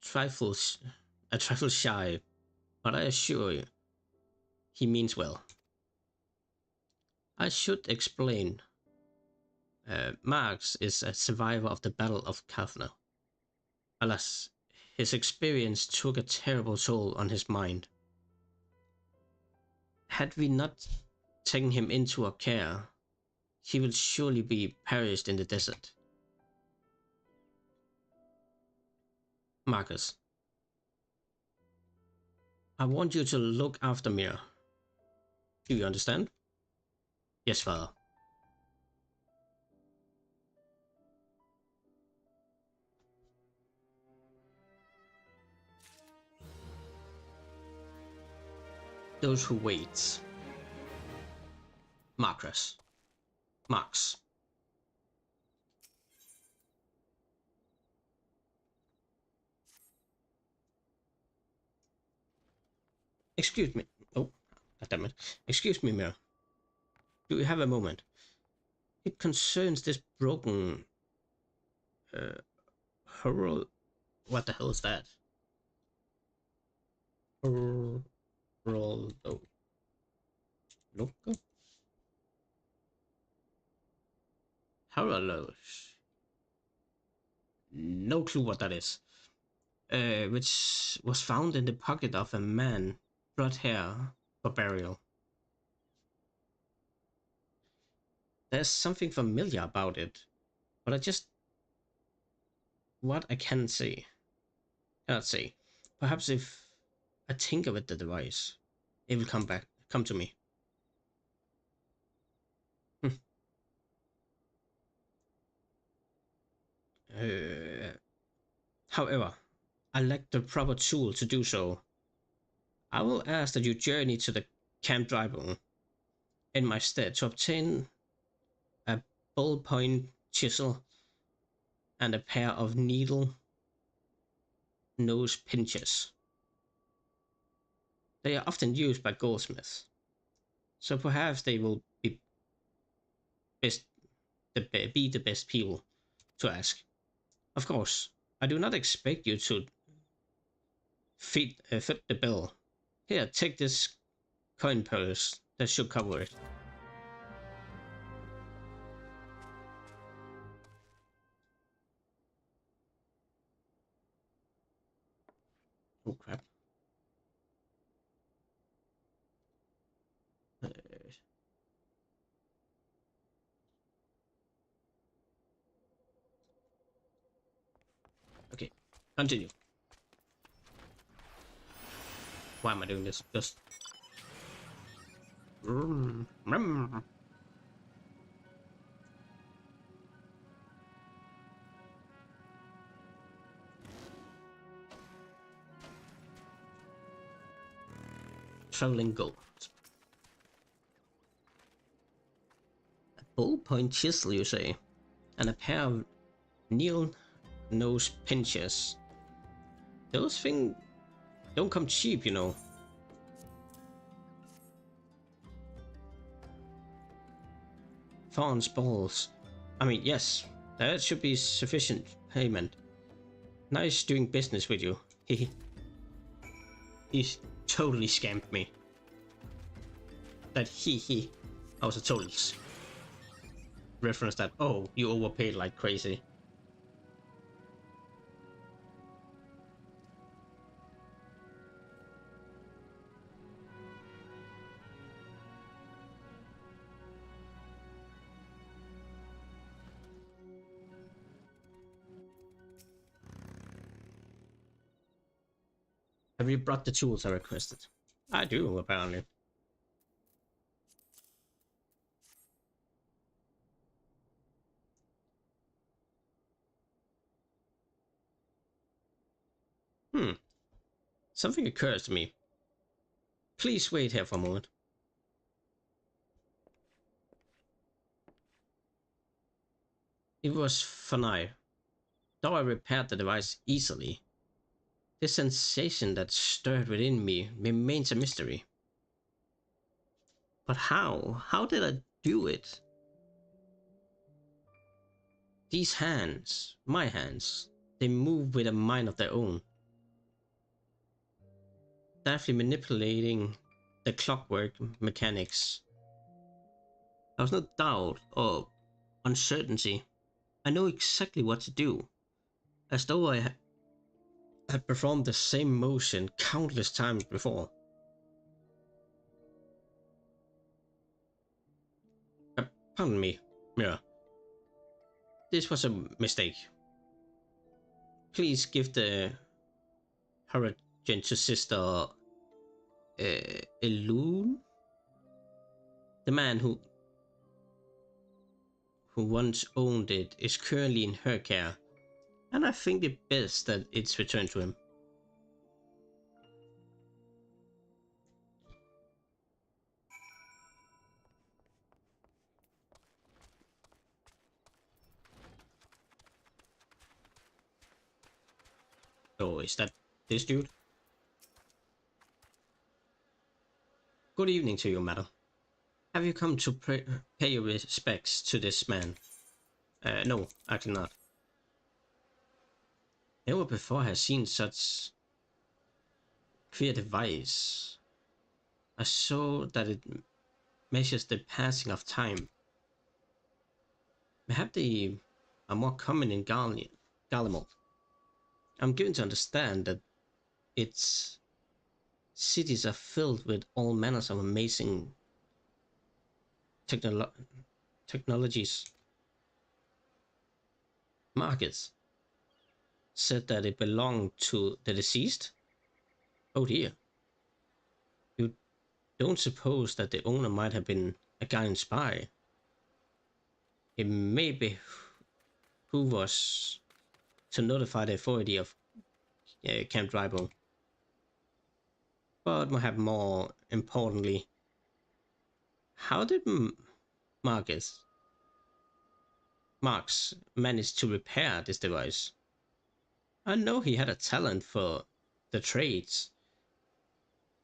trifle, a trifle shy, but I assure you, he means well. I should explain. Marx is a survivor of the Battle of Cathno. Alas, his experience took a terrible toll on his mind. Had we not taken him into our care, he will surely be perished in the desert. Marcus, I want you to look after Mira. Do you understand? Yes, father. Those who wait. Marcus. Marx. Excuse me. Oh, goddammit. Excuse me, Mira. Do you have a moment? It concerns this broken... Hurl... What the hell is that? Hurl... Loco? Hurlos. No clue what that is. Which was found in the pocket of a man, brought here for burial. There's something familiar about it, but what I cannot say. Perhaps if I tinker with the device, it will come to me. However, I lack the proper tool to do so. I will ask that you journey to the Camp Drybone in my stead to obtain a ballpoint chisel and a pair of needle nose pinchers. They are often used by goldsmiths, so perhaps they will be the best people to ask. Of course, I do not expect you to foot the bill. Here, take this coin purse. That should cover it. Oh crap. Okay, continue. Why am I doing this? Just... Traveling gold. A ballpoint chisel, you say? And a pair of needle nose pinchers. Those things don't come cheap, you know. Fawn's balls. I mean, yes, that should be sufficient payment. Nice doing business with you. He's totally scammed me. That I was a total reference that, oh, you overpaid like crazy. Have you brought the tools I requested? I do, apparently. Something occurs to me. Please wait here for a moment. It was Fanai. Though I repaired the device easily, the sensation that stirred within me remains a mystery. But how? How did I do it. These hands, my hands, they move with a mind of their own, deftly manipulating the clockwork mechanics. There was no doubt or uncertainty. I know exactly what to do, as though I had performed the same motion countless times before. Pardon me, Mira. This was a mistake. Please give the Hurricane to Sister Elune, the man who once owned it, is currently in her care, and I think it best that it's returned to him. So is that this dude? Good evening to you, madam. Have you come to pay your respects to this man? No, actually not. Never before has seen such clear device. I saw that it measures the passing of time. Perhaps they are more common in Garlemald. I'm given to understand that its cities are filled with all manners of amazing technologies. Marcus said that it belonged to the deceased? Oh dear. You don't suppose that the owner might have been a Gaian spy? It may be who was to notify the authority of Camp Drybone. But perhaps more importantly, how did Marx manage to repair this device? I know he had a talent for the trades,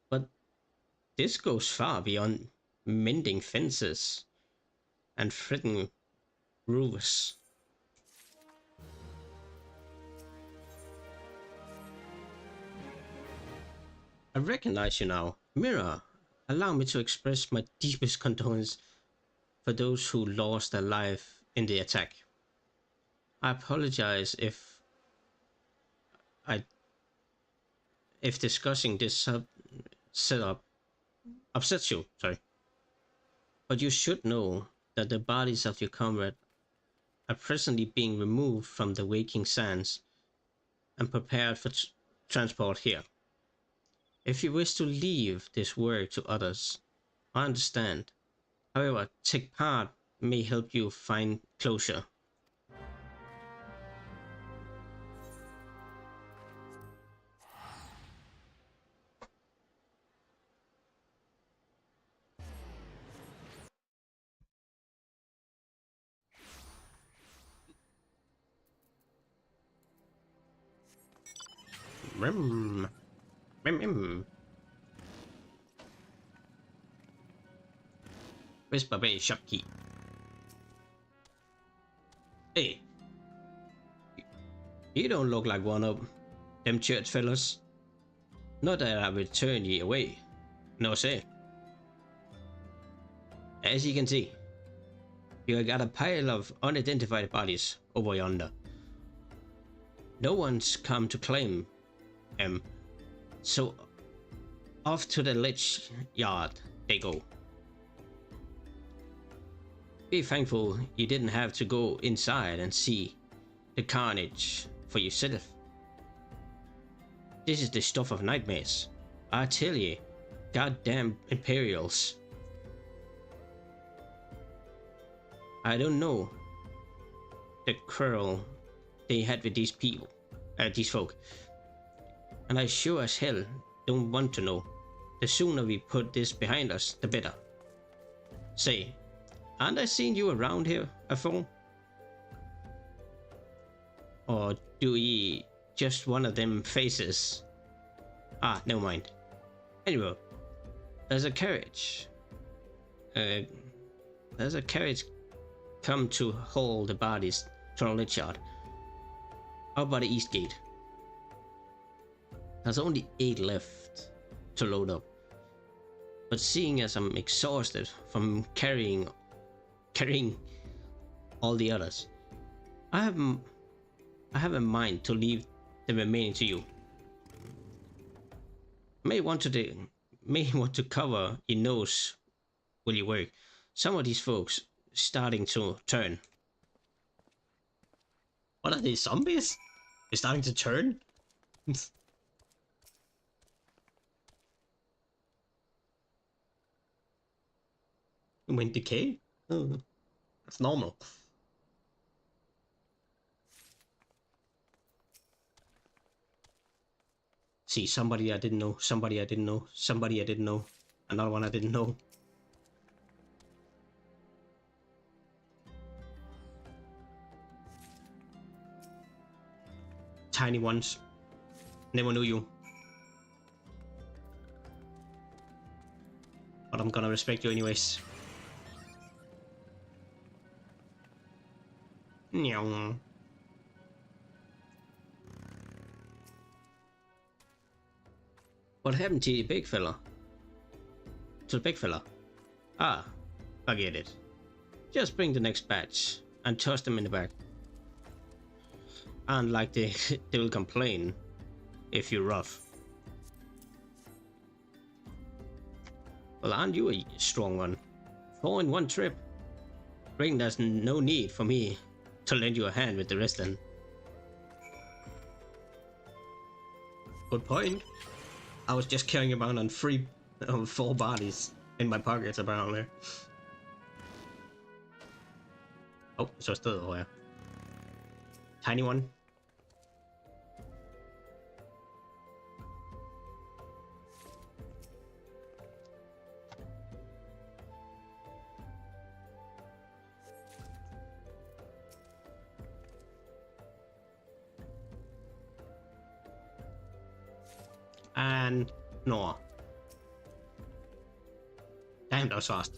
but this goes far beyond mending fences and threading roofs. I recognize you now. Mira, allow me to express my deepest condolence for those who lost their life in the attack. I apologize if discussing this setup upsets you, sorry. But you should know that the bodies of your comrade are presently being removed from the waking sands and prepared for transport here. If you wish to leave this work to others, I understand. However, take part may help you find closure. Whisper Bay shopkeep. Hey, you don't look like one of them church fellas. Not that I would turn ye away. No, sir. As you can see, you got a pile of unidentified bodies over yonder. No one's come to claim them, so off to the lich yard they go. Be thankful you didn't have to go inside and see the carnage for yourself. This is the stuff of nightmares. I tell ye, goddamn Imperials. I don't know the quarrel they had with these people, these folk, and I sure as hell don't want to know. The sooner we put this behind us, the better. Say, aren't I seen you around here afore? Or do ye just one of them faces? Ah, never mind. Anyway, there's a carriage. A There's a carriage come to haul the bodies to our Lich-Yard, out by the east gate. There's only 8 left to load up. But seeing as I'm exhausted from carrying all the others, I have in mind to leave the remaining to you. May want to cover your nose while you work. Some of these folks starting to turn. What are these, zombies? They're starting to turn? When decay? Oh, that's normal. See, somebody I didn't know, somebody I didn't know, somebody I didn't know, another one I didn't know. Tiny ones. Never knew you. But I'm gonna respect you anyways. Meow. What happened to the big fella? To the big fella? Ah, forget it. Just bring the next batch and toss them in the back. And like they will complain if you're rough. Well, aren't you a strong one? 4 in one trip. Reckon there's no need for me to lend you a hand with the rest then. Good point. I was just carrying around on 4 bodies in my pockets apparently. Oh, så stedet her. Tiny one. And Noah. Damn, that was fast.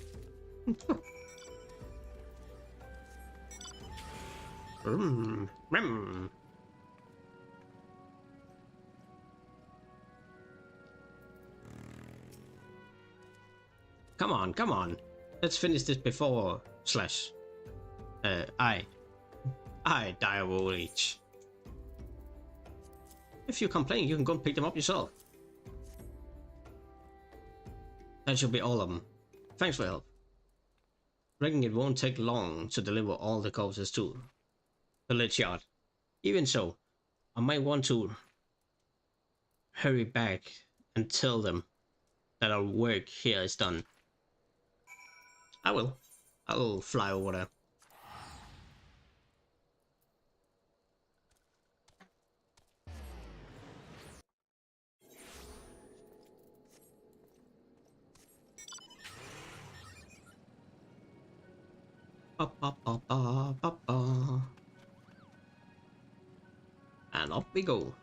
Come on, come on. Let's finish this before I die of old age. If you complain, you can go and pick them up yourself. That should be all of them. Thanks for help. Reckon it won't take long to deliver all the corpses to the Lich-Yard. Even so, I might want to hurry back and tell them that our work here is done. I will. I'll fly over there. And off we go.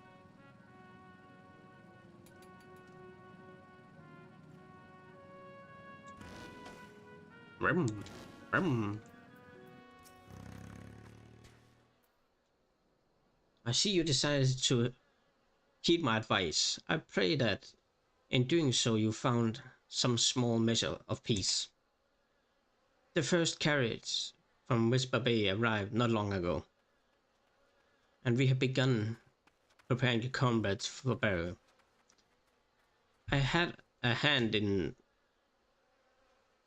Rum, rum. I see you decided to heed my advice. I pray that in doing so you found some small measure of peace. The first carriage from Whisper Bay arrived not long ago, and we have begun preparing the comrades for burial. I had a hand in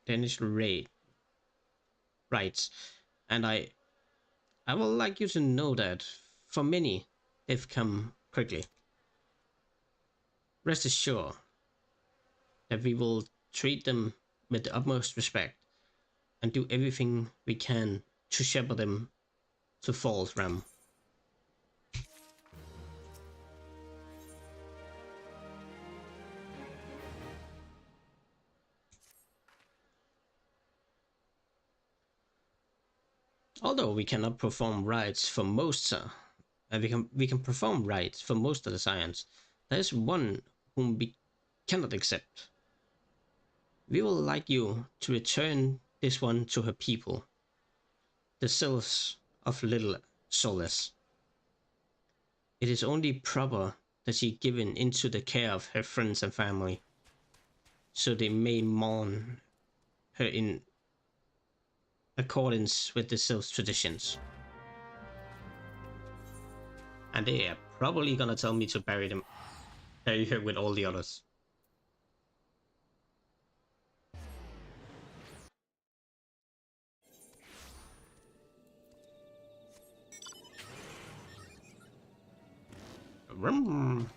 the initial rites, and I would like you to know that for many, they've come quickly. Rest assured that we will treat them with the utmost respect and do everything we can to shepherd them to Falls Realm. Although we cannot perform rites for most, we can perform rites for most of the science, there is one whom we cannot accept. We would like you to return this one to her people, the sylphs of Little Solace. It is only proper that she given into the care of her friends and family, so they may mourn her in accordance with the sylphs' traditions. And they are probably gonna tell me to bury her with all the others. Vroom.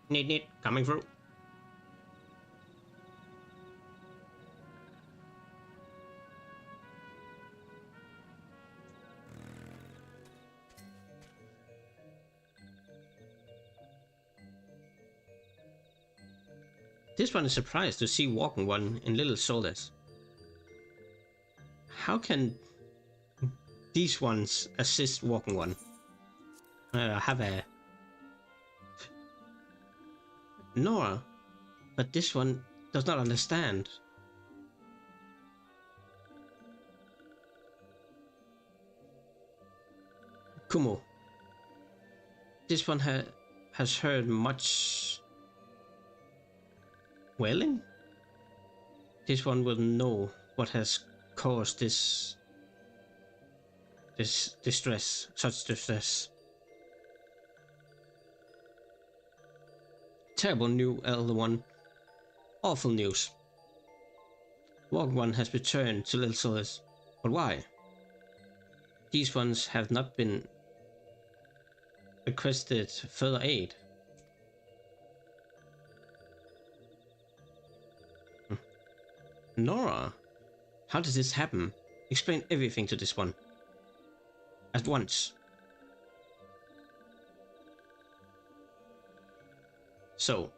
Neat, coming through. This one is surprised to see Walking One in Little Solace. How can these ones assist Walking One? Have a Nora, but this one does not understand. Kumo, this one has heard much wailing. This one will know what has caused this distress, such distress. Terrible news, Elder One. Awful news. Walking One has returned to Little Solace. But why? These ones have not been requested further aid. Nora, how did this happen? Explain everything to this one. At once. So,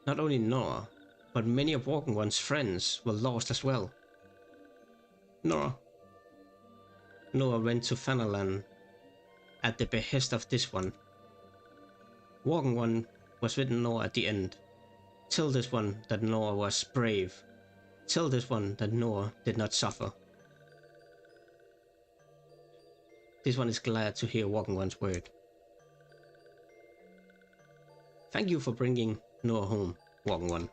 not only Nora, but many of Walking One's friends were lost as well. Nora went to Fanaland at the behest of this one. Walking One was with Nora at the end. Tell this one that Nora was brave. Tell this one that Nora did not suffer. This one is glad to hear Walking One's word. Thank you for bringing Nora home, Walking One.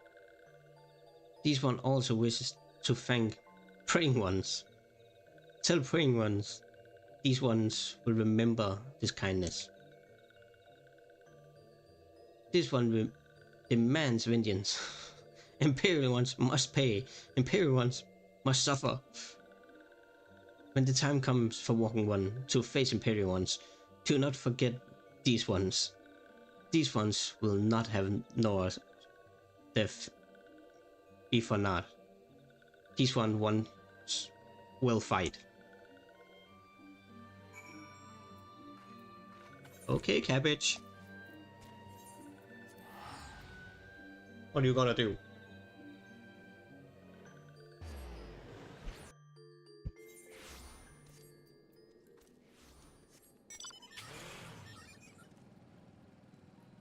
This one also wishes to thank Praying Ones. Tell Praying Ones, these ones will remember this kindness. This one demands vengeance. Imperial ones must pay. Imperial ones must suffer. When the time comes for Walking One to face Imperial ones, do not forget these ones. These ones will not have Nora's death be for naught. These ones will fight. Okay, Cabbage. What are you gonna do?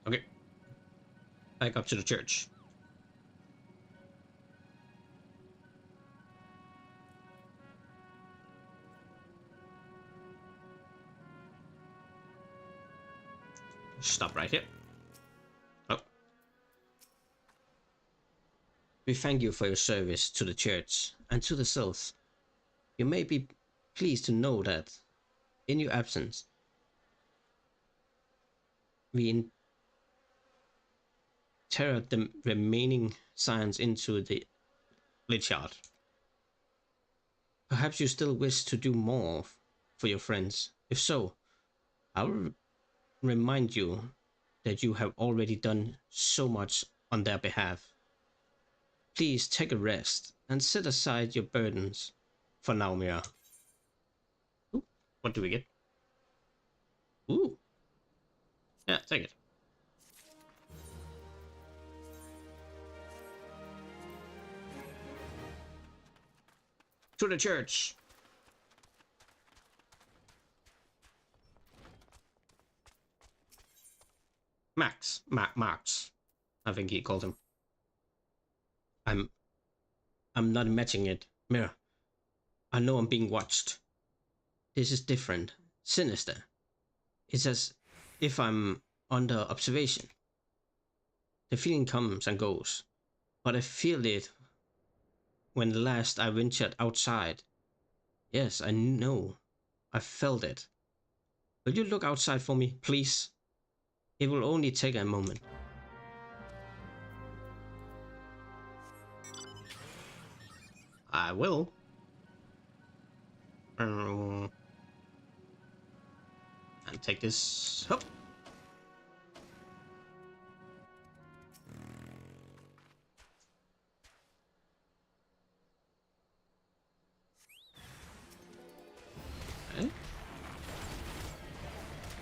Okay. Back up to the church. Stop right here. Oh. We thank you for your service to the church and to the souls. You may be pleased to know that, in your absence, we interred the remaining science into the Lich-Yard. Perhaps you still wish to do more for your friends. If so, I will remind you that you have already done so much on their behalf. Please take a rest and set aside your burdens for now, Mira. Ooh, what do we get? Ooh. Yeah, take it. To the church. Marx, I think he called him. I'm not imagining it. Mirror, I know I'm being watched. This is different, sinister. It's as if I'm under observation. The feeling comes and goes, but I feel it when last I ventured outside. Yes, I know. I felt it. Will you look outside for me, please? It will only take a moment. I will. And take this up. Okay.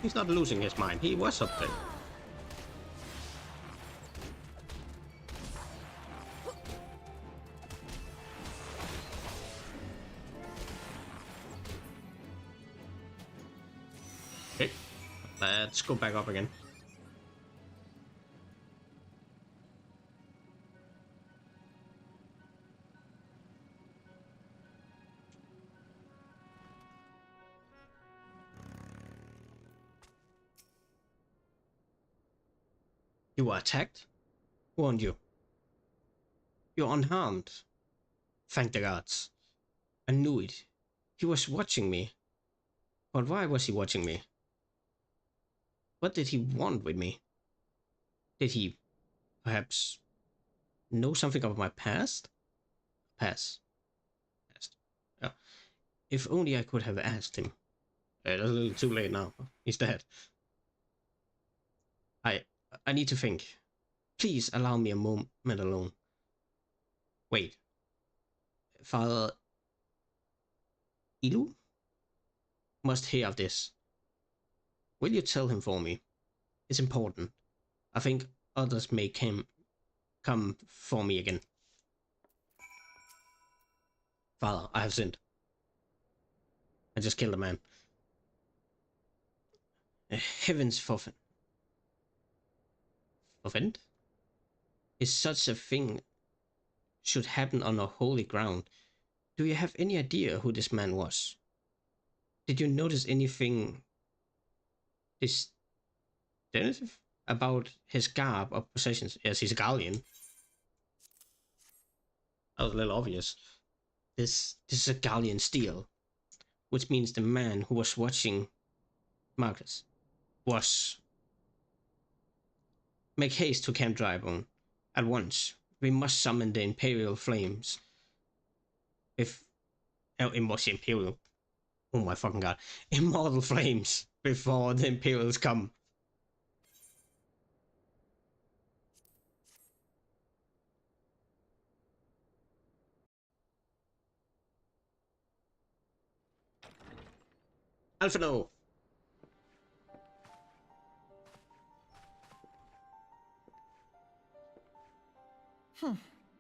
He's not losing his mind. He was up there. Okay. Let's go back up again. You were attacked? Who warned you? You're unharmed. Thank the gods. I knew it. He was watching me. But why was he watching me? What did he want with me? Did he perhaps know something about my past? Past. Yeah. If only I could have asked him. It's a little too late now. He's dead. I need to think. Please allow me a moment alone. Wait. Father Ilu must hear of this. Will you tell him for me? It's important. I think others may come for me again. Father, I have sinned. I just killed a man. Heavens forfeit. Offend? Is such a thing should happen on a holy ground? Do you have any idea who this man was? Did you notice anything distinctive about his garb or possessions? Yes, he's a Gallian. That was a little obvious. This is a Gallian steel, which means the man who was watching Marcus was. Make haste to Camp Drybone at once. We must summon the Imperial Flames. If it was Imperial. Oh my fucking god. Immortal Flames before the Imperials come. Alphino!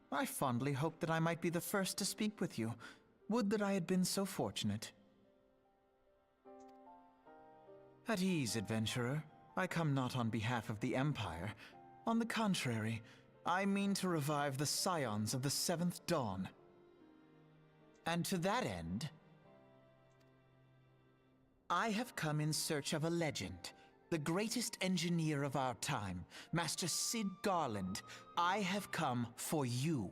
I fondly hoped that I might be the first to speak with you. Would that I had been so fortunate. At ease, adventurer. I come not on behalf of the Empire. On the contrary, I mean to revive the scions of the Seventh Dawn. And to that end, I have come in search of a legend. The greatest engineer of our time, Master Sid Garland. I have come for you.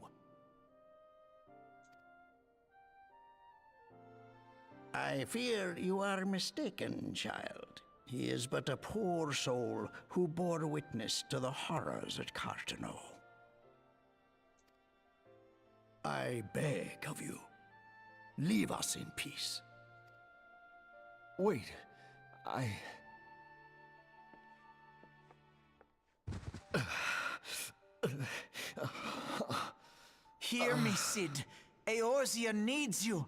I fear you are mistaken, child. He is but a poor soul who bore witness to the horrors at Cartano. I beg of you, leave us in peace. Wait, Hear me, Sid. Eorzea needs you.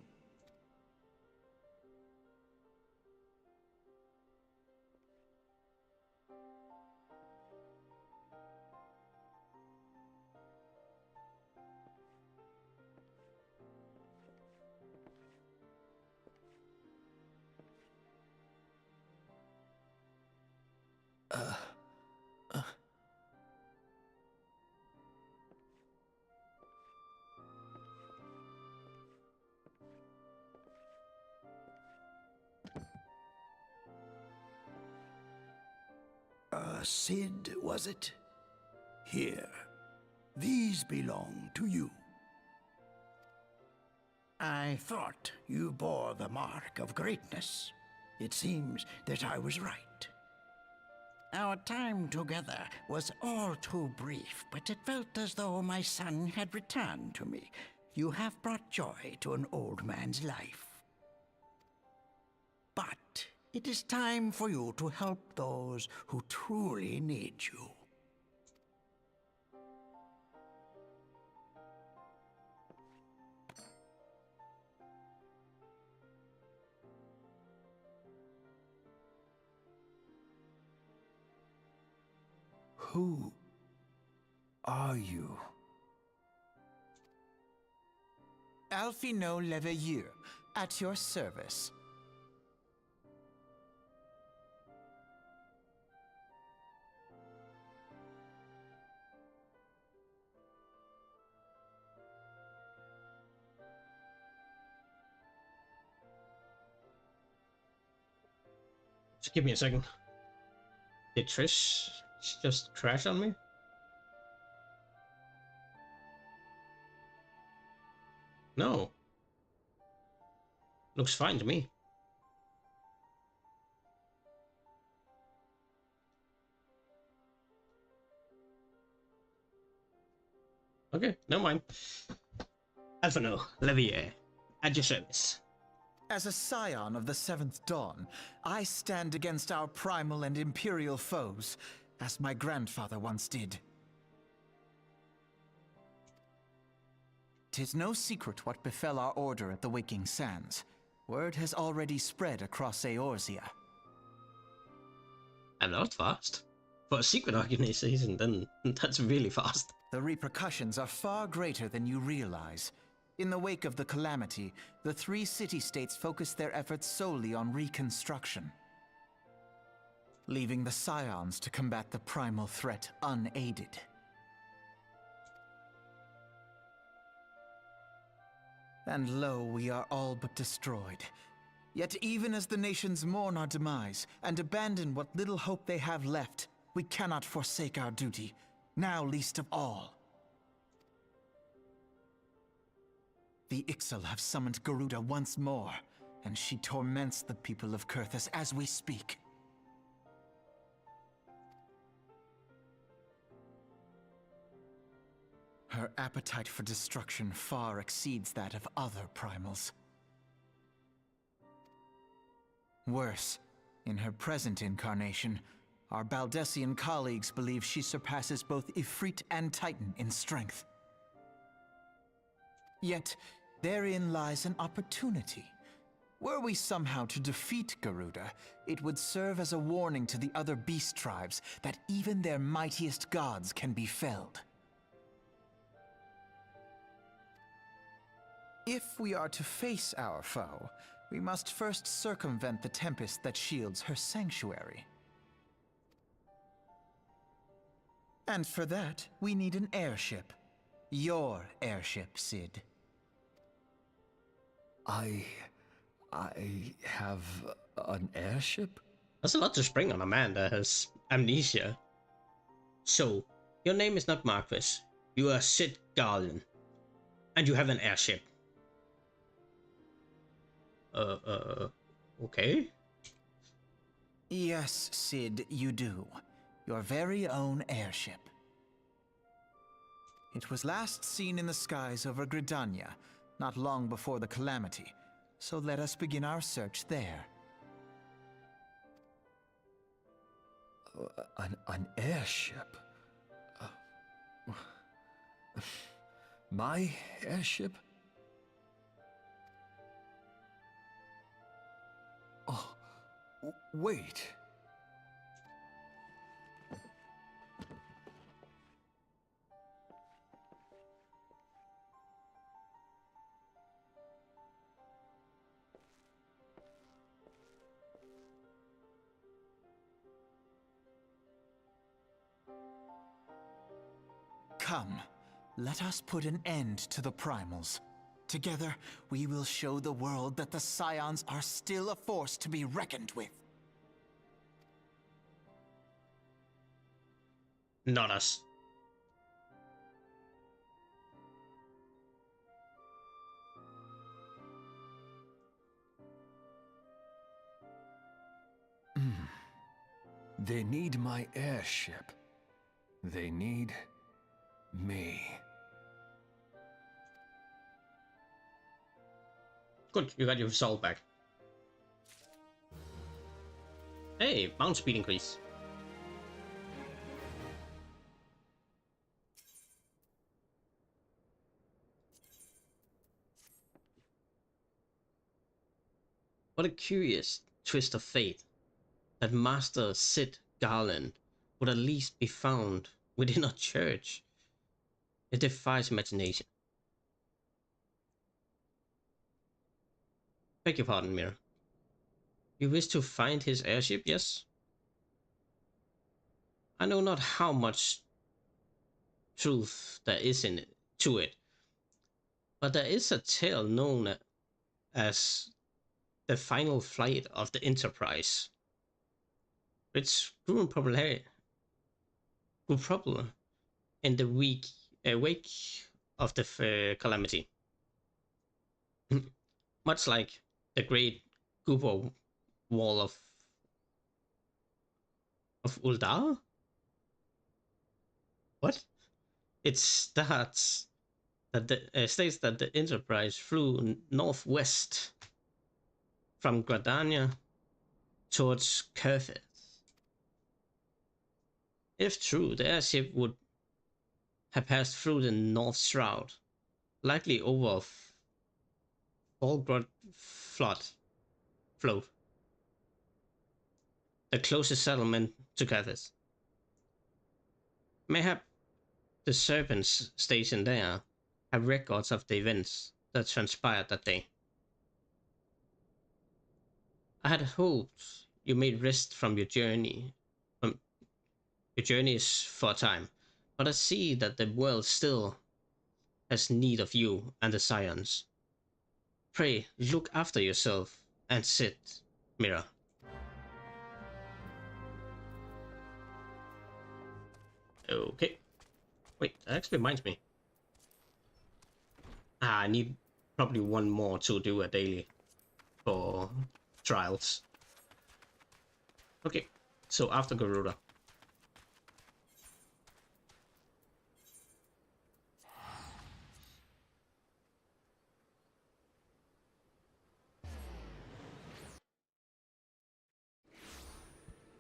Cid, was it? Here. These belong to you. I thought you bore the mark of greatness. It seems that I was right. Our time together was all too brief, but it felt as though my son had returned to me. You have brought joy to an old man's life. But it is time for you to help those who truly need you. Who are you? Alphino Leveilleur, at your service. Just give me a second. Did Trish just crash on me? No. Looks fine to me. Okay, never mind. Alphino Levier, at your service. As a scion of the Seventh Dawn, I stand against our primal and imperial foes, as my grandfather once did. 'Tis no secret what befell our order at the Waking Sands. Word has already spread across Eorzea. And that was fast. For a secret organization, then that's really fast. The repercussions are far greater than you realize. In the wake of the calamity, the three city-states focused their efforts solely on reconstruction, leaving the Scions to combat the primal threat unaided. And lo, we are all but destroyed. Yet even as the nations mourn our demise and abandon what little hope they have left, we cannot forsake our duty, now least of all. The Ixal have summoned Garuda once more, and she torments the people of Kurthus as we speak. Her appetite for destruction far exceeds that of other primals. Worse, in her present incarnation, our Baldessian colleagues believe she surpasses both Ifrit and Titan in strength. Yet, therein lies an opportunity. Were we somehow to defeat Garuda, it would serve as a warning to the other beast tribes that even their mightiest gods can be felled. If we are to face our foe, we must first circumvent the tempest that shields her sanctuary. And for that, we need an airship. Your airship, Cid. I have an airship? That's a lot to spring on a man that has amnesia. So, your name is not Marquis. You are Cid Garland. And you have an airship. Okay? Yes, Cid, you do. Your very own airship. It was last seen in the skies over Gridania, not long before the calamity, so let us begin our search there. An airship? My airship? Oh, wait. Come, let us put an end to the primals. Together, we will show the world that the Scions are still a force to be reckoned with. Not us. They need my airship. They need me. Good, you got your soul back. Hey, bounce speed increase. What a curious twist of fate that Master Sid Garland would at least be found within a church. It defies imagination. Beg your pardon, Mira. You wish to find his airship, yes? I know not how much truth there is in it, to it, but there is a tale known as the final flight of the Enterprise, which grew popular in the wake of the calamity. Much like the Great Goober Wall of Uldar? What? It states that the Enterprise flew northwest from Gradania towards Kerfith. If true, the airship would have passed through the North Shroud, likely over Volgrod float, the closest settlement to Kerfith. Mayhap the Serpents stationed there have records of the events that transpired that day. I had hoped you made rest from your journeys for a time, but I see that the world still has need of you and the Scions. Pray look after yourself and sit, Mira. Okay. Wait, that actually reminds me. I need probably one more to do a daily for trials. Okay, so after Garuda.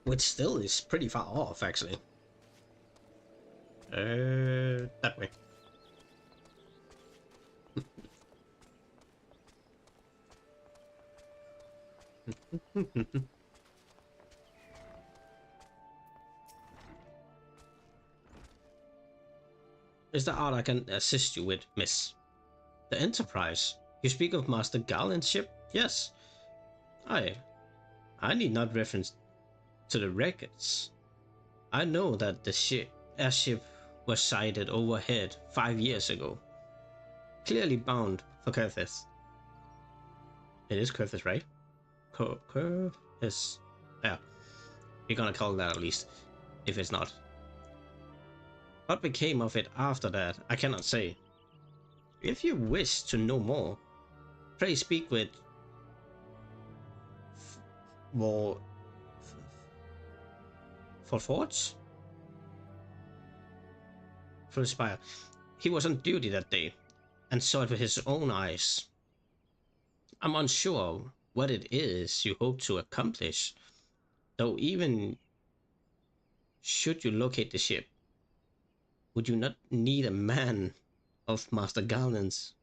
Which still is pretty far off, actually. That way. Is there aught I can assist you with, miss? The Enterprise? You speak of Master Garland's ship? Yes. I need not reference to the records. I know that the airship was sighted overhead 5 years ago. Clearly bound for Kerfith. It is Kerfith, right? Kerfith. Yeah. We're gonna call that at least, if it's not. What became of it after that, I cannot say. If you wish to know more, pray speak with for Forge? For the Spire. He was on duty that day, and saw it with his own eyes. I'm unsure what it is you hope to accomplish, though even should you locate the ship, would you not need a man of Master Garland's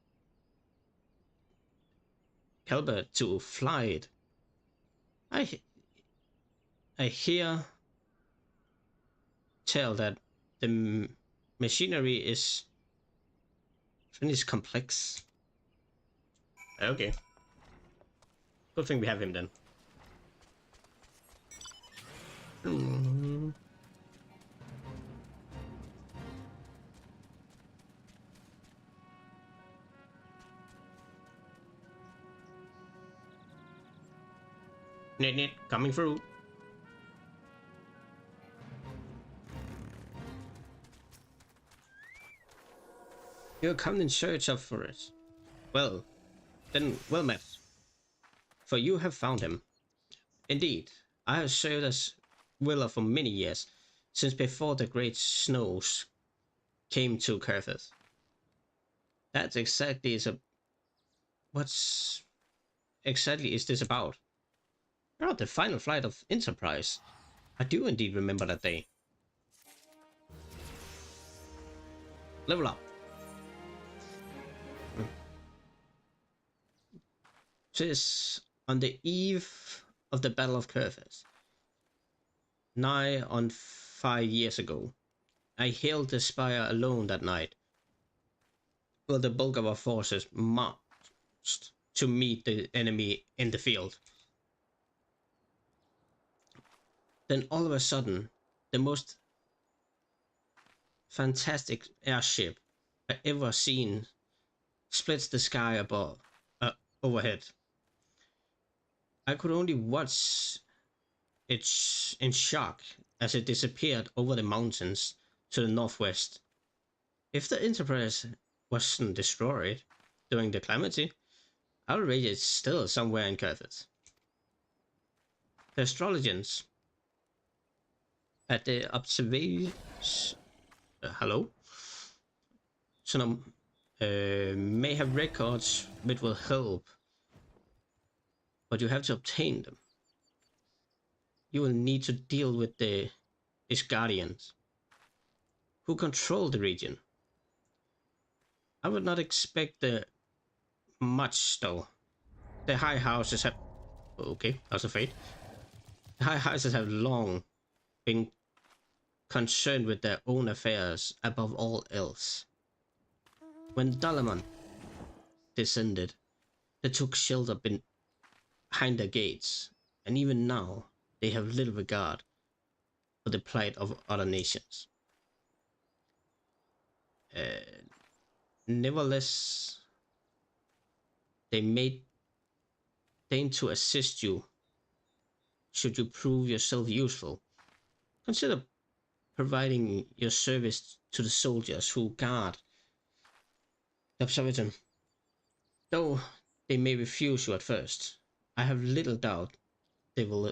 caliber to fly it? I hear tell that the machinery is finished complex. Okay. Good thing we have him then. Nit, coming through. You come in search of for it. Well, then well met. For you have found him. Indeed, I have served as Willer for many years, since before the great snows came to Kerfith. That exactly is a... What's exactly is this about? Oh, the final flight of Enterprise. I do indeed remember that day. Level up. Tis on the eve of the Battle of Kerfith, nigh on 5 years ago. I hailed the spire alone that night, while the bulk of our forces marched to meet the enemy in the field. Then all of a sudden, the most fantastic airship I ever seen splits the sky above, overhead. I could only watch it in shock as it disappeared over the mountains to the northwest. If the Enterprise wasn't destroyed during the calamity, I'll rate it still somewhere in Kerfith. The astrologians at the observation hello? Some may have records which will help, but you have to obtain them. You will need to deal with the Isgardians, who control the region. I would not expect much though. The high houses have... Okay, that's a fate. The high houses have long been concerned with their own affairs above all else. When Dalamon descended, they took shelter behind their gates, and even now they have little regard for the plight of other nations. Nevertheless, they may deign to assist you should you prove yourself useful. Consider providing your service to the soldiers who guard the observatory. Though they may refuse you at first, I have little doubt they will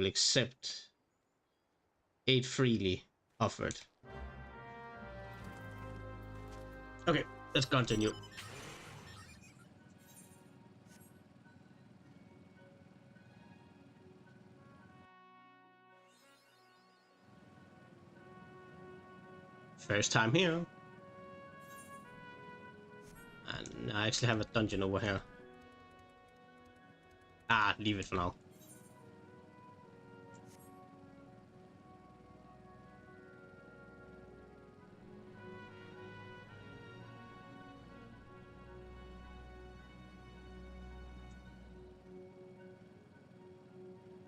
accept aid freely offered. Okay, let's continue. First time here. And I actually have a dungeon over here. Ah, leave it for now.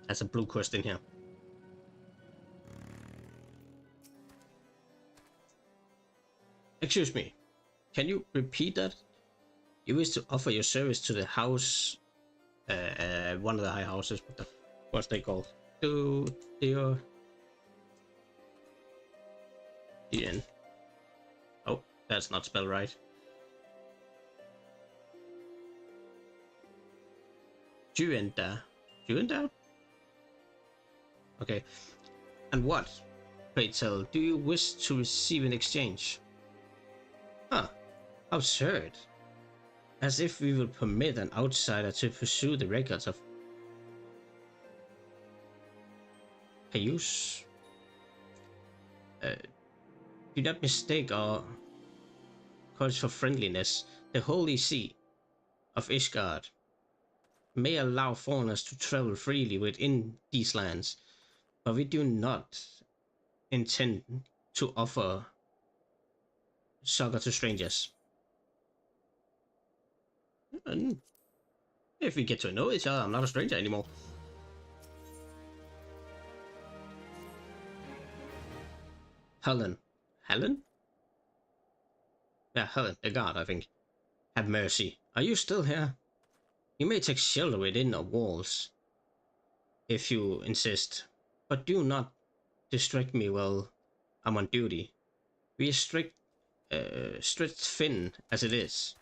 That's a blue quest in here. Excuse me, can you repeat that? You wish to offer your service to the house, one of the high houses. What's they called? To the end. Oh, that's not spelled right. Juenda. Okay. And what, pray tell, do you wish to receive in exchange? Huh. Absurd. As if we would permit an outsider to pursue the records of Payus. Do not mistake our calls for friendliness. The Holy See of Ishgard may allow foreigners to travel freely within these lands, but we do not intend to offer succor to strangers. And if we get to know each other, I'm not a stranger anymore. Helen? Yeah, Helen, the guard, I think. Have mercy. Are you still here? You may take shelter within our walls, if you insist, but do not distract me while I'm on duty. We are stretched thin as it is.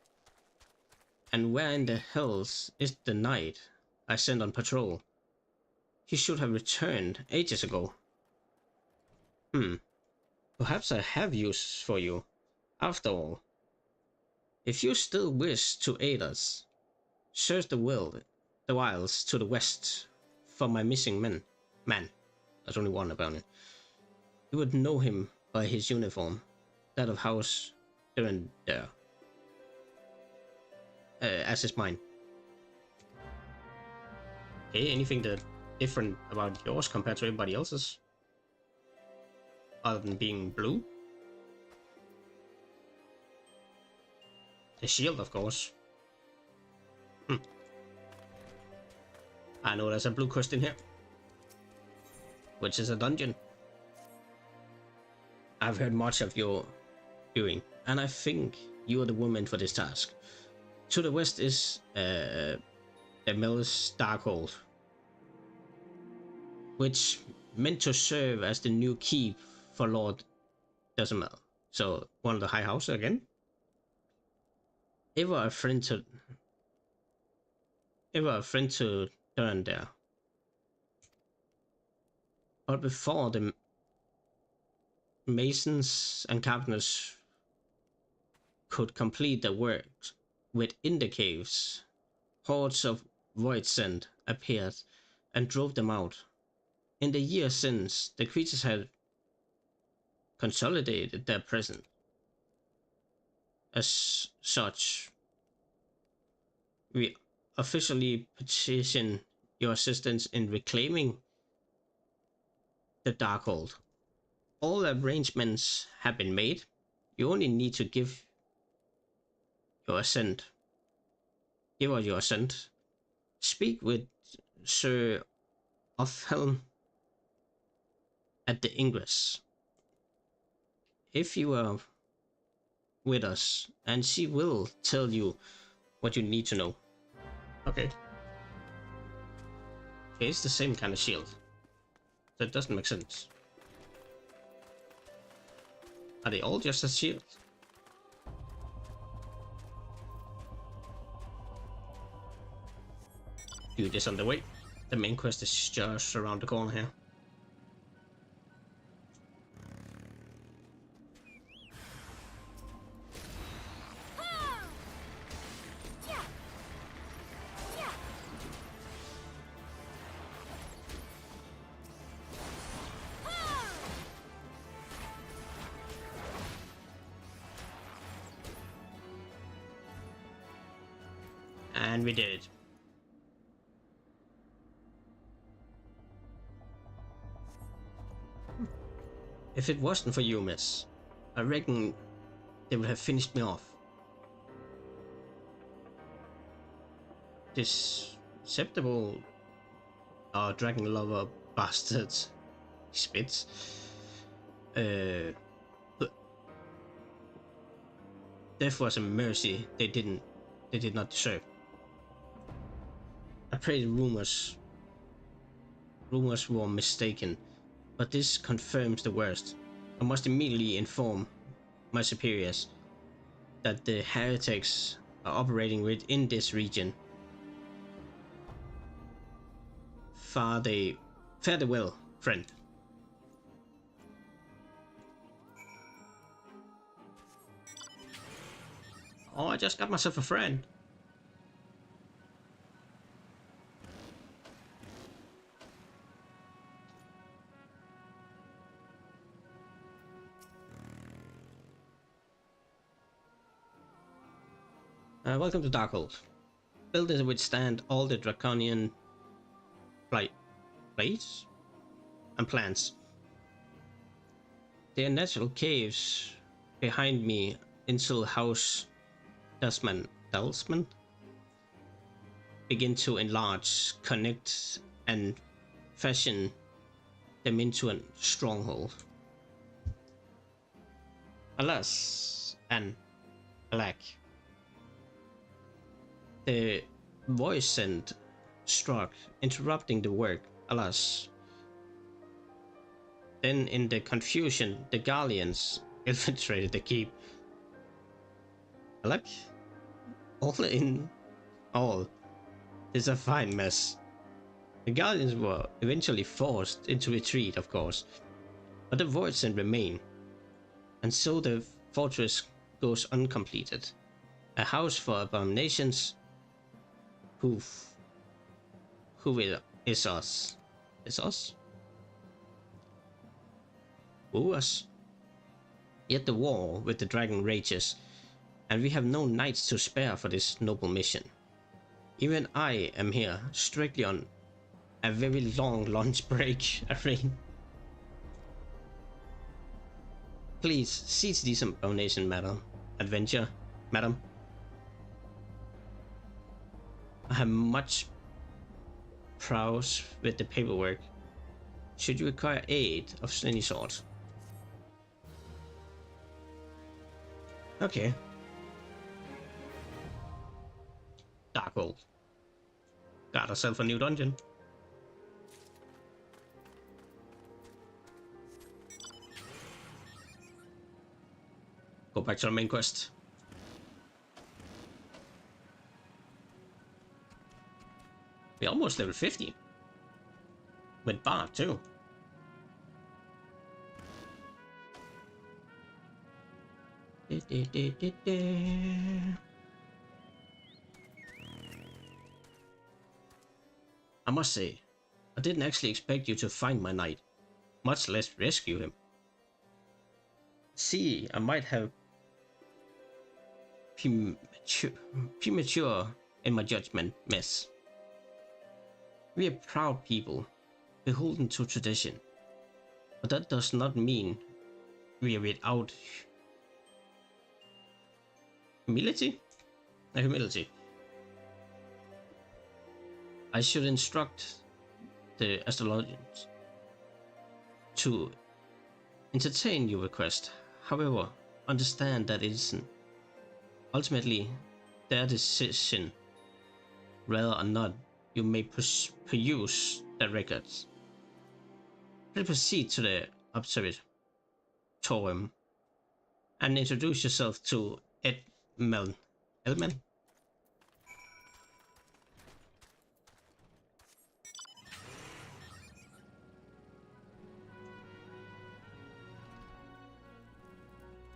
And where in the hells is the knight I sent on patrol? He should have returned ages ago. Perhaps I have use for you, after all. If you still wish to aid us, search the wilds to the west for my missing man. There's only one apparently. You would know him by his uniform, that of House Durandare, as is mine. Okay, anything that different about yours compared to everybody else's? Other than being blue? The shield, of course. I know there's a blue quest in here, which is a dungeon. I've heard much of your doing, and I think you are the woman for this task. To the west is the Miller's Darkhold, which meant to serve as the new keep for Lord Decimel. So one of the High House again. Ever a friend to Durandare. But before the masons and carpenters could complete their work within the caves, hordes of Voidsent appeared and drove them out. In the years since, the creatures had consolidated their presence. As such, we officially petition your assistance in reclaiming the Darkhold. All arrangements have been made. You only need to give your assent. Give us your assent. Speak with Sir Ofhelm at the Ingress. If you are with us, and she will tell you what you need to know. Okay. Okay, it's the same kind of shield. That doesn't make sense. Are they all just a shield? Do this on the way. The main quest is just around the corner here. And we did it. If it wasn't for you, miss, I reckon they would have finished me off. Deceptible dragon lover bastards. He spits. Death was a mercy they did not deserve. I pray the rumors were mistaken, but this confirms the worst. I must immediately inform my superiors that the heretics are operating within this region. Fare thee well, friend. Oh, I just got myself a friend. Welcome to Darkhold. Built to withstand all the draconian plates and plants. There are natural caves behind me until House Delsman begin to enlarge, connect, and fashion them into a stronghold. Alas, and alack. The Voidsent struck, interrupting the work, alas. Then in the confusion, the Guardians infiltrated the keep. Like, all in all, it's a fine mess. The Guardians were eventually forced into retreat, of course, but the Voidsent remain, and so the fortress goes uncompleted. A house for abominations who is us? Is us? Who us? Yet the war with the dragon rages, and we have no knights to spare for this noble mission. Even I am here, strictly on a very long lunch break, Irene. Please, seize this abomination, madam. Madam. I have much prowess with the paperwork. Should you require aid of any sort? Okay. Darkhold. Got herself a new dungeon. Go back to the main quest. We're almost level 50. With Bard too. I must say, I didn't actually expect you to find my knight, much less rescue him. See, I might have premature in my judgment, miss. We are proud people, beholden to tradition, but that does not mean we are without humility. I should instruct the astrologers to entertain your request. However, understand that it is ultimately their decision whether or not you may peruse the records. Please proceed to the observatorium and introduce yourself to Elman.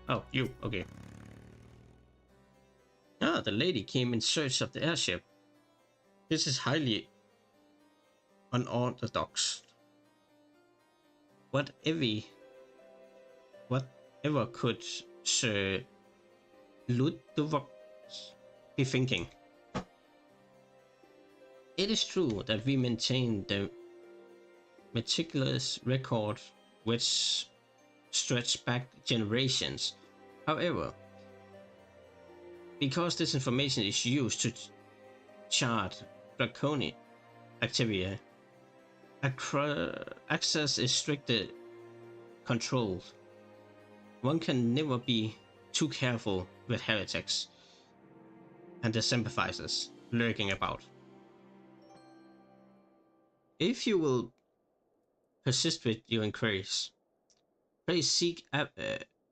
Oh, you, okay. Ah, the lady came in search of the airship. This is highly unorthodox. Whatever could Sir Ludovic be thinking? It is true that we maintain the meticulous record which stretch back generations. However, because this information is used to chart draconian activity, access is strictly controlled. One can never be too careful with heretics and their sympathizers lurking about. If you will persist with your inquiries, please seek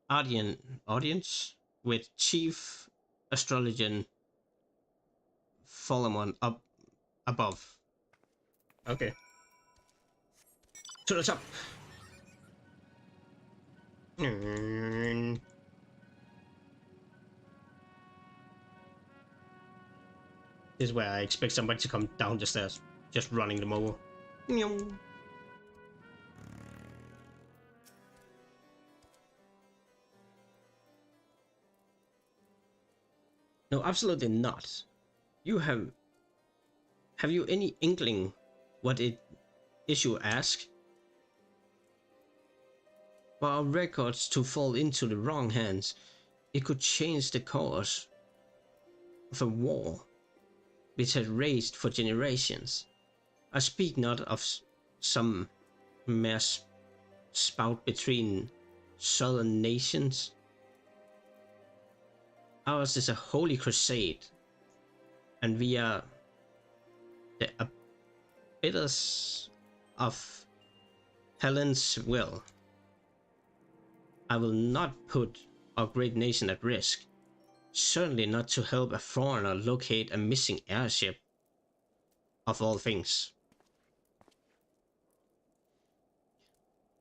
audience with Chief Astrologian Solomon up above. Okay. To the top. This is where I expect somebody to come down the stairs, just running them over. No, absolutely not. You have you any inkling what it is you ask? For our records to fall into the wrong hands, it could change the course of a war which had raged for generations. I speak not of some mere spout between southern nations. Ours is a holy crusade, and we are the abettors of Helen's will. I will not put our great nation at risk. Certainly not to help a foreigner locate a missing airship, of all things.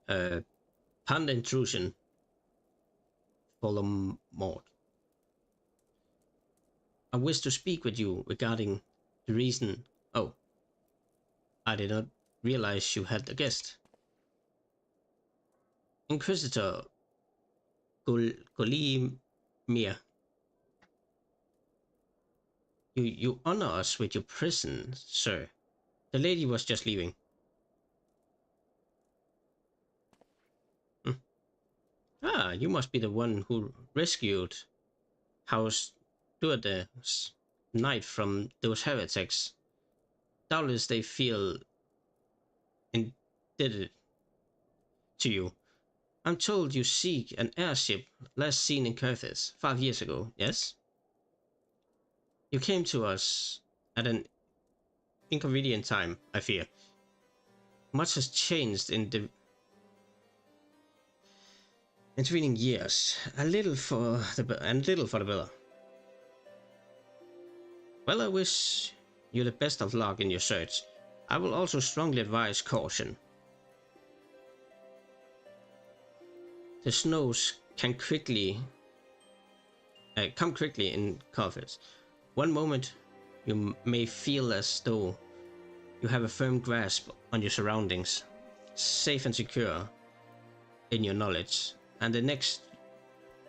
Panda intrusion. Voldemort. I wish to speak with you regarding the reason. Oh, I did not realize you had a guest. Inquisitor Golimir. You honor us with your presence, sir. The lady was just leaving. Ah, you must be the one who rescued House Duerde's knight from those heretics. Doubtless they feel indebted to you. I'm told you seek an airship last seen in Carthage 5 years ago, yes? You came to us at an inconvenient time, I fear. Much has changed in the intervening years, a little for the better. Well, I wish you the best of luck in your search. I will also strongly advise caution. The snows can come quickly in Carthage. One moment you may feel as though you have a firm grasp on your surroundings, safe and secure in your knowledge, and the next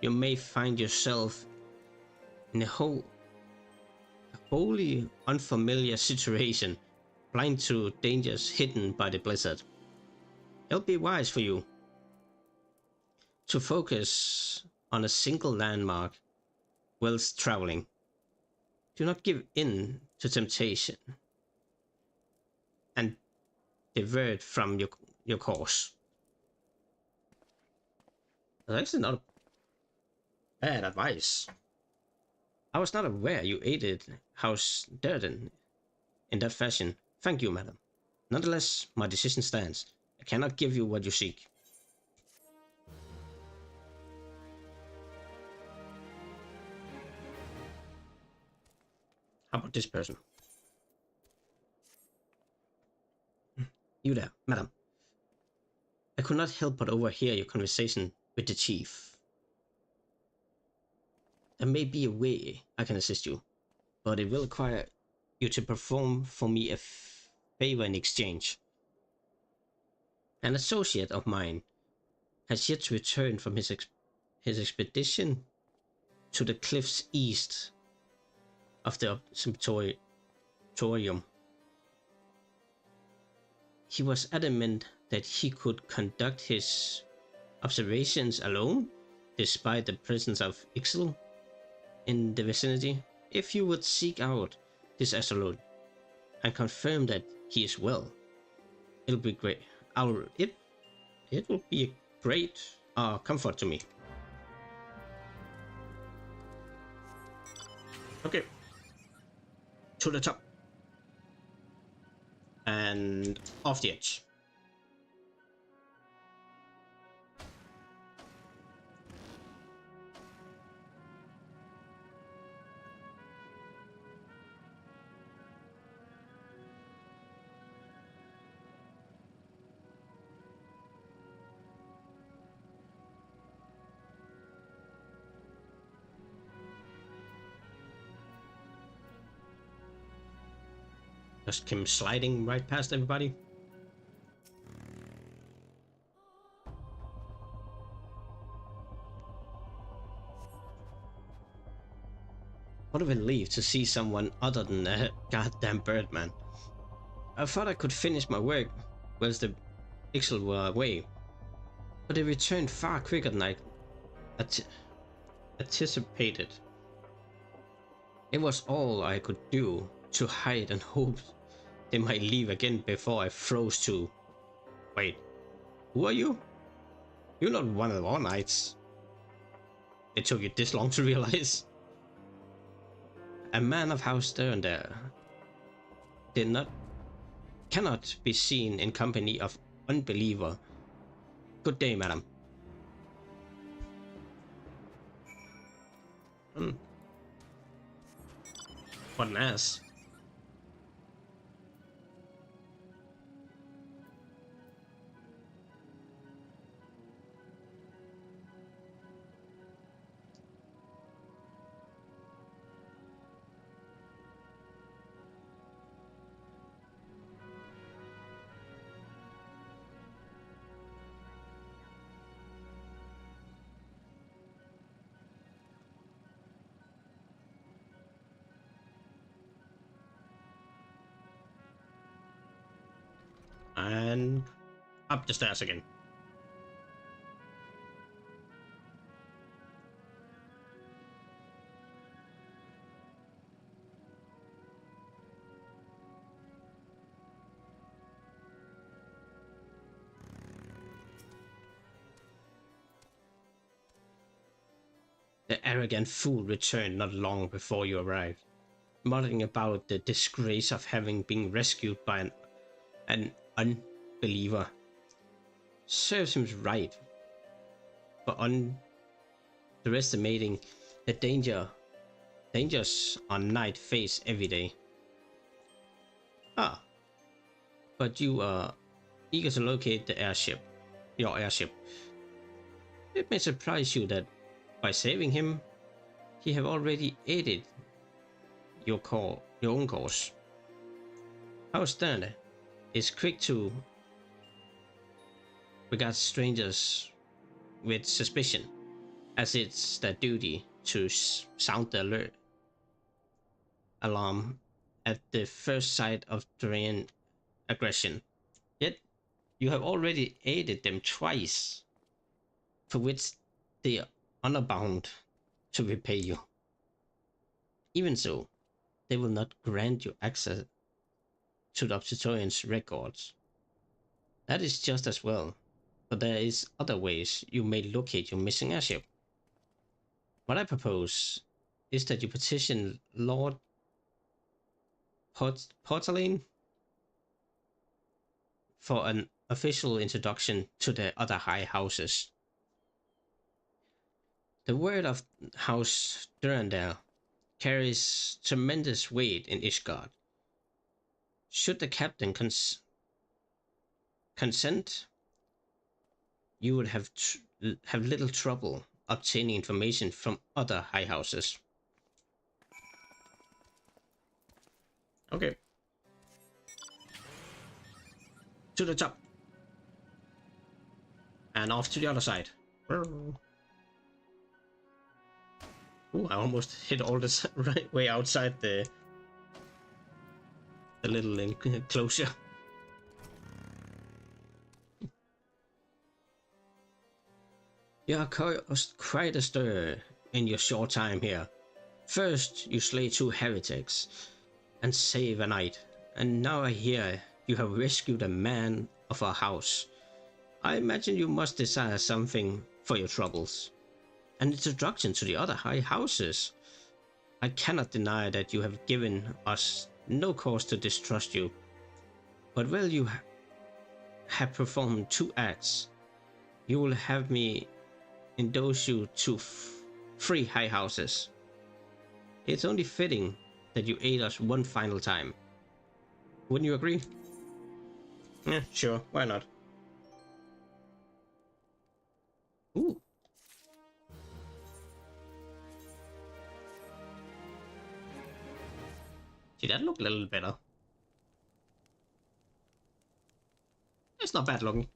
you may find yourself in a wholly unfamiliar situation, blind to dangers hidden by the blizzard. It'll be wise for you to focus on a single landmark whilst traveling. Do not give in to temptation and divert from your course. That's actually not bad advice. I was not aware you aided House Durden in that fashion. Thank you, madam. Nonetheless, my decision stands. I cannot give you what you seek. How about this person? You there, madam. I could not help but overhear your conversation with the chief. There may be a way I can assist you, but it will require you to perform for me a favor in exchange. An associate of mine has yet to return from his expedition to the cliffs east of the observatorium. He was adamant that he could conduct his observations alone, despite the presence of Ixal in the vicinity. If you would seek out this Absolute and confirm that he is well, it'll be great. It will be a great comfort to me. Okay, to the top and off the edge. Just came sliding right past everybody. What a relief to see someone other than a goddamn Birdman. I thought I could finish my work whilst the Ixal were away, but they returned far quicker than I anticipated. It was all I could do to hide and hope they might leave again before I froze to. Wait, who are you? You're not one of our knights. It took you this long to realize. A man of House Durden cannot be seen in company of unbeliever. Good day, madam. What an ass. And up the stairs again. The arrogant fool returned not long before you arrived, muttering about the disgrace of having been rescued by an unbeliever. Serves him right for underestimating the dangers on night face every day. Ah, but you are eager to locate the airship, your airship. It may surprise you that by saving him, he have already aided your own cause. Our Stern is quick to regard strangers with suspicion, as it's their duty to sound the alert alarm at the first sight of Dorian aggression. Yet you have already aided them twice, for which they are honor bound to repay you. Even so, they will not grant you access to the Obsidian's records. That is just as well, but there is other ways you may locate your missing airship. What I propose is that you petition Lord Portalane for an official introduction to the other high houses. The word of House Durandal carries tremendous weight in Ishgard. Should the captain consent, you would have little trouble obtaining information from other high houses. Okay. To the top. And off to the other side. Ooh, I almost hit all this right way outside the little enclosure. You are quite a stir in your short time here. First, you slay 2 heretics and save a knight, and now I hear you have rescued a man of our house. I imagine you must desire something for your troubles. An introduction to the other high houses. I cannot deny that you have given us no cause to distrust you, but while you have performed 2 acts, you will have me indulge you to 3 high houses. It's only fitting that you aid us one final time. Wouldn't you agree? Yeah, sure, why not? Ooh. See, that looked a little better. It's not bad looking.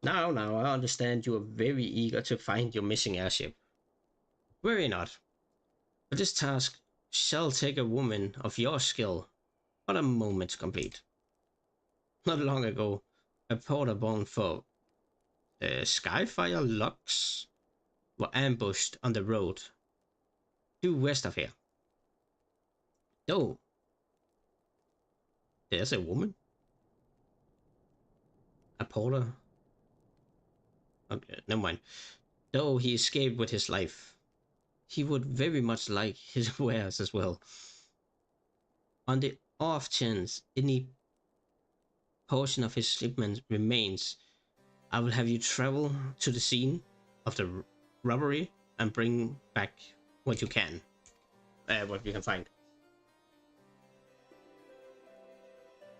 Now, I understand you are very eager to find your missing airship. Worry not. But this task shall take a woman of your skill but a moment to complete. Not long ago, a porter bound for Skyfire Lux were ambushed on the road due west of here. Though, there's a woman? A porter? Okay, never mind. Though he escaped with his life, he would very much like his wares as well. On the off chance any portion of his shipment remains, I will have you travel to the scene of the robbery and bring back what you can. What you can find.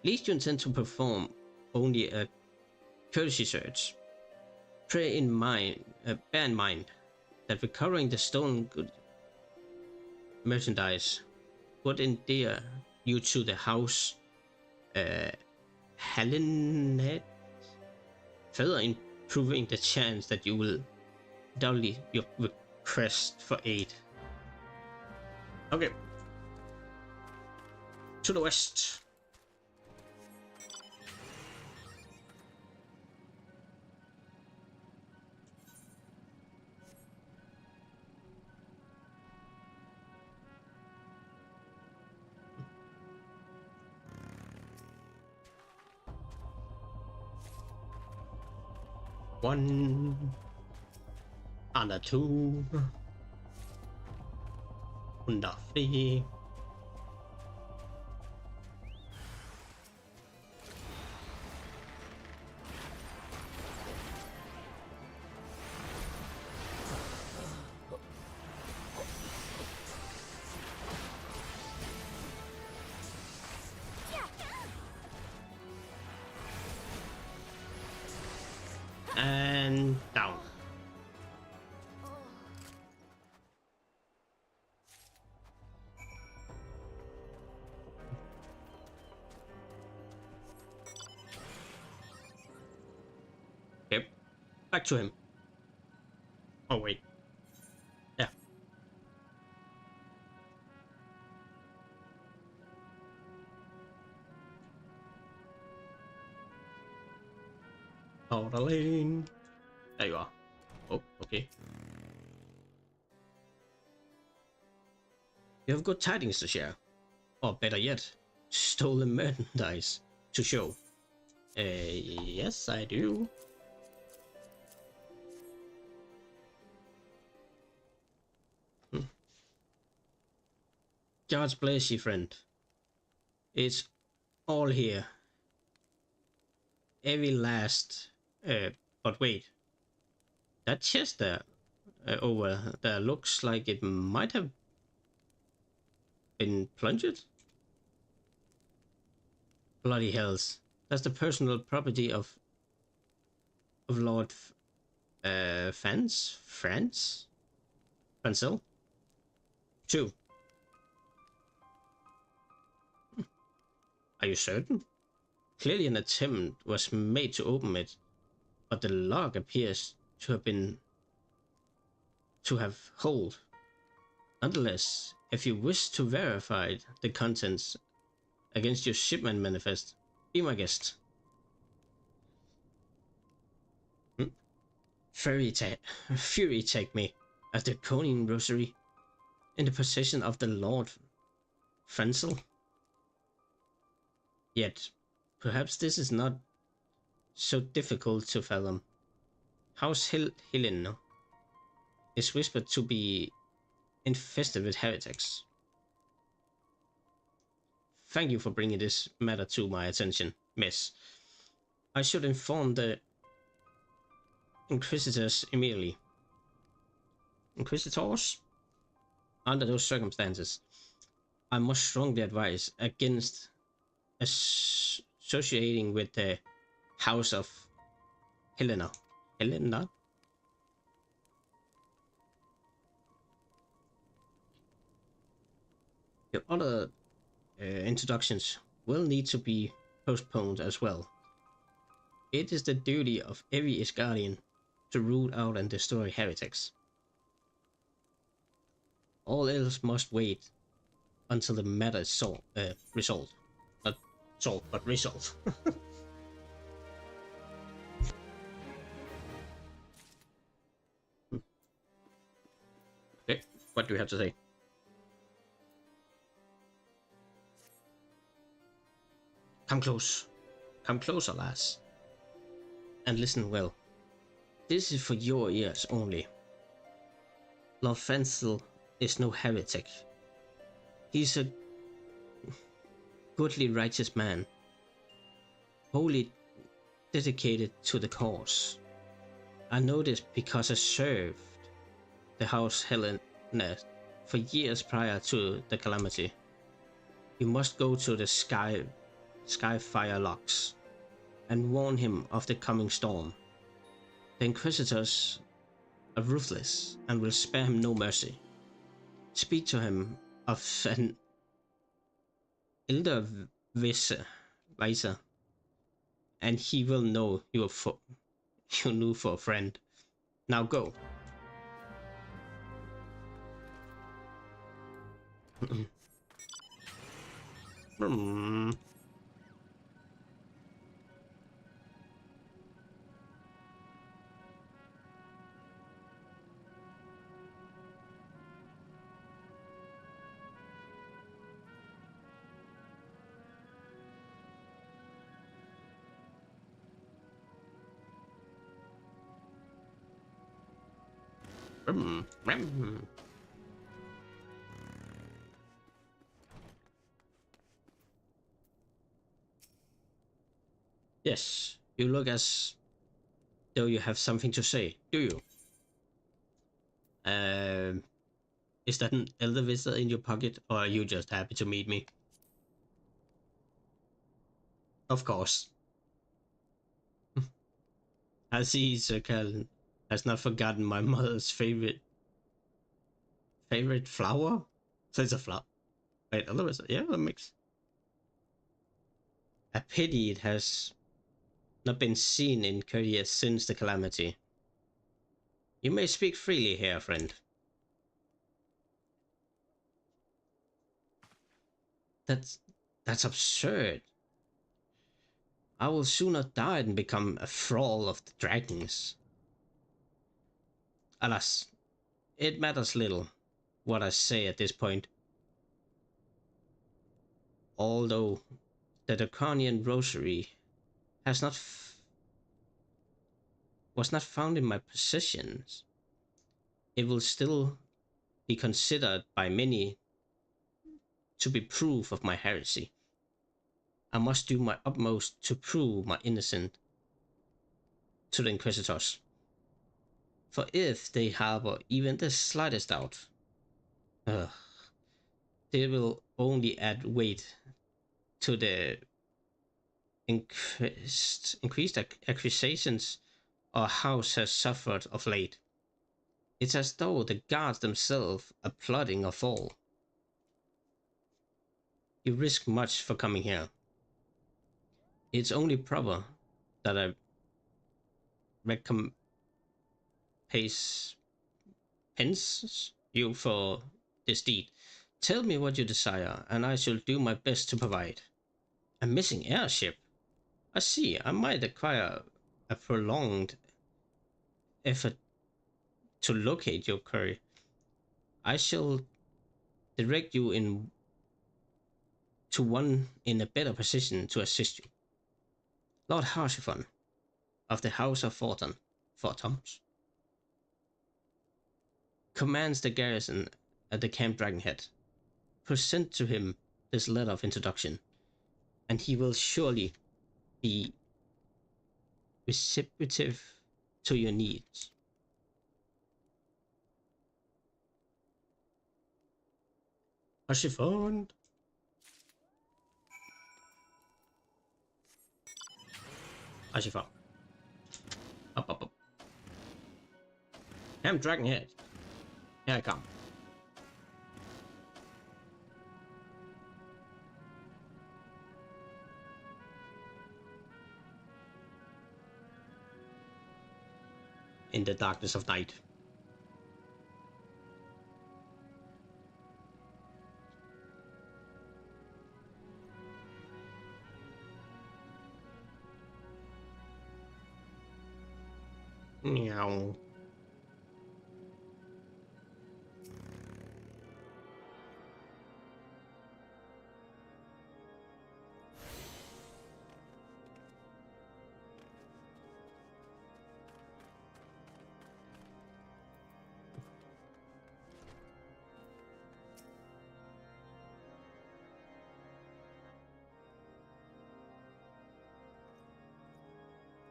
Least you intend to perform only a courtesy search. Bear in mind that recovering the stolen good merchandise would endear you to the house Helenet, further improving the chance that you will doubly your request for aid. Okay. To the west. One and a two and a three. And down. Yep. Back to him. Oh wait. Yeah. Lane. There you are. Oh, okay. You have good tidings to share. Or better yet, stolen merchandise to show. Yes, I do. God's bless you, friend. It's all here. Every last... but wait. That chest there, over there, looks like it might have been plunged? Bloody hells. That's the personal property of Lord Francel? 2. Are you certain? Clearly an attempt was made to open it, but the lock appears to have hold. Nonetheless, if you wish to verify the contents against your shipment manifest, be my guest. Fury take me, a draconian rosary, in the possession of the Lord Francel. Yet, perhaps this is not so difficult to fathom. House Helen is whispered to be infested with heretics. Thank you for bringing this matter to my attention, miss. I should inform the Inquisitors immediately. Inquisitors? Under those circumstances, I must strongly advise against associating with the House of Helena. Helena? Your other introductions will need to be postponed as well. It is the duty of every Isgarian to root out and destroy heretics. All else must wait until the matter is resolved. Not solved, but resolved. Okay, what do you have to say? Come close. Come closer, lass. And listen well. This is for your ears only. Lord Francel is no heretic. He's a goodly righteous man, wholly dedicated to the cause. I know this because I served the House Helena for years prior to the calamity. You must go to the Skyfire Locks and warn him of the coming storm. The Inquisitors are ruthless and will spare him no mercy. Speak to him of an elder Visor, and he will know you knew for a friend. Now go. Yes, you look as though you have something to say, do you? Is that an elder visitor in your pocket, or are you just happy to meet me? Of course. I see Sir Callan has not forgotten my mother's favorite flower? So it's a flower. Wait, elder visitor, yeah, that makes... A pity it has not been seen in Courtier since the calamity. You may speak freely here, friend. That's absurd. I will sooner die than become a thrall of the dragons. Alas, it matters little what I say at this point. Although the Draconian rosary has not was not found in my possessions, it will still be considered by many to be proof of my heresy. I must do my utmost to prove my innocence to the Inquisitors. For if they harbor even the slightest doubt, they will only add weight to the increased accusations our house has suffered of late. It's as though the guards themselves are plotting a fall. You risk much for coming here. It's only proper that I recompense you for this deed. Tell me what you desire, and I shall do my best to provide. A missing airship? I see, I might acquire a prolonged effort to locate your quarry. I shall direct you to one in a better position to assist you. Lord Harshiphon of the House of Fortoms, commands the garrison at the Camp Dragonhead. Present to him this letter of introduction, and he will surely be receptive to your needs. Harshiphon. Harshiphon. Up. Camp Dragonhead. Here I come. In the darkness of night. Meow.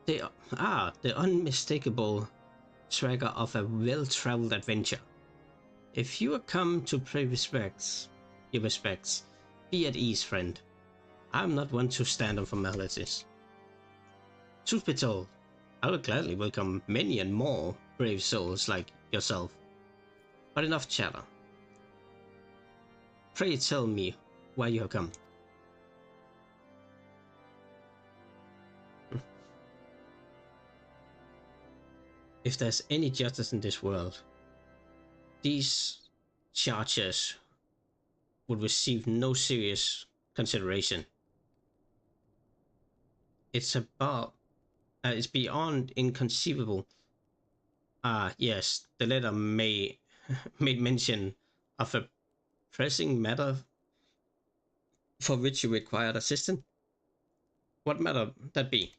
They are the unmistakable swagger of a well-traveled adventure. If you are come to pay your respects, be at ease, friend. I'm not one to stand on formalities. Truth be told, I would gladly welcome many and more brave souls like yourself. But enough chatter. Pray tell me why you have come. If there's any justice in this world, these charges would receive no serious consideration. It's beyond inconceivable. Yes, the letter made mention of a pressing matter for which you required assistance. What matter that be?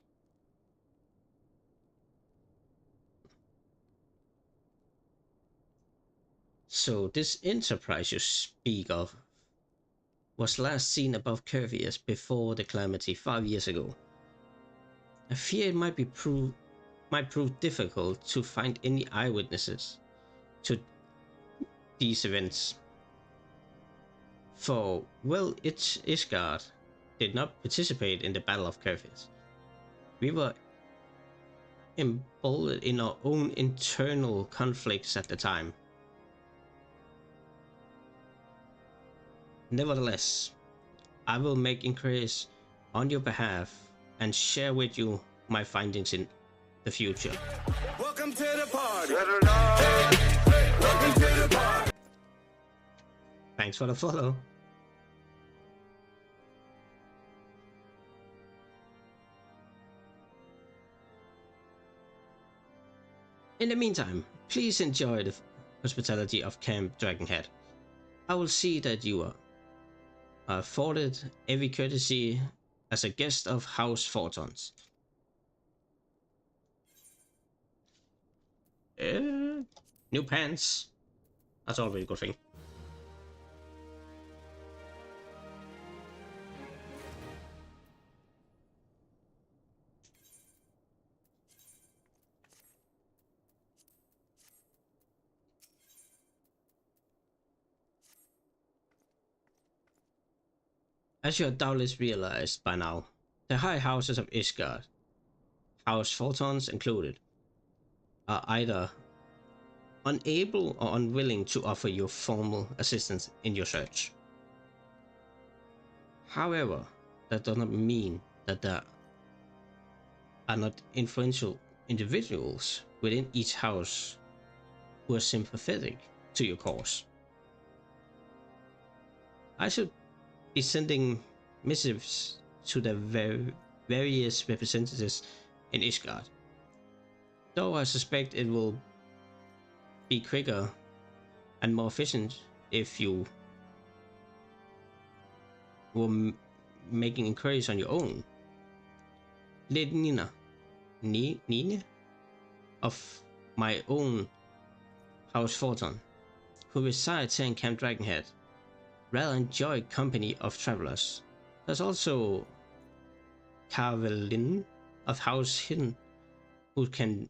So this enterprise you speak of was last seen above Curvius before the calamity 5 years ago. I fear it might prove difficult to find any eyewitnesses to these events. For, well, Ishgard did not participate in the Battle of Curvius. We were embroiled in our own internal conflicts at the time. Nevertheless, I will make inquiries on your behalf and share with you my findings in the future. Welcome to the party. Welcome to the party. Thanks for the follow. In the meantime, please enjoy the hospitality of Camp Dragonhead. I will see that you are afforded every courtesy as a guest of House Fortons. New pants. That's always a good thing. As you have doubtless realized by now, the high houses of Ishgard, House Fortons included, are either unable or unwilling to offer you formal assistance in your search. However, that does not mean that there are not influential individuals within each house who are sympathetic to your cause. I should be sending missives to the various representatives in Ishgard, though I suspect it will be quicker and more efficient if you were making inquiries on your own. Nina of my own House Forton, who resides here in Camp Dragonhead, rather enjoy company of travelers. There's also Carvelin of House Hidden, who can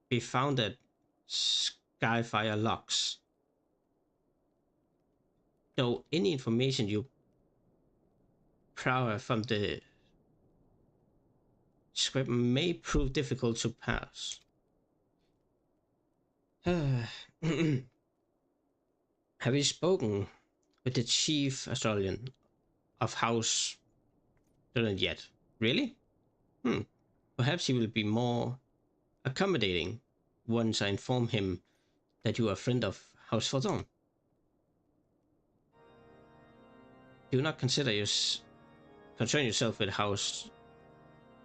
be found at Skyfire Locks. Though any information you prior from the script may prove difficult to pass. Have you spoken with the chief Australian of House Dillon yet? Really? Perhaps he will be more accommodating once I inform him that you are a friend of House Forton. Do not concern yourself with House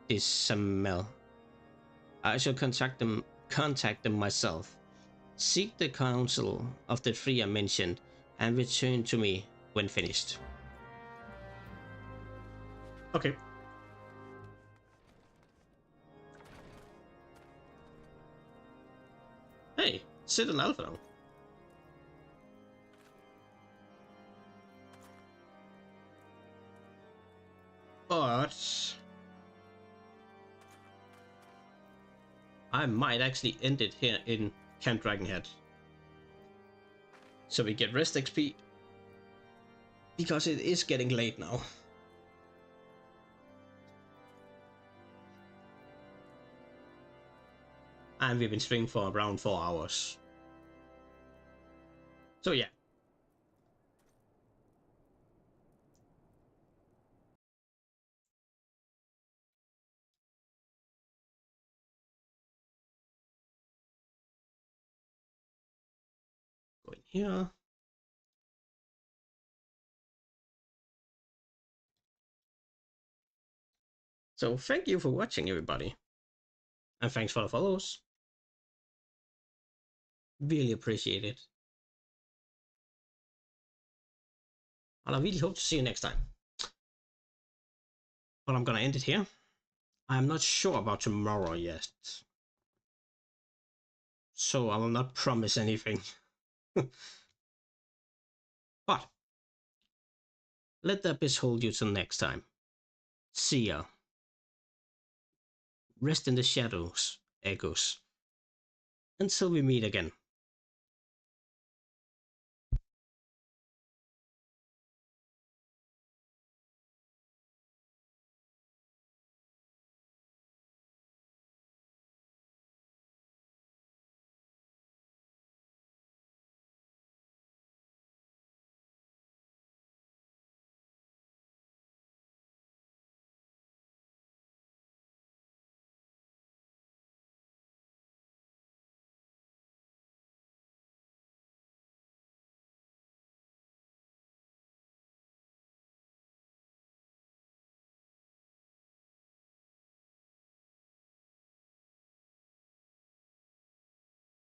Dissamel. I shall contact them myself. Seek the counsel of the three I mentioned and return to me when finished. Okay. Hey, sit an alpha now. But I might actually end it here in Camp Dragonhead. So we get rest XP. Because it is getting late now. And we've been streaming for around 4 hours. So yeah. Go in here. So thank you for watching, everybody. And thanks for the follows. Really appreciate it. And I really hope to see you next time. But I'm gonna end it here. I'm not sure about tomorrow yet. So I will not promise anything. But let the abyss hold you till next time. See ya. Rest in the shadows, echoes. Until we meet again.